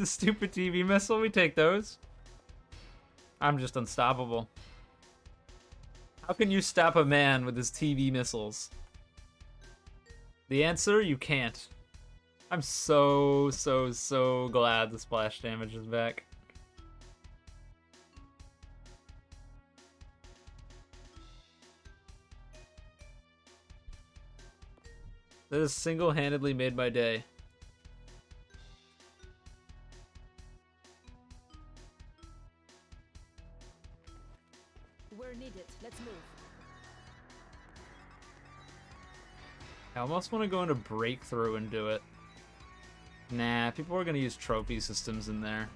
stupid TV missile? We take those. I'm just unstoppable. How can you stop a man with his TV missiles? The answer, you can't. I'm so glad the splash damage is back. That has single-handedly made my day. We're needed. Let's move. I almost want to go into breakthrough and do it. Nah, people are gonna use trophy systems in there.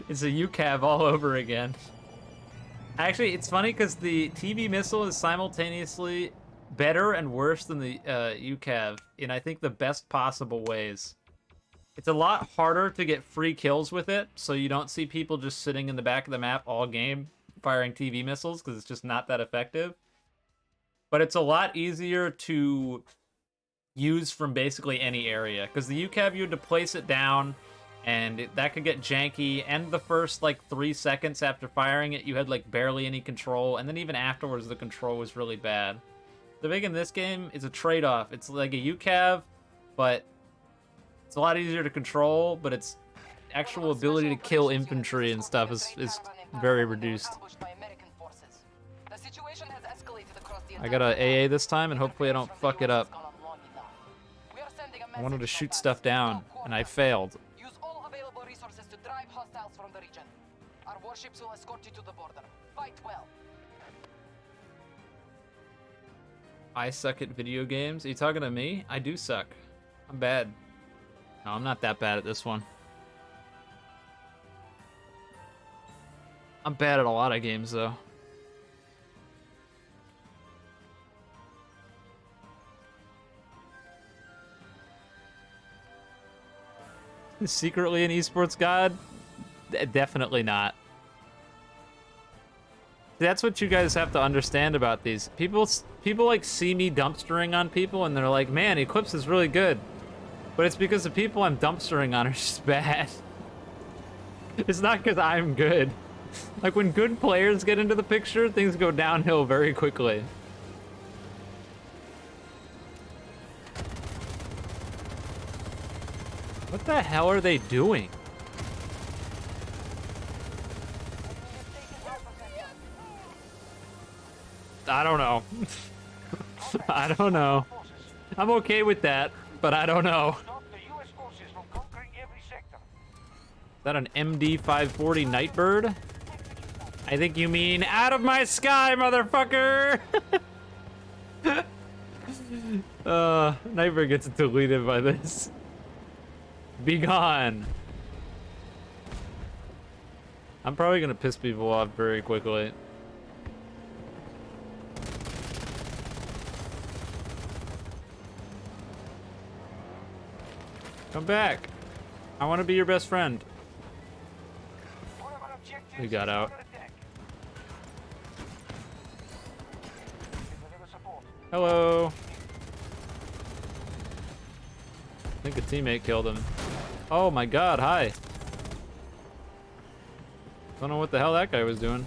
It's a UCAV all over again. Actually, it's funny because the TV missile is simultaneously better and worse than the UCAV in, I think, the best possible ways. It's a lot harder to get free kills with it, so you don't see people just sitting in the back of the map all game firing TV missiles, because it's just not that effective. But it's a lot easier to use from basically any area, because the UCAV, you had to place it down, and that could get janky, and the first, like, 3 seconds after firing it, you had, like, barely any control, and then even afterwards, the control was really bad. The big in this game is a trade-off. It's like a UCAV, but it's a lot easier to control, but its actual ability to kill infantry and stuff is very reduced. I got a AA this time, and hopefully I don't fuck it up. I wanted to shoot stuff down, and I failed. Use all available resources to drive hostiles from the region. Our warships will escort you to the border. Fight well. I suck at video games? Are you talking to me? I do suck. I'm bad. No, I'm not that bad at this one. I'm bad at a lot of games, though. Secretly an esports god? Definitely not. That's what you guys have to understand about these. People like see me dumpstering on people and they're like, man, Eclipse is really good. But it's because the people I'm dumpstering on are just bad. It's not because I'm good. Like, when good players get into the picture, things go downhill very quickly. What the hell are they doing? I don't know. I don't know. I'm okay with that, but I don't know. Stop the US forces from conquering every sector. Is that an MD-540 Nightbird? I think you mean out of my sky, motherfucker! Nightbird gets deleted by this. Be gone. I'm probably gonna piss people off very quickly. Come back. I want to be your best friend. One of our objectives We got is out. under attack. Deliver support. Hello. I think a teammate killed him. Oh my god, hi. Don't know what the hell that guy was doing.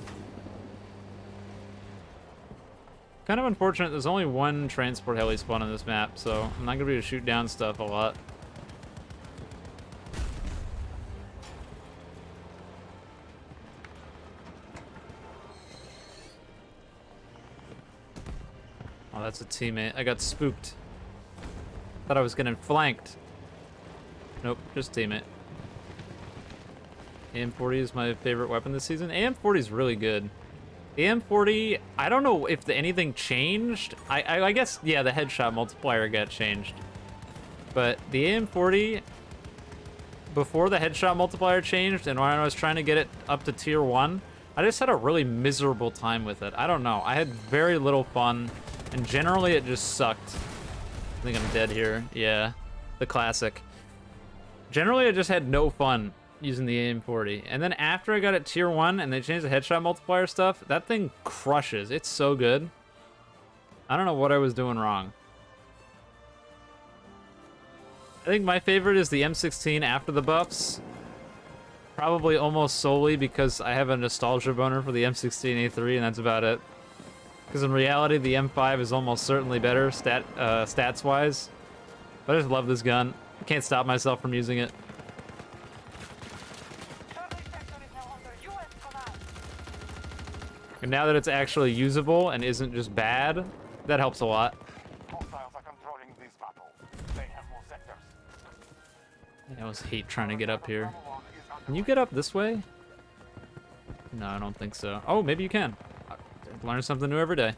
Kind of unfortunate, there's only one transport heli spawn on this map, so I'm not gonna be able to shoot down stuff a lot. Oh, that's a teammate. I got spooked. Thought I was getting flanked. Nope, just teammate. AM-40 is my favorite weapon this season. AM-40 is really good. AM-40, I don't know if anything changed. I guess, yeah, the headshot multiplier got changed. But the AM-40, before the headshot multiplier changed, and when I was trying to get it up to tier 1, I just had a really miserable time with it. I don't know. I had very little fun, and generally it just sucked. I think I'm dead here. Yeah, the classic. Generally, I just had no fun using the AM-40. And then after I got it tier 1 and they changed the headshot multiplier stuff, that thing crushes. It's so good. I don't know what I was doing wrong. I think my favorite is the M16 after the buffs. Probably almost solely because I have a nostalgia boner for the M16A3, and that's about it. Because in reality, the M5 is almost certainly better stats-wise. But I just love this gun. I can't stop myself from using it. Charlie sector is now under US command. And now that it's actually usable and isn't just bad, that helps a lot. Hostiles are controlling this battle. They have more sectors. I always hate trying to get up here. Can you get up this way? No, I don't think so. Oh, maybe you can. Learn something new every day.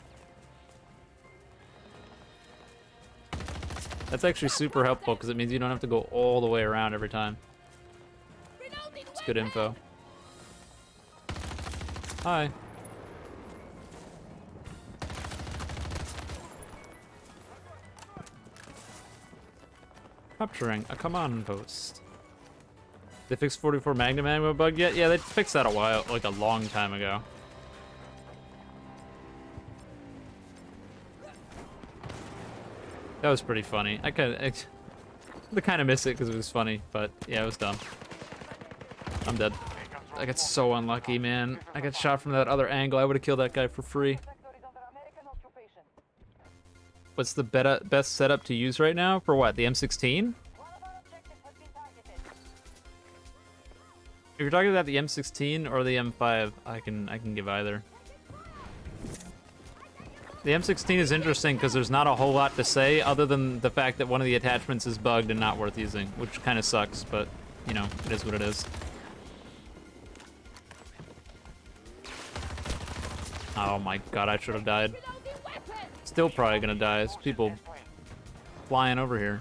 That's actually super helpful because it means you don't have to go all the way around every time. Reloading It's good weapon. info. Hi. Capturing a command post. They fixed 44 Magnum ammo bug yet? Yeah, they fixed that like a long time ago. That was pretty funny. I kind of miss it because it was funny, but yeah, it was dumb. I'm dead. I got so unlucky, man. I got shot from that other angle. I would have killed that guy for free. What's the best setup to use right now? For what, the M16? If you're talking about the M16 or the M5, I can give either. The M16 is interesting because there's not a whole lot to say other than the fact that one of the attachments is bugged and not worth using, which kind of sucks, but, you know, it is what it is. Oh my god, I should have died. Still probably gonna die. There's people flying over here.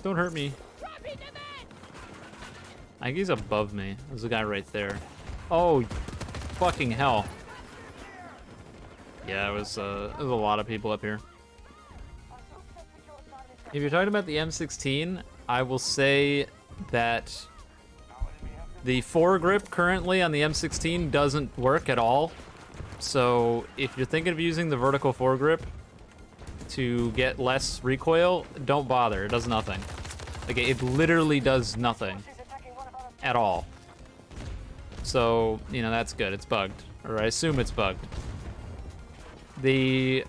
Don't hurt me. I think he's above me. There's a guy right there. Oh, fucking hell. Yeah, it was a lot of people up here. If you're talking about the M16, I will say that the foregrip currently on the M16 doesn't work at all. So if you're thinking of using the vertical foregrip to get less recoil, don't bother. It does nothing. Like, it literally does nothing at all. So, you know, that's good. It's bugged. Or I assume it's bugged. The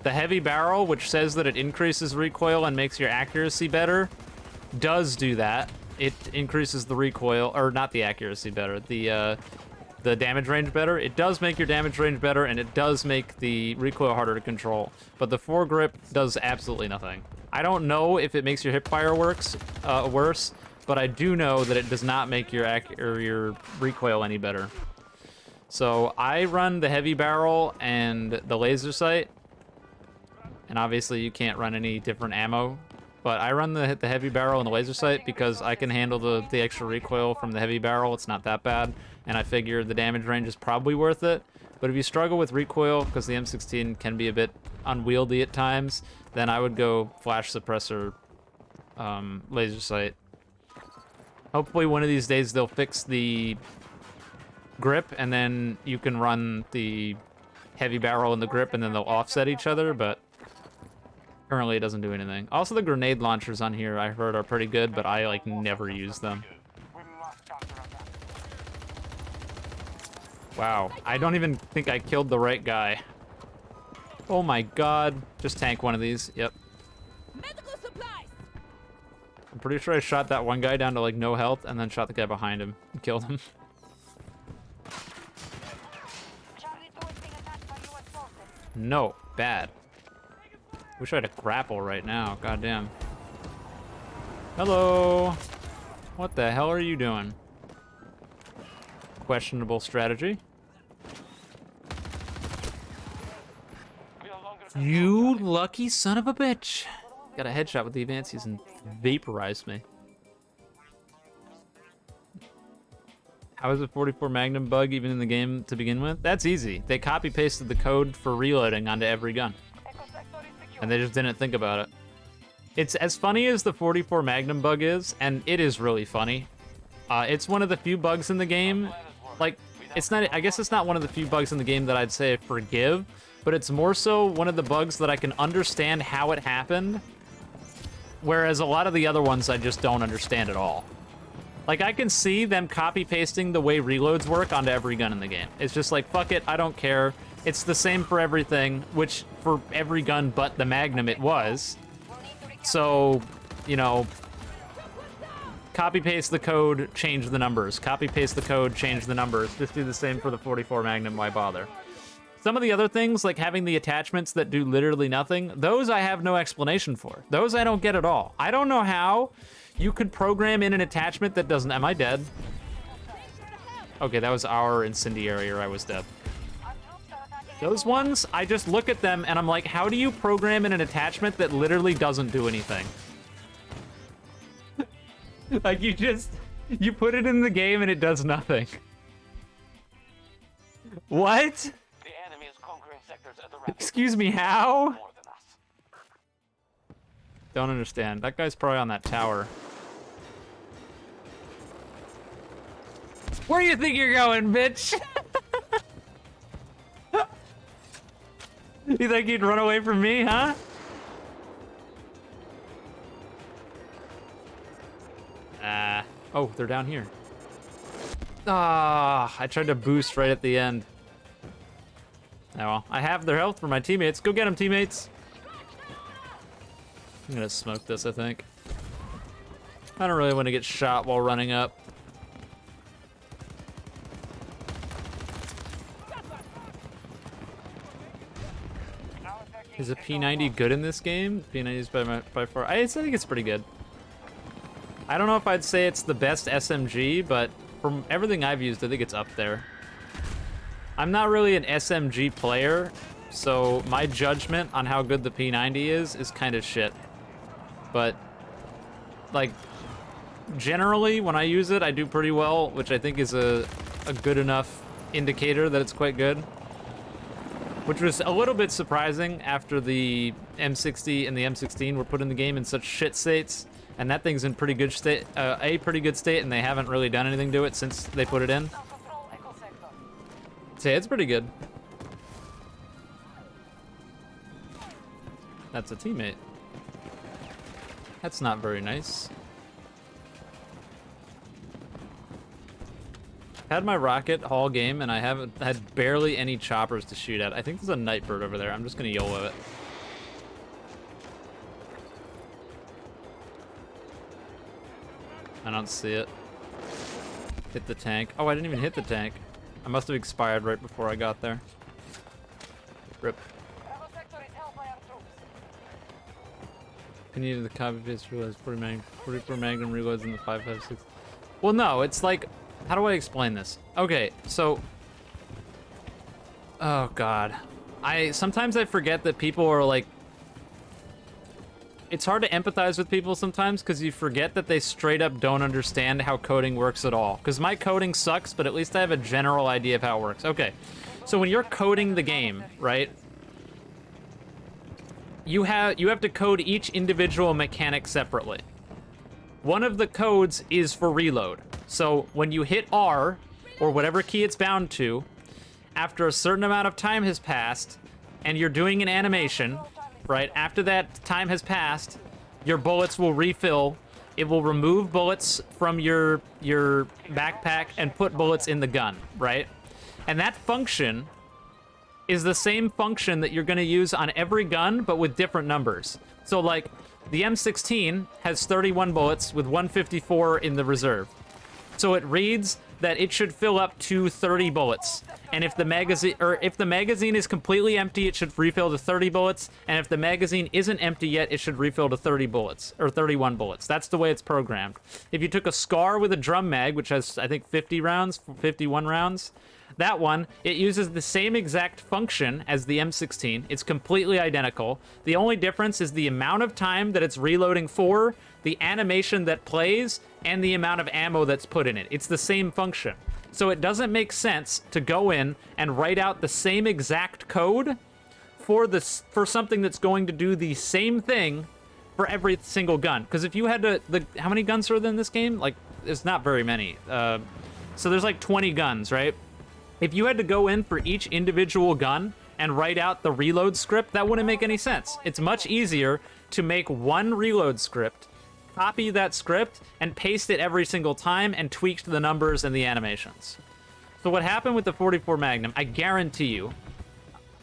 heavy barrel, which says that it increases recoil and makes your accuracy better, does do that. It increases the recoil, or not the accuracy better, the damage range better. It does make your damage range better, and it does make the recoil harder to control. But the foregrip does absolutely nothing. I don't know if it makes your hipfire worse, but I do know that it does not make your recoil any better. So I run the heavy barrel and the laser sight, and obviously you can't run any different ammo. But I run the heavy barrel and the laser sight because I can handle the extra recoil from the heavy barrel. It's not that bad, and I figure the damage range is probably worth it. But if you struggle with recoil, because the M16 can be a bit unwieldy at times, then I would go flash suppressor, laser sight. Hopefully one of these days they'll fix the grip, and then you can run the heavy barrel and the grip, and then they'll offset each other, but currently it doesn't do anything. Also, the grenade launchers on here I heard are pretty good, but I like never use them. Wow, I don't even think I killed the right guy. Oh my god. Just tank one of these. Yep. Medical supplies. I'm pretty sure I shot that one guy down to like no health and then shot the guy behind him and killed him. No, bad. Wish I had a grapple right now. Goddamn. Hello. What the hell are you doing? Questionable strategy. You lucky son of a bitch. Got a headshot with the advances and vaporized me. How is a 44 Magnum bug even in the game to begin with? That's easy. They copy pasted the code for reloading onto every gun. And they just didn't think about it. It's as funny as the 44 Magnum bug is, and it is really funny. It's one of the few bugs in the game. Like, it's not, I guess it's not one of the few bugs in the game that I'd say I forgive, but it's more so one of the bugs that I can understand how it happened, whereas a lot of the other ones I just don't understand at all. Like, I can see them copy-pasting the way reloads work onto every gun in the game. It's just like, fuck it, I don't care. It's the same for everything, which for every gun but the Magnum it was. So, you know, copy-paste the code, change the numbers. Copy-paste the code, change the numbers. Just do the same for the 44 Magnum, why bother? Some of the other things, like having the attachments that do literally nothing, those I have no explanation for. Those I don't get at all. I don't know how you could program in an attachment that doesn't... Am I dead? Okay, that was our incendiary, or I was dead. Those ones, I just look at them and I'm like, how do you program in an attachment that literally doesn't do anything? Like, you put it in the game and it does nothing. What? The enemy is conquering sectors at the rapid Excuse me, how? more than us. Don't understand. That guy's probably on that tower. Where do you think you're going, bitch? You think you'd run away from me, huh? Oh, they're down here. Ah, I tried to boost right at the end. Oh well, I have their health for my teammates. Go get them, teammates. I'm gonna smoke this, I think. I don't really want to get shot while running up. Is a P90 good in this game? P90 is by far. I think it's pretty good. I don't know if I'd say it's the best SMG, but from everything I've used, I think it's up there. I'm not really an SMG player, so my judgment on how good the P90 is kind of shit. But, like, generally, when I use it, I do pretty well, which I think is a good enough indicator that it's quite good. Which was a little bit surprising after the M60 and the M16 were put in the game in such shit states. And that thing's in pretty good state, a pretty good state, and they haven't really done anything to it since they put it in. So yeah, it's pretty good. That's a teammate. That's not very nice. Had my rocket all game, and I haven't had barely any choppers to shoot at. I think there's a Nightbird over there. I'm just gonna YOLO it. I don't see it. Hit the tank. Oh, I didn't even hit the tank. I must have expired right before I got there. Rip. Continue the copy paste reloads 44 magnum reloads in the 5.56. Well, no, it's like, how do I explain this? Okay, so, oh god, sometimes I forget that people are like. It's hard to empathize with people sometimes because you forget that they straight up don't understand how coding works at all. Because my coding sucks, but at least I have a general idea of how it works. Okay, so when you're coding the game, right? You have to code each individual mechanic separately. One of the codes is for reload. So when you hit R, or whatever key it's bound to, after a certain amount of time has passed, and you're doing an animation, right, after that time has passed, your bullets will refill. It will remove bullets from your backpack and put bullets in the gun, right? And that function is the same function that you're gonna use on every gun, but with different numbers. So like, the M16 has 31 bullets with 154 in the reserve. So it reads that it should fill up to 30 bullets. And if the magazine is completely empty, it should refill to 30 bullets. And if the magazine isn't empty yet, it should refill to 30 bullets, or 31 bullets. That's the way it's programmed. If you took a SCAR with a drum mag, which has, I think, 50 rounds, 51 rounds, that one, it uses the same exact function as the M16. It's completely identical. The only difference is the amount of time that it's reloading for, the animation that plays, and the amount of ammo that's put in it. It's the same function. So it doesn't make sense to go in and write out the same exact code for something that's going to do the same thing for every single gun. Because if you had to, how many guns are there in this game? Like, there's not very many. So there's like 20 guns, right? If you had to go in for each individual gun and write out the reload script, that wouldn't make any sense. It's much easier to make one reload script, copy that script, and paste it every single time and tweak the numbers and the animations. So what happened with the 44 Magnum, I guarantee you,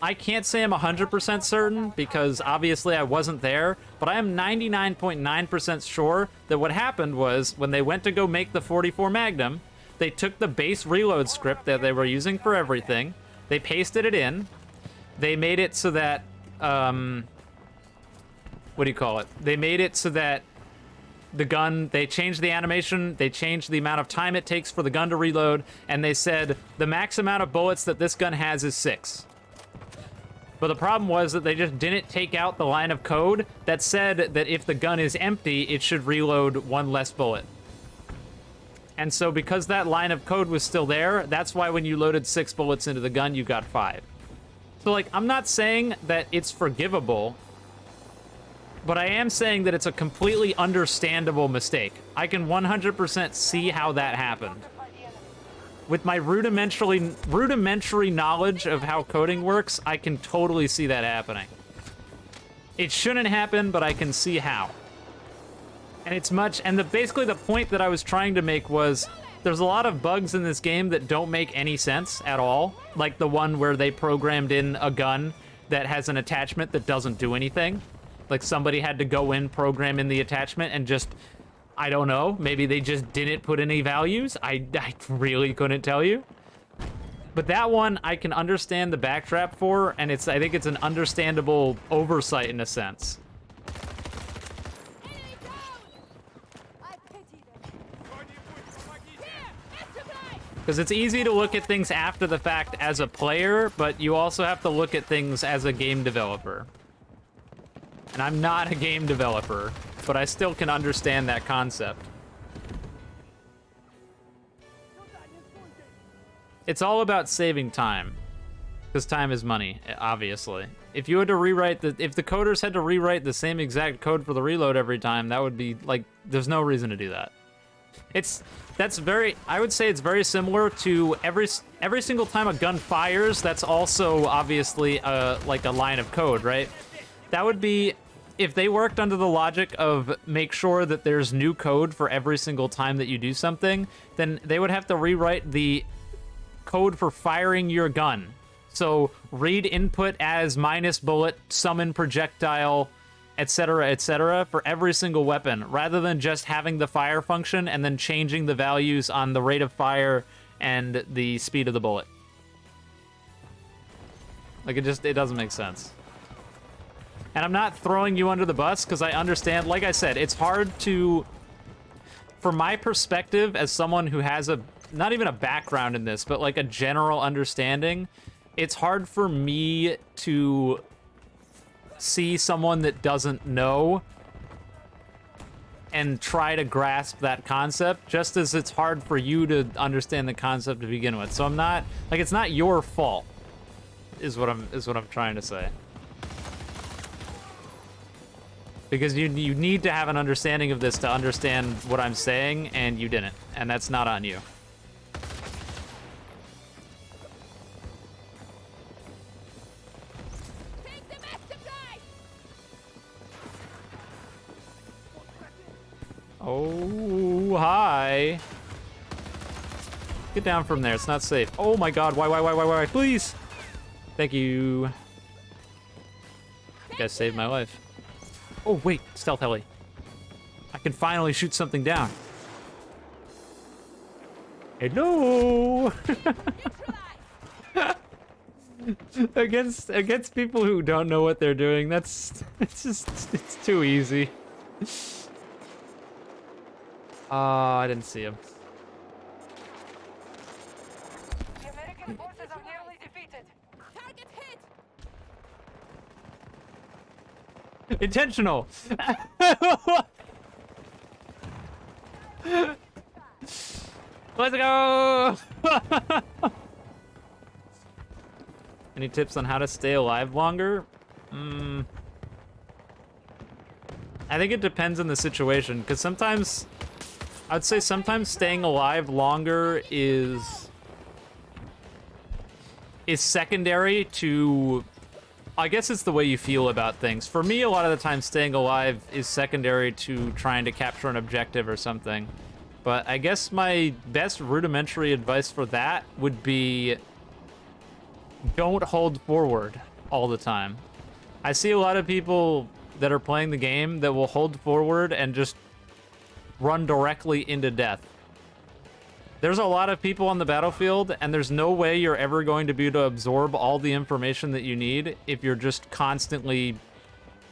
I can't say I'm 100% certain because obviously I wasn't there, but I am 99.9% sure that what happened was when they went to go make the 44 Magnum, they took the base reload script that they were using for everything, they pasted it in, they made it so that, what do you call it? They made it so that the gun, they changed the animation, they changed the amount of time it takes for the gun to reload, and they said the max amount of bullets that this gun has is 6. But the problem was that they just didn't take out the line of code that said that if the gun is empty, it should reload 1 less bullet. And so because that line of code was still there, that's why when you loaded 6 bullets into the gun, you got 5. So like, I'm not saying that it's forgivable But I am saying that it's a completely understandable mistake. I can 100% see how that happened. With my rudimentary knowledge of how coding works, I can totally see that happening. It shouldn't happen, but I can see how. And it's basically the point that I was trying to make was there's a lot of bugs in this game that don't make any sense at all. Like the one where they programmed in a gun that has an attachment that doesn't do anything. Like somebody had to go in, program in the attachment, and just, I don't know, maybe they just didn't put any values. I really couldn't tell you. But that one I can understand the backtrap for, and I think it's an understandable oversight in a sense. Enemy down! I pity them. Here! Air supply! Because it's easy to look at things after the fact as a player, but you also have to look at things as a game developer. And I'm not a game developer, but I still can understand that concept. It's all about saving time, because time is money, obviously. If you had to if the coders had to rewrite the same exact code for the reload every time, that would be, like, there's no reason to do that. I would say it's very similar to every single time a gun fires, that's also obviously like a line of code, right? That would be, if they worked under the logic of make sure that there's new code for every single time that you do something, then they would have to rewrite the code for firing your gun. So read input as -bullet, summon projectile, etc., for every single weapon, rather than just having the fire function and then changing the values on the rate of fire and the speed of the bullet. Like, it doesn't make sense. And I'm not throwing you under the bus, because I understand, like I said, it's hard to, from my perspective as someone who has not even a background in this, but like a general understanding, it's hard for me to see someone that doesn't know and try to grasp that concept, just as it's hard for you to understand the concept to begin with. So I'm not, like, it's not your fault, is what I'm trying to say. Because you need to have an understanding of this to understand what I'm saying, and you didn't, and that's not on you. Take the mass supply! Oh, hi. Get down from there, it's not safe. Oh my god, why, please! Thank you. You guys saved my life. Oh, wait, stealth heli. I can finally shoot something down. Hello! against people who don't know what they're doing, it's too easy. I didn't see him. The American forces are nearly defeated. Target hit! Intentional. Let's go. Any tips on how to stay alive longer? I think it depends on the situation, because sometimes, I'd say sometimes staying alive longer is secondary to, I guess it's the way you feel about things. For me, a lot of the time, staying alive is secondary to trying to capture an objective or something. But I guess my best rudimentary advice for that would be don't hold forward all the time. I see a lot of people that are playing the game that will hold forward and just run directly into death. There's a lot of people on the battlefield, and there's no way you're ever going to be able to absorb all the information that you need if you're just constantly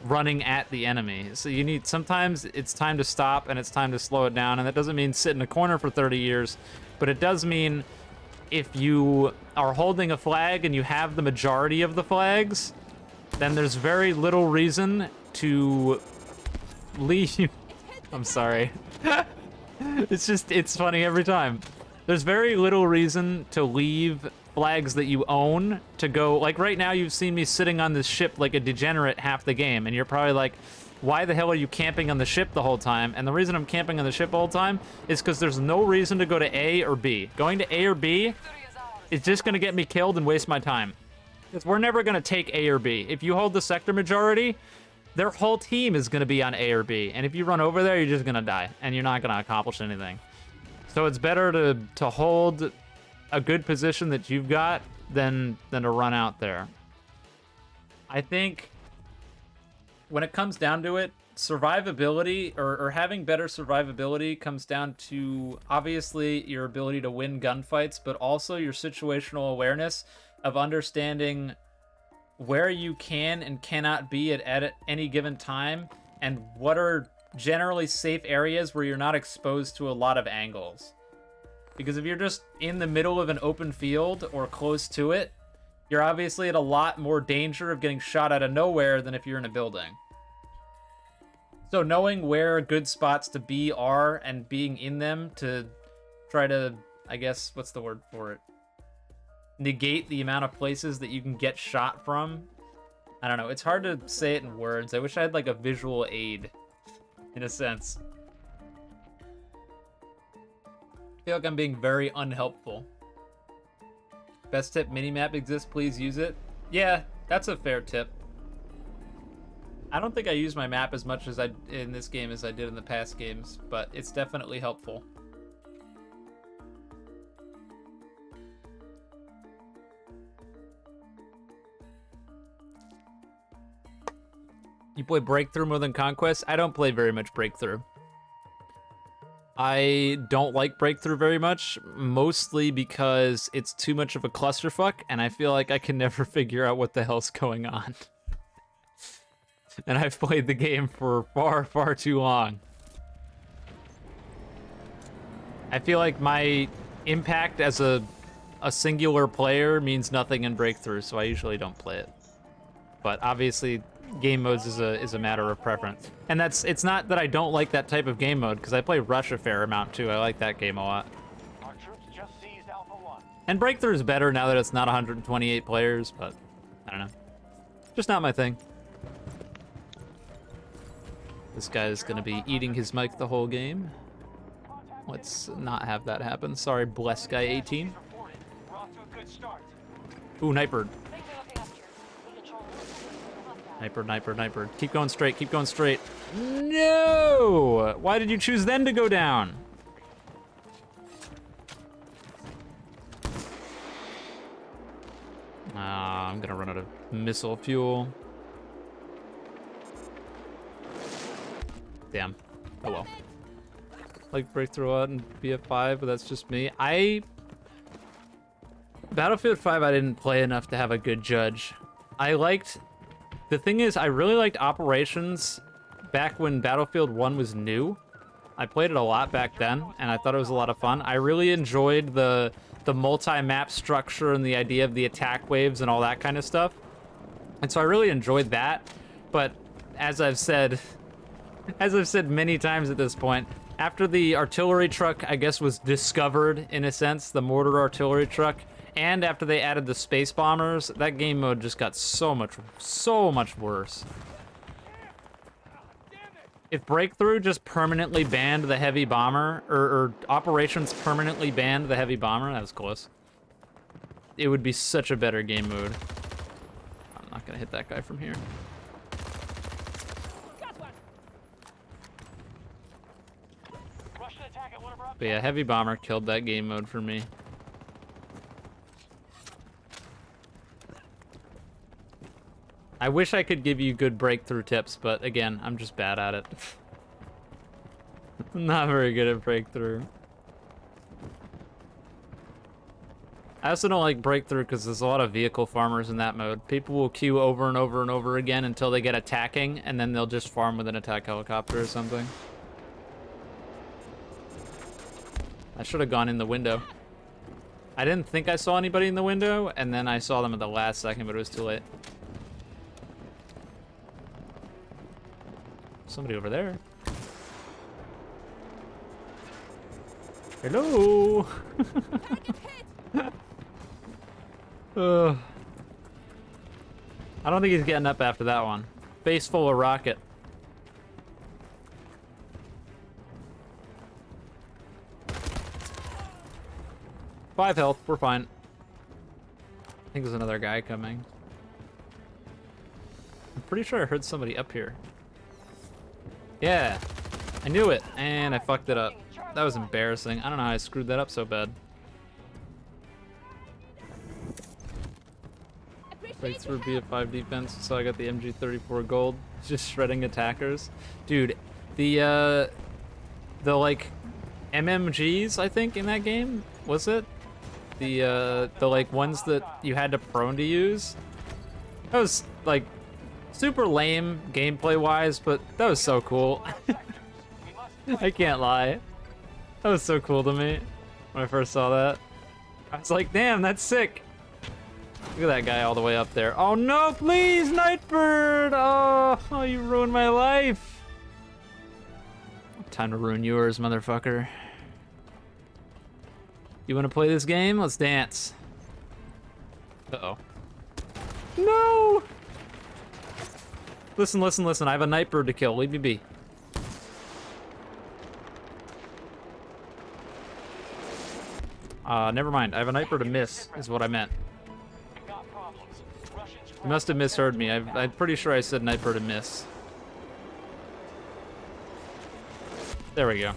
running at the enemy. So sometimes it's time to stop and it's time to slow it down, and that doesn't mean sit in a corner for 30 years, but it does mean if you are holding a flag and you have the majority of the flags, then there's very little reason to leave. I'm sorry. It's funny every time. There's very little reason to leave flags that you own to go, like right now you've seen me sitting on this ship like a degenerate half the game, and you're probably like, why the hell are you camping on the ship the whole time? And the reason I'm camping on the ship the whole time is because there's no reason to go to A or B. Going to A or B is just going to get me killed and waste my time. Because we're never going to take A or B. If you hold the sector majority, their whole team is going to be on A or B. And if you run over there, you're just going to die. And you're not going to accomplish anything. So it's better to hold a good position that you've got than to run out there. I think when it comes down to it, survivability or having better survivability comes down to obviously your ability to win gunfights, but also your situational awareness of understanding where you can and cannot be at any given time, and what are generally safe areas where you're not exposed to a lot of angles. Because if you're just in the middle of an open field or close to it, you're obviously at a lot more danger of getting shot out of nowhere than if you're in a building. So knowing where good spots to be are and being in them to try to, I guess, what's the word for it? Negate the amount of places that you can get shot from. I don't know. It's hard to say it in words. I wish I had like a visual aid, in a sense. I feel like I'm being very unhelpful. Best tip, minimap exists, please use it. Yeah, that's a fair tip. I don't think I use my map as much as in this game as I did in the past games, but it's definitely helpful. You play Breakthrough more than Conquest? I don't play very much Breakthrough. I don't like Breakthrough very much, mostly because it's too much of a clusterfuck, and I feel like I can never figure out what the hell's going on. And I've played the game for far, far too long. I feel like my impact as a singular player means nothing in Breakthrough, so I usually don't play it. But obviously, game modes is a matter of preference. And it's not that I don't like that type of game mode, because I play Rush a fair amount too. I like that game a lot. Our troops just seized Alpha 1. And Breakthrough is better now that it's not 128 players, but I don't know. Just not my thing. This guy is going to be eating his mic the whole game. Let's not have that happen. Sorry, Bless Guy 18. We're off to a good start. Ooh, Nightbird. Nightbird. Keep going straight, keep going straight. No! Why did you choose then to go down? I'm gonna run out of missile fuel. Damn. Oh well. Like Breakthrough out and BF5, but that's just me. Battlefield 5 I didn't play enough to have a good judge. The thing is, I really liked Operations back when Battlefield 1 was new. I played it a lot back then, and I thought it was a lot of fun. I really enjoyed the multi-map structure and the idea of the attack waves and all that kind of stuff. And so I really enjoyed that. But as I've said many times at this point, after the artillery truck, I guess, was discovered, in a sense, the mortar artillery truck, and after they added the space bombers, that game mode just got so much worse. If Breakthrough just permanently banned the heavy bomber, or Operations permanently banned the heavy bomber, that was close, it would be such a better game mode. I'm not gonna hit that guy from here. Russian attack at one of our But yeah, heavy bomber killed that game mode for me. I wish I could give you good Breakthrough tips, but again, I'm just bad at it. I'm not very good at Breakthrough. I also don't like Breakthrough because there's a lot of vehicle farmers in that mode. People will queue over and over and over again until they get attacking, and then they'll just farm with an attack helicopter or something. I should have gone in the window. I didn't think I saw anybody in the window, and then I saw them at the last second, but it was too late. Somebody over there. Hello. I don't think he's getting up after that one. Face full of rocket. 5 health. We're fine. I think there's another guy coming. I'm pretty sure I heard somebody up here. Yeah, I knew it, and I fucked it up. That was embarrassing. I don't know how I screwed that up so bad. Right through BF5 defense, so I got the MG34 gold. Just shredding attackers. Dude, the like MMGs, I think, in that game, was it? The like ones that you had to prone to use? That was like super lame gameplay wise, but that was so cool. I can't lie. That was so cool to me when I first saw that. I was like, damn, that's sick. Look at that guy all the way up there. Oh no, please, Nightbird! Oh, you ruined my life. Time to ruin yours, motherfucker. You wanna play this game? Let's dance. Uh-oh. No! Listen, listen, listen. I have a Nightbird to kill. Leave me be. Never mind. I have a Nightbird to miss, is what I meant. You must have misheard me. I'm pretty sure I said Nightbird to miss. There we go.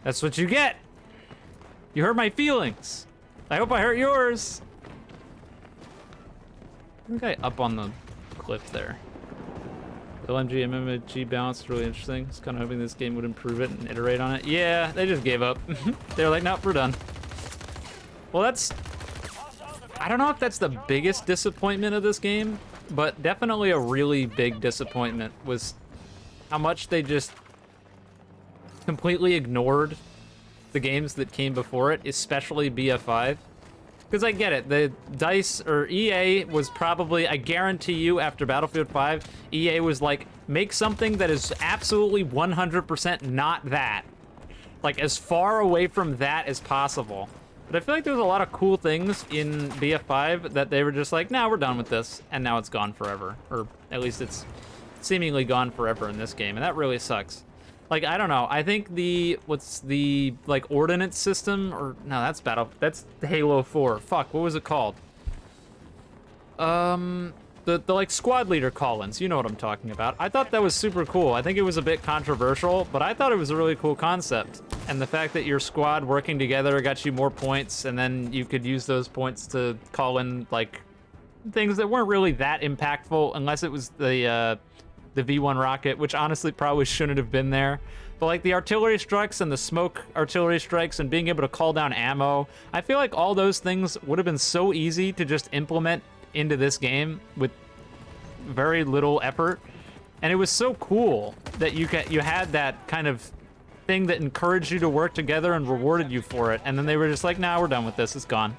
That's what you get! You hurt my feelings! I hope I hurt yours! The guy up on the cliff there. LMG MMG balance is really interesting. Just kind of hoping this game would improve it and iterate on it. Yeah, they just gave up. They're like, nope, we're done. Well, that's... I don't know if that's the biggest disappointment of this game, but definitely a really big disappointment was how much they just completely ignored the games that came before it, especially BF5. Because I get it, the DICE, or EA was probably, I guarantee you, after Battlefield 5, EA was like, make something that is absolutely 100% not that. Like, as far away from that as possible. But I feel like there was a lot of cool things in BF5 that they were just like, nah, we're done with this, and now it's gone forever. Or at least it's seemingly gone forever in this game, and that really sucks. Like, I don't know, I think what's the, like, ordnance system, or, no, that's Halo 4. Fuck, what was it called? The like, squad leader call-ins, you know what I'm talking about. I thought that was super cool. I think it was a bit controversial, but I thought it was a really cool concept. And the fact that your squad working together got you more points, and then you could use those points to call in, like, things that weren't really that impactful, unless it was the V1 rocket, which honestly probably shouldn't have been there. But like the artillery strikes and the smoke artillery strikes and being able to call down ammo, I feel like all those things would have been so easy to just implement into this game with very little effort. And it was so cool that you had that kind of thing that encouraged you to work together and rewarded you for it. And then they were just like, nah, we're done with this, it's gone.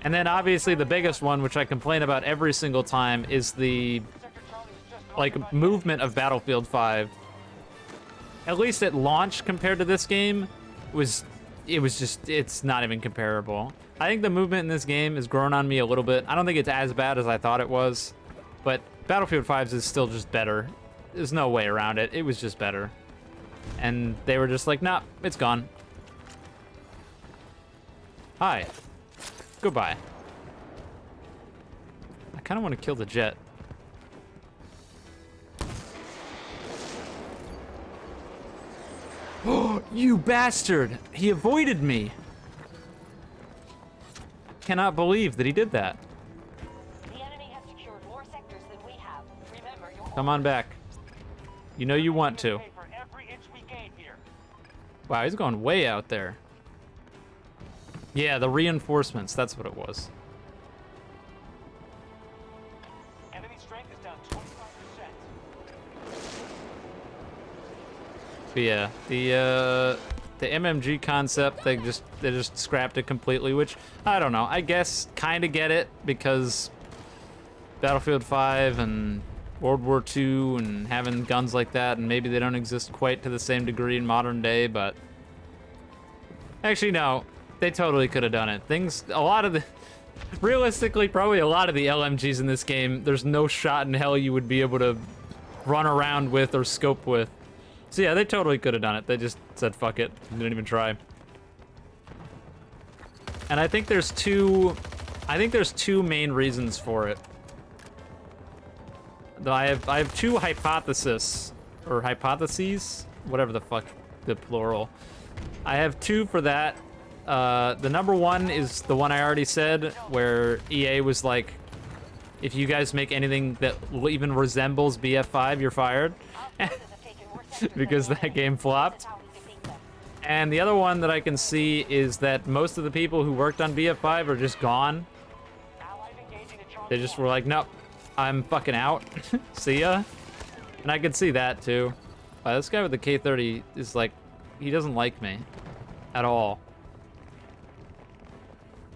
And then obviously the biggest one, which I complain about every single time, is the like movement of Battlefield 5. At least at launch compared to this game, it's not even comparable. I think the movement in this game has grown on me a little bit. I don't think it's as bad as I thought it was, but Battlefield 5's is still just better. There's no way around it. It was just better. And they were just like, nah, it's gone. Hi. Goodbye. I kind of want to kill the jet. Oh, you bastard! He avoided me! Cannot believe that he did that. The enemy has secured more sectors than we have. Remember, you're Come on back. You know you want to. For every inch we gain here. Wow, he's going way out there. Yeah, the reinforcements, that's what it was. Enemy strength is down 25%. But yeah, the MMG concept, they just scrapped it completely, which I don't know. I guess kind of get it because Battlefield 5 and World War II and having guns like that, and maybe they don't exist quite to the same degree in modern day, but actually no, they totally could have done it. Realistically, probably a lot of the LMGs in this game, there's no shot in hell you would be able to run around with or scope with. So yeah, they totally could have done it. They just said fuck it, didn't even try. And I think there's two main reasons for it. Though I have two hypotheses, whatever the fuck the plural. I have two for that. The number one is the one I already said, where EA was like, if you guys make anything that even resembles BF5, you're fired. Because that game flopped. And the other one that I can see is that most of the people who worked on BF5 are just gone. They just were like, nope, I'm fucking out. See ya. And I could see that too. This guy with the K30 is like, he doesn't like me at all.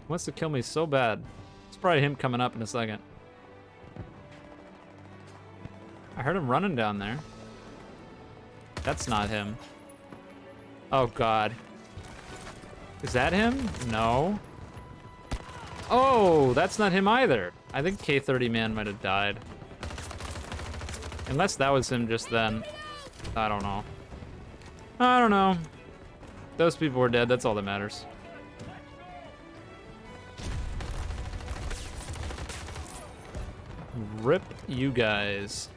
He wants to kill me so bad. It's probably him coming up in a second. I heard him running down there. That's not him. Oh God. Is that him? No. Oh, that's not him either. I think K30 man might have died. Unless that was him just then. I don't know. I don't know. Those people were dead, that's all that matters. Rip you guys.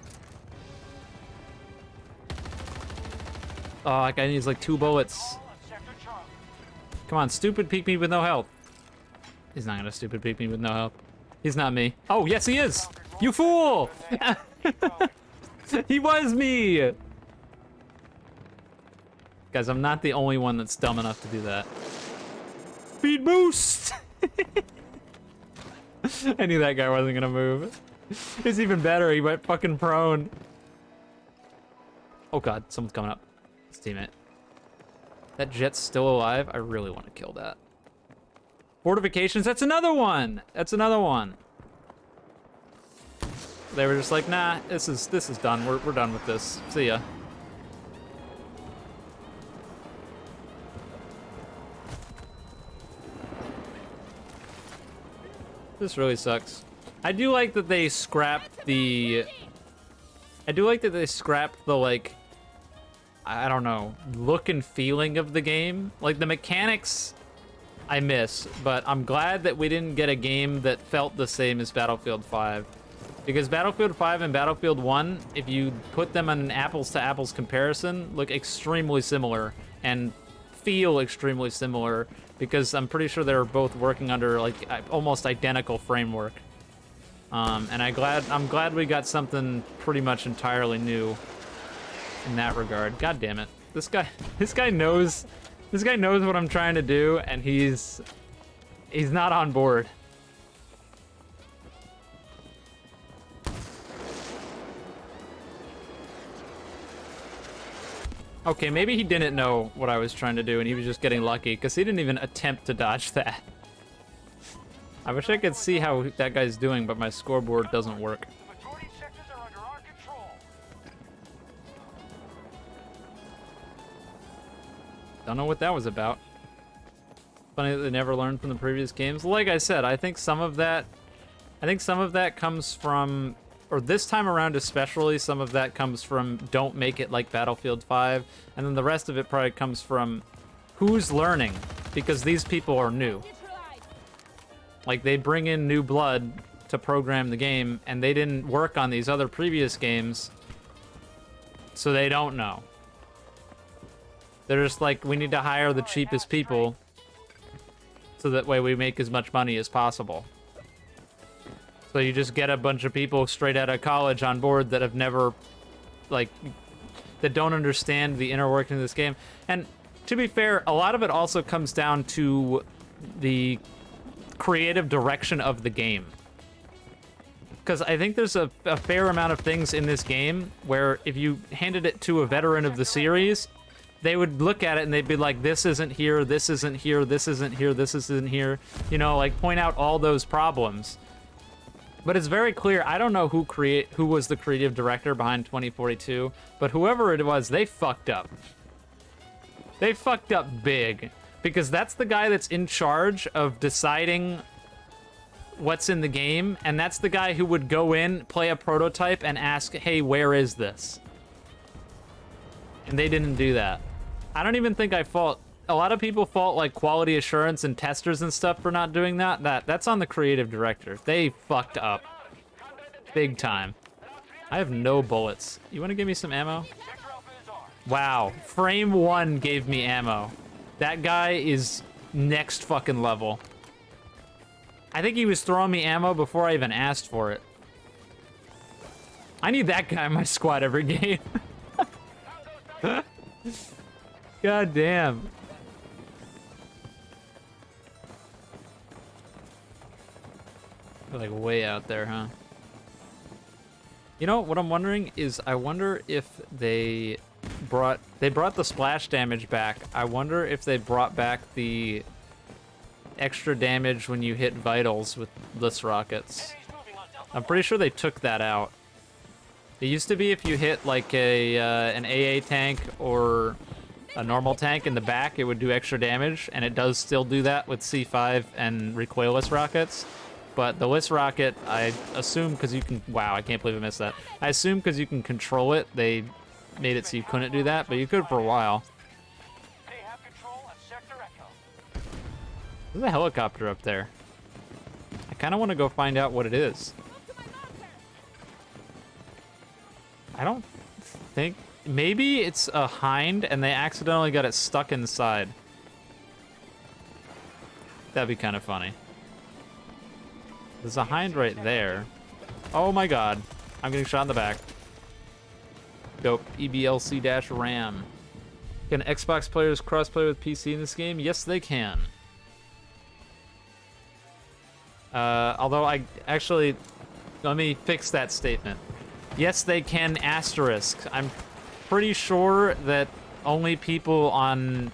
Oh, that guy needs like 2 bullets. Come on, stupid peek me with no health. He's not gonna stupid peek me with no health. He's not me. Oh, yes he is! You fool! He was me! Guys, I'm not the only one that's dumb enough to do that. Speed boost! I knew that guy wasn't gonna move. It's even better, he went fucking prone. Oh God, someone's coming up. His teammate. That jet's still alive? I really want to kill that. Fortifications, that's another one! That's another one. They were just like, nah, this is done. We're done with this. See ya. This really sucks. I do like that they scrapped the... like, I don't know, look and feeling of the game. Like, the mechanics I miss, but I'm glad that we didn't get a game that felt the same as Battlefield 5. Because Battlefield 5 and Battlefield 1, if you put them on an apples-to-apples comparison, look extremely similar and feel extremely similar, because I'm pretty sure they're both working under like almost identical framework. And I'm glad we got something pretty much entirely new in that regard. God damn it. This guy knows what I'm trying to do, and he's not on board. Okay, maybe he didn't know what I was trying to do and he was just getting lucky, because he didn't even attempt to dodge that. I wish I could see how that guy's doing, but my scoreboard doesn't work. Majority sectors are under our control. Don't know what that was about. Funny that they never learned from the previous games. Like I said, I think some of that comes from, or this time around especially, some of that comes from don't make it like Battlefield 5, and then the rest of it probably comes from who's learning, because these people are new. Like, they bring in new blood to program the game, and they didn't work on these other previous games, so they don't know. They're just like, we need to hire the cheapest people, so that way we make as much money as possible. So you just get a bunch of people straight out of college on board that have never, like, that don't understand the inner working of this game. And to be fair, a lot of it also comes down to the creative direction of the game. Because I think there's a fair amount of things in this game where if you handed it to a veteran of the series, they would look at it and they'd be like, this isn't here, this isn't here, this isn't here, this isn't here. You know, like, point out all those problems. But it's very clear, I don't know who was the creative director behind 2042, but whoever it was, they fucked up. They fucked up big, because that's the guy that's in charge of deciding what's in the game, and that's the guy who would go in, play a prototype, and ask, hey, where is this? And they didn't do that. I don't even think I fault a lot of people fault like quality assurance and testers and stuff for not doing that. That's on the creative director. They fucked up big time. I have no bullets. You want to give me some ammo? Wow, frame 1 gave me ammo. That guy is next fucking level. I think he was throwing me ammo before I even asked for it. I need that guy in my squad every game. God damn. They're like way out there, huh? You know, what I'm wondering is I wonder if they brought the splash damage back. I wonder if they brought back the extra damage when you hit vitals with list rockets. I'm pretty sure they took that out. It used to be if you hit like an AA tank or a normal tank in the back, it would do extra damage, and it does still do that with C5 and recoilless rockets. But the list rocket, I assume because you can... Wow, I can't believe I missed that. I assume because you can control it, they made it so you couldn't do that, but you could for a while. They have control of Sector Echo. There's a helicopter up there. I kind of want to go find out what it is. I don't think... Maybe it's a hind and they accidentally got it stuck inside. That'd be kind of funny. There's a hind right there. Oh my god. I'm getting shot in the back. Dope. EBLC-RAM. Can Xbox players crossplay with PC in this game? Yes, they can. Although I actually... Let me fix that statement. Yes, they can asterisk. I'm pretty sure that only people on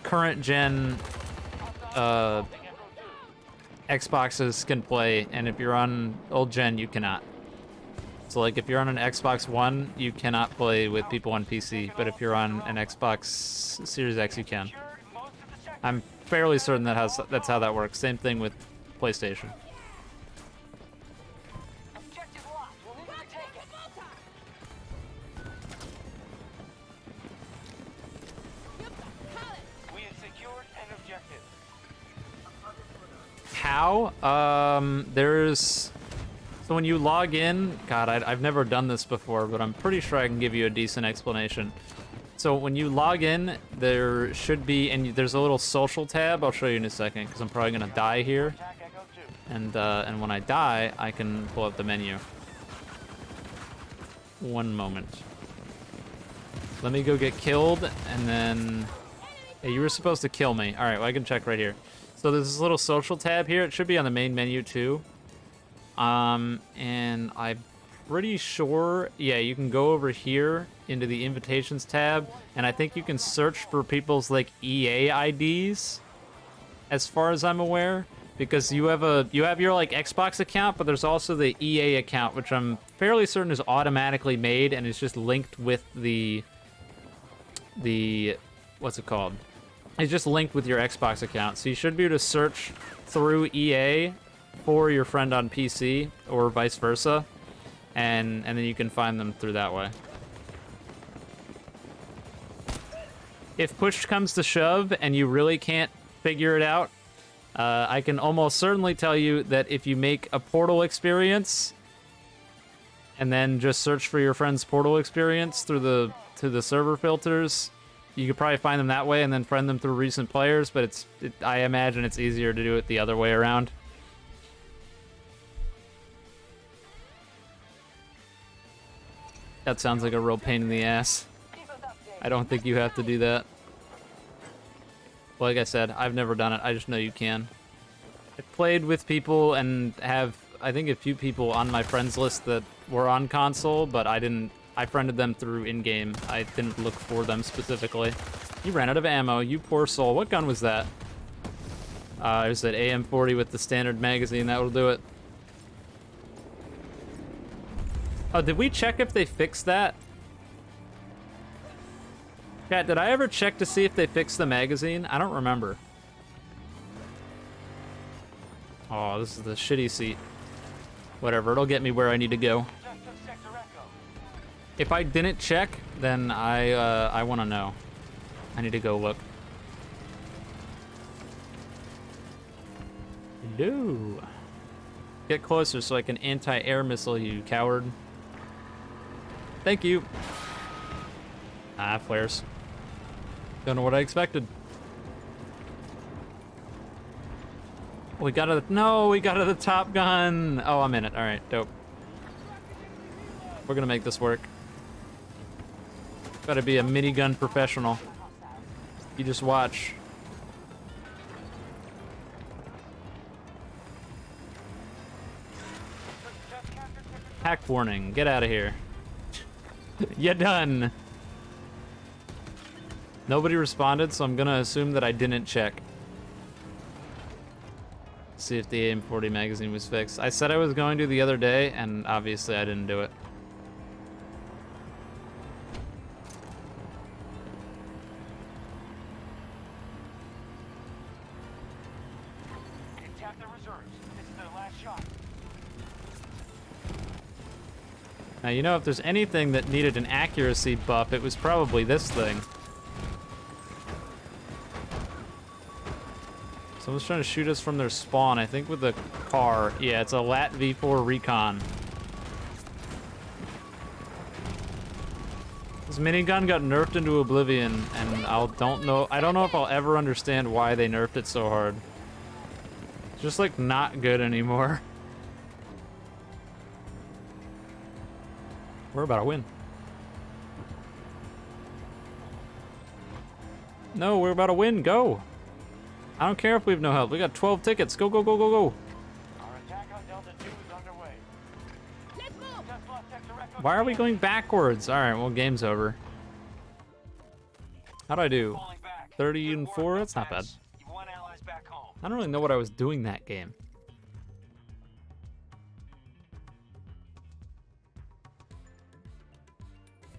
current gen Xboxes can play, and if you're on old gen, you cannot. So like if you're on an Xbox One, you cannot play with people on PC, but if you're on an Xbox Series X, you can. I'm fairly certain that's how that works. Same thing with PlayStation. Objective locked. We'll need to take it. We have secured an objective. How? There's... So when you log in... God, I've never done this before, but I'm pretty sure I can give you a decent explanation. So when you log in, there should be... And there's a little social tab. I'll show you in a second, because I'm probably going to die here. Attack Echo 2. And when I die, I can pull up the menu. One moment. Let me go get killed, and then... Hey, you were supposed to kill me. All right, well, I can check right here. So there's this little social tab here. It should be on the main menu, too. And I'm pretty sure... Yeah, you can go over here into the invitations tab, and I think you can search for people's, like, EA IDs, as far as I'm aware. Because you have your like Xbox account, but there's also the EA account, which I'm fairly certain is automatically made and is just linked with the what's it called? It's just linked with your Xbox account. So you should be able to search through EA for your friend on PC or vice versa, and then you can find them through that way. If push comes to shove and you really can't figure it out, I can almost certainly tell you that if you make a Portal experience and then just search for your friend's Portal experience through the server filters, you could probably find them that way and then friend them through recent players, but I imagine it's easier to do it the other way around. That sounds like a real pain in the ass. I don't think you have to do that. Like I said, I've never done it. I just know you can. I've played with people and have, I think, a few people on my friends list that were on console, but I friended them through in-game. I didn't look for them specifically. You ran out of ammo, you poor soul. What gun was that? It was that AM-40 with the standard magazine. That will do it. Oh, did we check if they fixed that? Chat, did I ever check to see if they fixed the magazine? I don't remember. Oh, this is the shitty seat. Whatever, it'll get me where I need to go. Just took Sector Echo. If I didn't check, then I want to know. I need to go look. Hello. Get closer so I can anti-air missile you, coward. Thank you. Ah, flares. Don't know what I expected. We got to the Top Gun. Oh, I'm in it. All right, dope. We're gonna make this work. Gotta be a minigun professional. You just watch. Hack warning, get out of here. You're done. Nobody responded, so I'm gonna assume that I didn't check. See if the AM40 magazine was fixed. I said I was going to the other day, and obviously I didn't do it. Tap the reserves. This is their last shot. Now, you know, if there's anything that needed an accuracy buff, it was probably this thing. Someone's trying to shoot us from their spawn, I think with a car. Yeah, it's a LAT V4 Recon. This minigun got nerfed into oblivion, and I don't know if I'll ever understand why they nerfed it so hard. It's just like not good anymore. We're about to win. No, we're about to win. Go. I don't care if we have no health. We got 12 tickets. Go, go, go, go, go. Our attack on Delta 2 is underway. Let's move! Just lost sector Echo Why are we 3. going backwards? All right, well, game's over. How'd I do? Falling back. 30 Good and work, 4? no That's not bad. pass. You won allies back home. I don't really know what I was doing that game.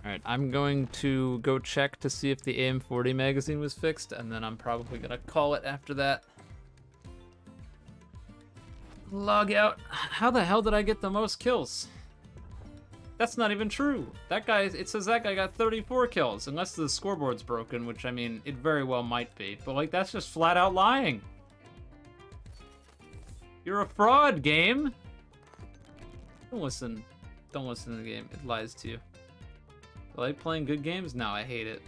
All right, I'm going to go check to see if the AM40 magazine was fixed, and then I'm probably gonna call it after that. Log out. How the hell did I get the most kills? That's not even true. That guy, it says that guy got 34 kills, unless the scoreboard's broken, which, I mean, it very well might be. But, like, that's just flat out lying. You're a fraud, game. Don't listen. Don't listen to the game. It lies to you. I like playing good games? No, I hate it.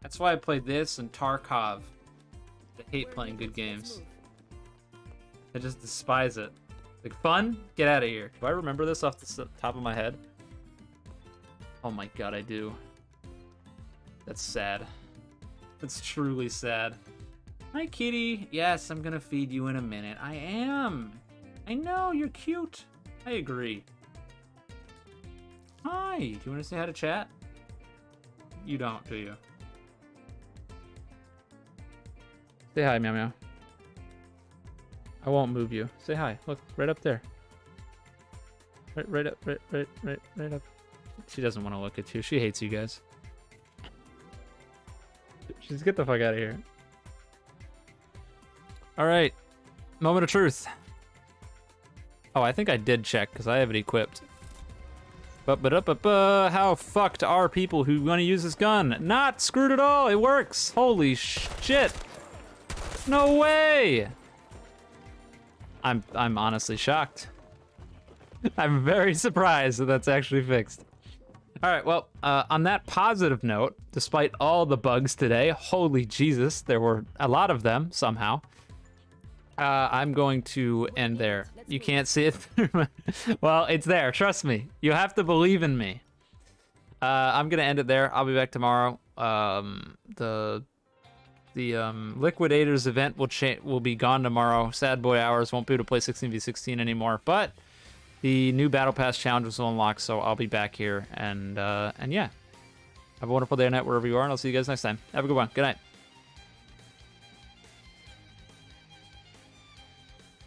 That's why I played this and Tarkov. I hate playing good games. I just despise it. Like, fun? Get out of here. Do I remember this off the top of my head? Oh my god, I do. That's sad. That's truly sad. Hi, kitty. Yes, I'm gonna feed you in a minute. I am. I know, you're cute. I agree. Hi, do you want to say hi to chat? You don't, do you? Say hi, meow meow. I won't move you. Say hi. Look, right up there. Right up, right up. She doesn't want to look at you. She hates you guys. Just get the fuck out of here. All right, moment of truth. Oh, I think I did check because I have it equipped. How fucked are people who want to use this gun? Not screwed at all. It works. Holy shit. No way. I'm honestly shocked. I'm very surprised that that's actually fixed. All right, well, on that positive note, despite all the bugs today, holy Jesus, there were a lot of them somehow. I'm going to end there. You can't see it through my... Well, it's there. Trust me. You have to believe in me. I'm going to end it there. I'll be back tomorrow. The Liquidators event will be gone tomorrow. Sad Boy Hours won't be able to play 16v16 anymore. But the new Battle Pass challenges will unlock, so I'll be back here. And yeah. Have a wonderful day or night wherever you are, and I'll see you guys next time. Have a good one. Good night.